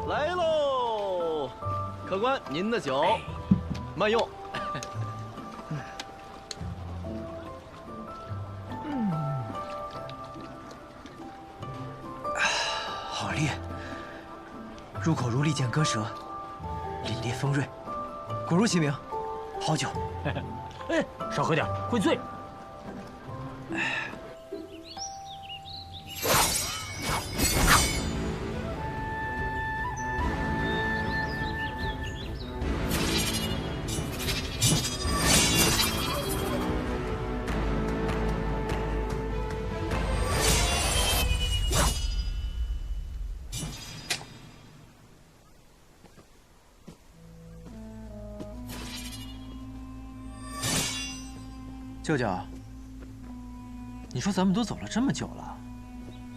S10: 来喽，客官，您的酒，慢用。
S5: 好烈，入口如利剑割舌，凛冽锋锐，果如其名，好酒。
S22: 哎，少喝点，会醉。
S5: 舅舅，你说咱们都走了这么久了，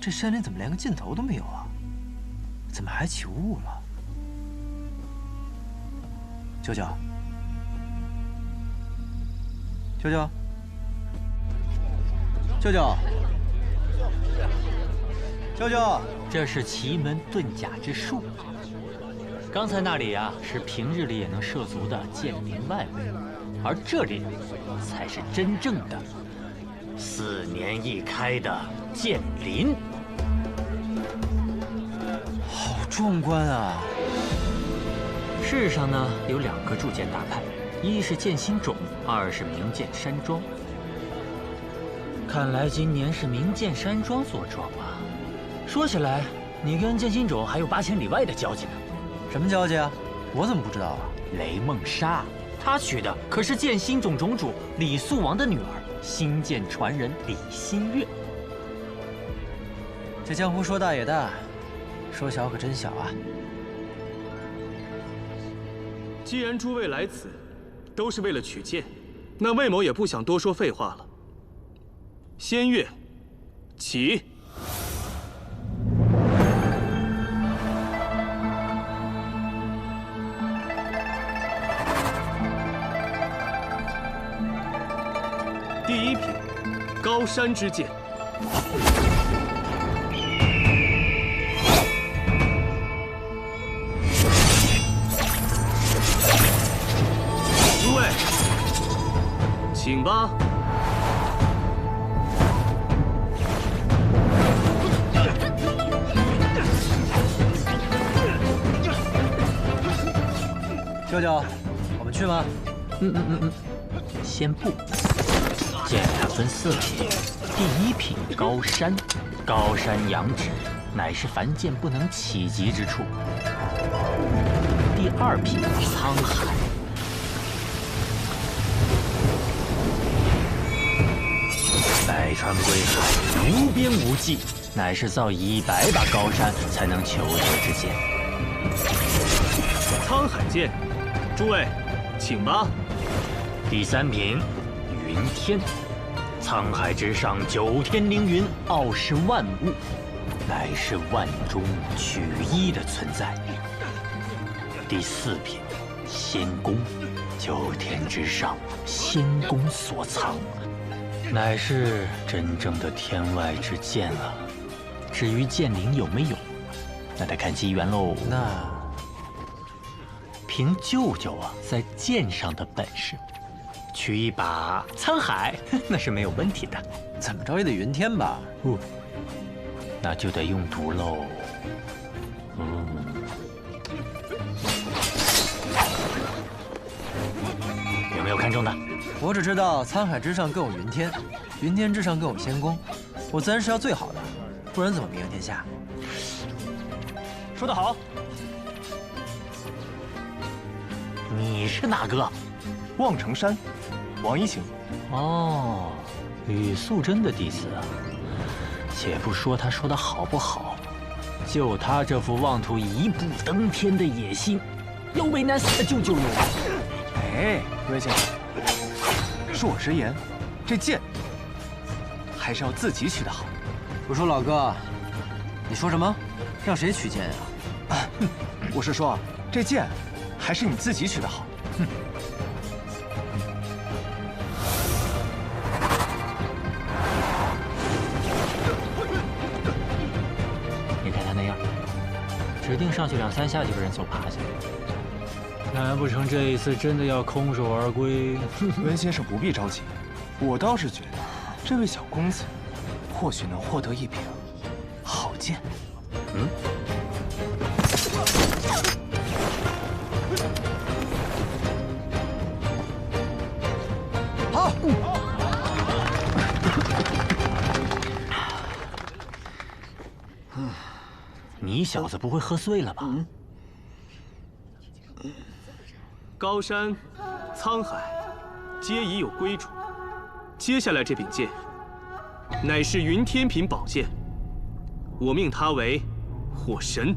S5: 这山林怎么连个尽头都没有啊？怎么还起雾了？舅舅，舅舅，舅舅，舅舅，
S22: 这是奇门遁甲之术。刚才那里啊，是平日里也能涉足的剑林外围，而这里才是真正的4年一开的剑林。
S5: 好壮观啊！
S22: 世上呢有2个铸剑大派，一是剑心种，2是明剑山庄。看来今年是明剑山庄所壮啊。说起来，你跟剑心种还有8千里外的交集呢。
S5: 什么交集啊？我怎么不知道啊？
S22: 雷梦莎，她娶的可是剑心种种主李素王的女儿，星剑传人李新月。
S5: 这江湖说大也大，说小可真小啊。
S6: 既然诸位来此，都是为了取剑，那魏某也不想多说废话了。仙乐，起！第1品，高山之剑。诸位，请吧。
S5: 舅舅，我们去吗？
S22: 先不。剑它分4品，第1品高山，高山仰止，乃是凡剑不能企及之处。第2品沧海，百川归海，无边无际，乃是造100把高山才能求得之剑。
S6: 沧海剑，诸位，请吧。
S22: 第3品云天，沧海之上9天凌云，傲视万物，乃是万中取一的存在。第4品仙宫，9天之上仙宫所藏，乃是真正的天外之剑啊。至于剑灵有没有，那得看机缘喽。
S5: 那
S22: 凭舅舅啊在剑上的本事，取一把沧海那是没有问题的。
S5: 怎么着也得云天吧？
S22: 那就得用毒喽。有没有看中的？
S5: 我只知道沧海之上更有云天，云天之上更有仙宫，我自然是要最好的，不然怎么名扬天下？
S22: 说得好。你是哪个？
S3: 望城山，王一行。
S22: 哦，吕素贞的弟子啊，且不说他说的好不好，就他这副妄图一步登天的野心，要为难死的舅舅我。
S8: 哎，诸位先生，恕我直言，这剑还是要自己取得好。
S5: 我说老哥，你说什么？让谁取剑啊？
S8: 我是说，这剑还是你自己取得好。哼。
S22: 你看他那样，指定上去2、3下就被人揍趴下。难不成这一次真的要空手而归？
S8: 温先生不必着急，我倒是觉得这位小公子或许能获得一柄好剑。
S5: 好。
S22: 你小子不会喝醉了吧？
S6: 高山、沧海，皆已有归主。接下来这柄剑，乃是云天品宝剑，我命它为火神。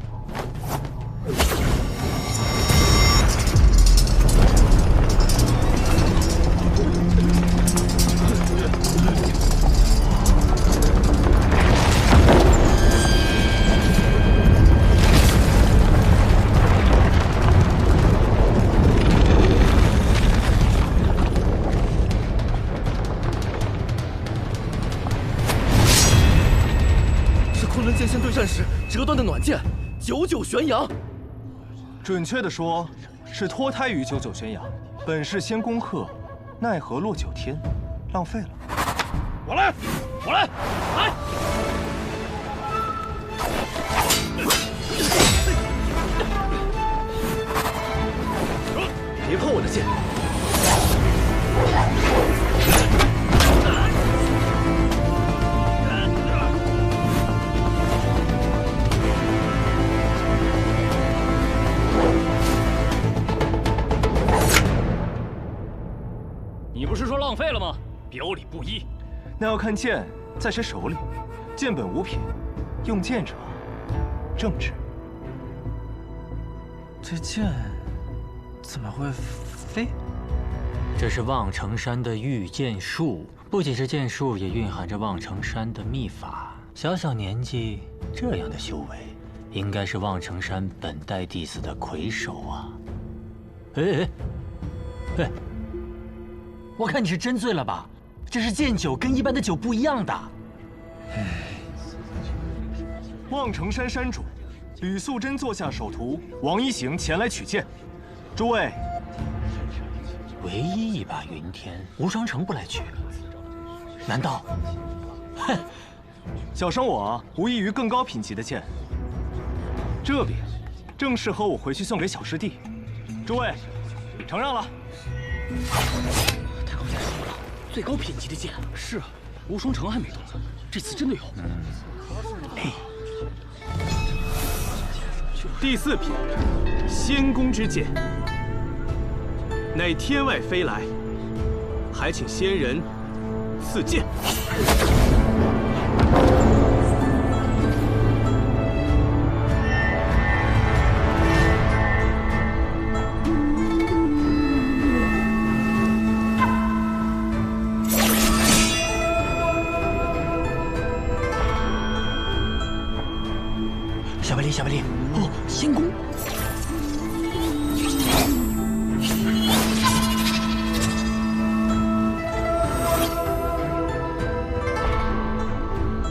S2: 剑仙对战时折断的暖剑，99玄阳。
S8: 准确的说，是脱胎于99玄阳。本是仙宫鹤，奈何落9天，浪费了。
S4: 我来，我来，来！
S2: 别碰我的剑！
S19: 你不是说浪费了吗？表里不一。
S8: 那要看剑在谁手里。剑本无品，用剑者正直。
S5: 这剑怎么会飞？
S22: 这是望城山的御剑术，不仅是剑术，也蕴含着望城山的秘法。小小年纪这样的修为，应该是望城山本代弟子的魁首啊！哎，我看你是真醉了吧？这是剑酒，跟一般的酒不一样的。
S8: 望城山山主吕素贞座下手徒王一行前来取剑，诸位。
S22: 唯一一把云天，无双城不来取，难道？哼！
S8: 小生我无异于更高品级的剑，这柄正适合我回去送给小师弟。诸位，承让了。
S2: 太高见识了，最高品级的剑。是啊，无双城还没动，这次真的有。
S6: 第4品，仙宫之剑，乃天外飞来，还请仙人赐剑。
S22: 小白丽，哦，仙宫。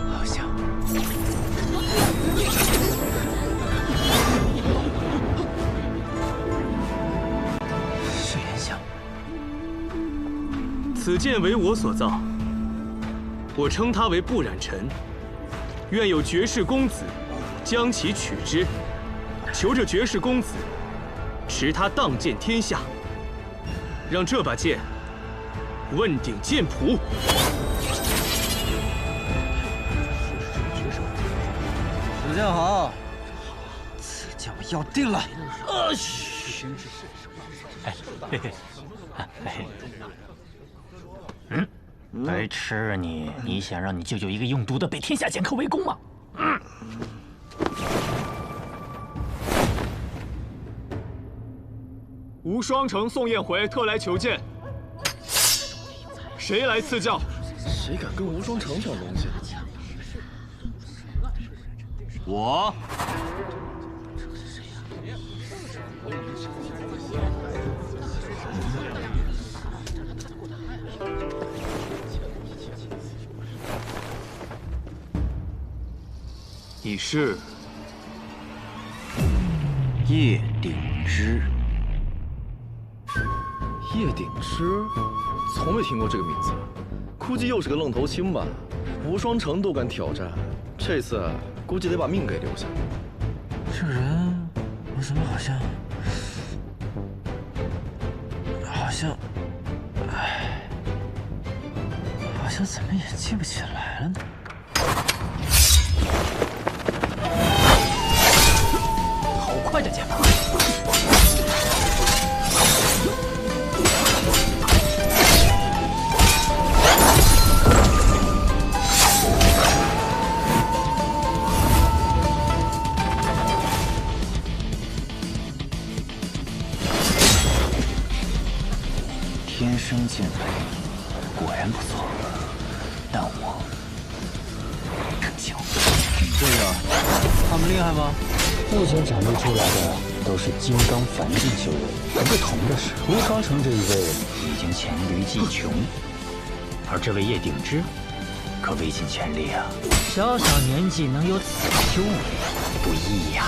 S2: 好像。是原相。
S6: 此剑为我所造，我称它为不染尘。愿有绝世公子将其取之，求这绝世公子持他当剑天下，让这把剑问鼎剑谱。
S5: 此剑好，此剑我要定了。
S22: 白痴啊你！你想让你舅舅一个用毒的被天下剑客围攻吗？
S6: 无双城宋彦回特来求见，谁来赐教？
S10: 谁敢跟无双城抢东西？
S17: 我。
S6: 你是
S10: 叶鼎之。叶鼎之，从没听过这个名字，估计又是个愣头青吧？无双城都敢挑战，这次估计得把命给留下。
S5: 这人，我怎么好像，好像怎么也记不起来了呢？
S22: 好快的剑法！
S13: 天生剑法果然不错，但我更强。
S5: 这个，他们厉害吗？
S1: 目前展露出来的都是金刚凡境修为，不同的是，无双城这一位已经黔驴技穷，而这位叶鼎之可未尽全力啊！小小年纪能有此修为，不易呀。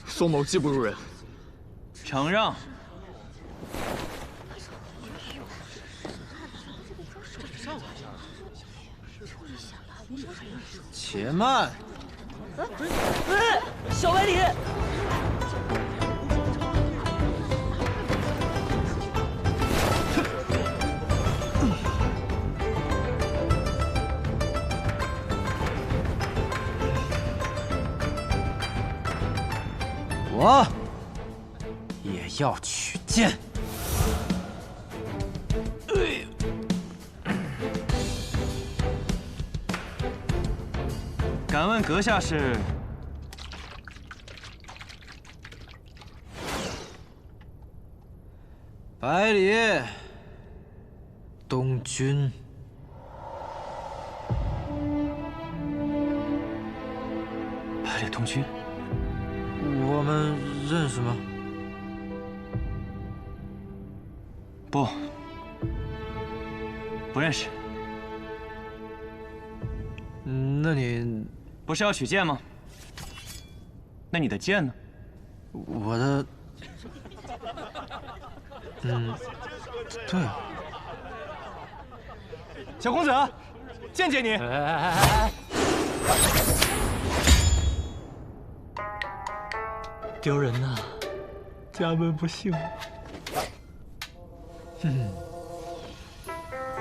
S6: 宋某技不如人，
S13: 承让。
S5: 且慢！
S18: 小白脸。
S5: 我也要取剑。
S13: 敢问阁下是？
S5: 百里东君。
S13: 百里东君。
S5: 我们认识吗？
S13: 不认识。
S5: 那你
S13: 不是要取剑吗？那你的剑呢？
S5: 我的，对啊。
S6: 小公子，见见你。
S5: 丢人呐！家门不幸。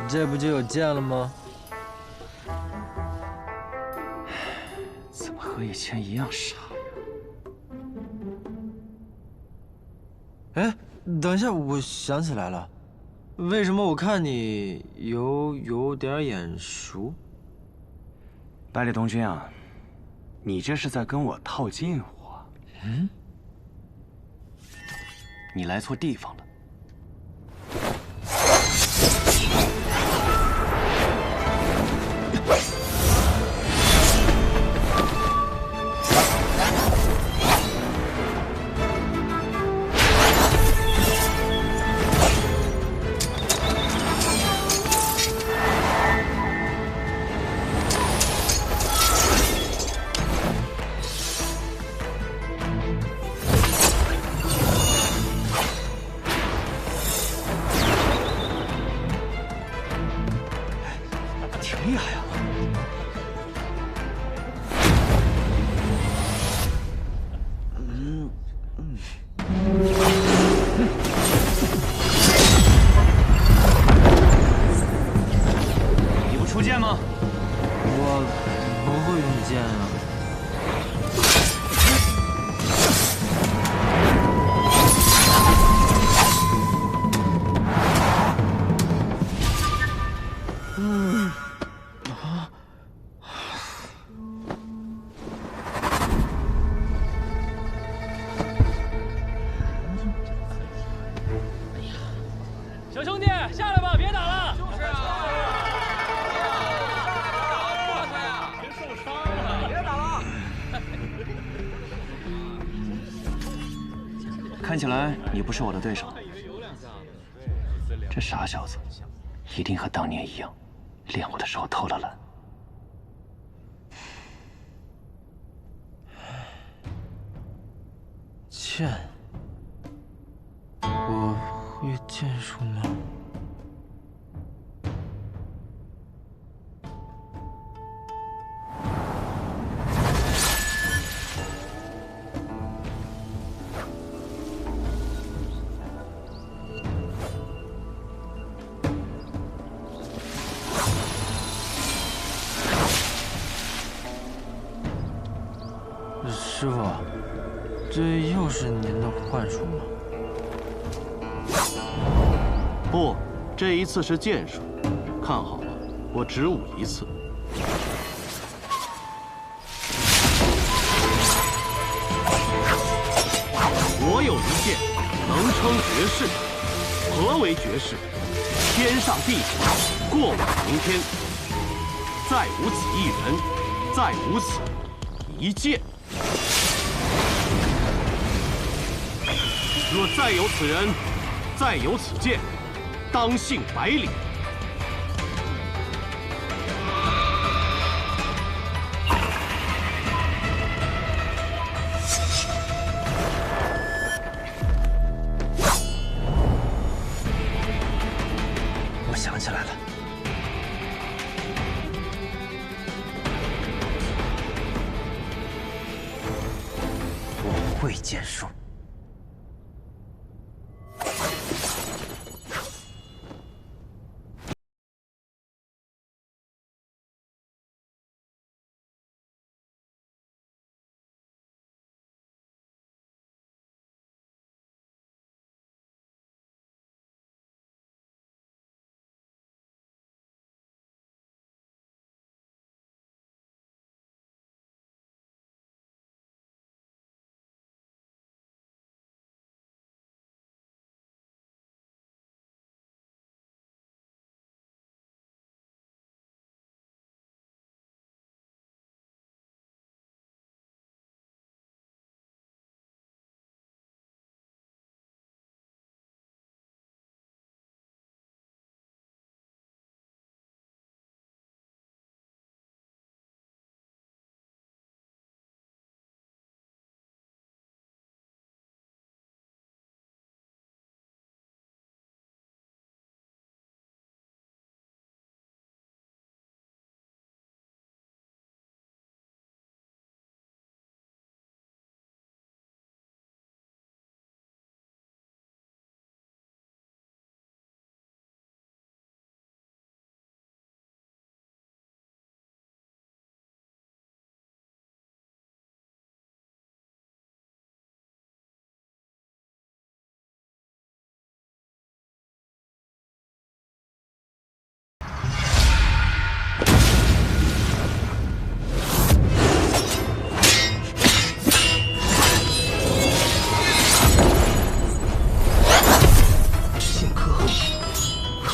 S5: 这不就有剑了吗？
S13: 怎么和以前一样傻
S5: 呀？哎，等一下，我想起来了，为什么我看你有点眼熟？
S13: 百里东君啊，你这是在跟我套近乎。你来错地方了。看起来你不是我的对手。这傻小子，一定和当年一样，练我的时候偷了懒。剑，我会剑术吗？师傅，这又是您的幻术吗？
S20: 不，这一次是剑术。看好了，我只舞一次。我有一剑，能称绝世。何为绝世？天上地下，过往明天。再无此一人，再无此一剑。若再有此人，再有此剑，当幸百里。
S2: 我想起来了，我会剑术。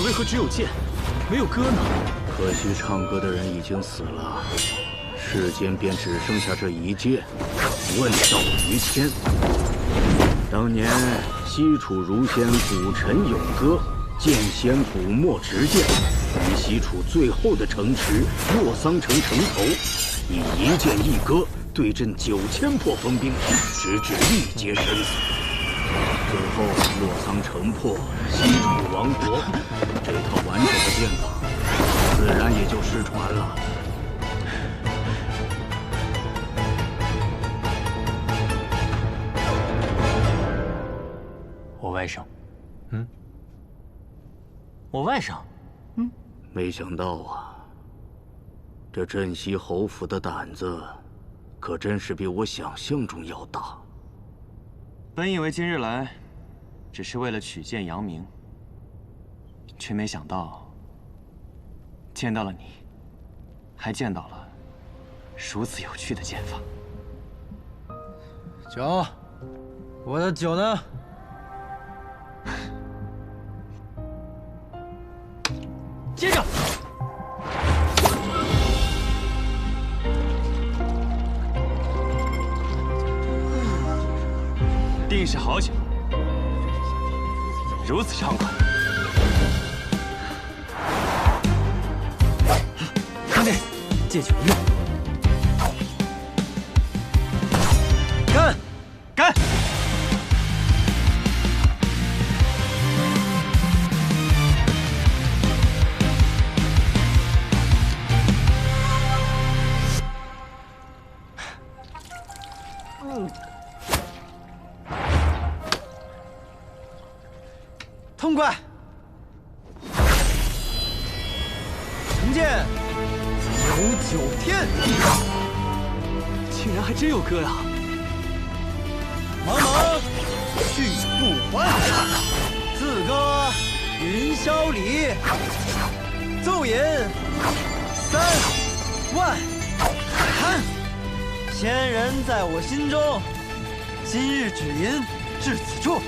S12: 为何只有剑，没有歌呢？
S20: 可惜唱歌的人已经死了，世间便只剩下这一剑。问道于谦，当年西楚儒仙古臣咏歌，剑仙古墨执剑，于西楚最后的城池洛桑城城头，以一剑一歌对阵9000破锋兵，直至力竭生死。最后洛桑城破，西楚亡国，这套完整的剑法，自然也就失传了。
S22: 我外甥，我外甥，
S20: 没想到啊，这镇西侯府的胆子，可真是比我想象中要大。
S13: 本以为今日来，只是为了取剑扬名，却没想到见到了你，还见到了如此有趣的剑法。
S5: 酒，我的酒呢？
S22: 接着，
S13: 定是好酒。
S10: 如此畅快。
S2: 兄弟，借酒一用。干！
S10: 干！
S2: 痛快！成剑九九天，竟然还真有歌呀！茫茫去不还，自歌云霄里，奏吟3万堪。仙人在我心中，今日只吟至此处。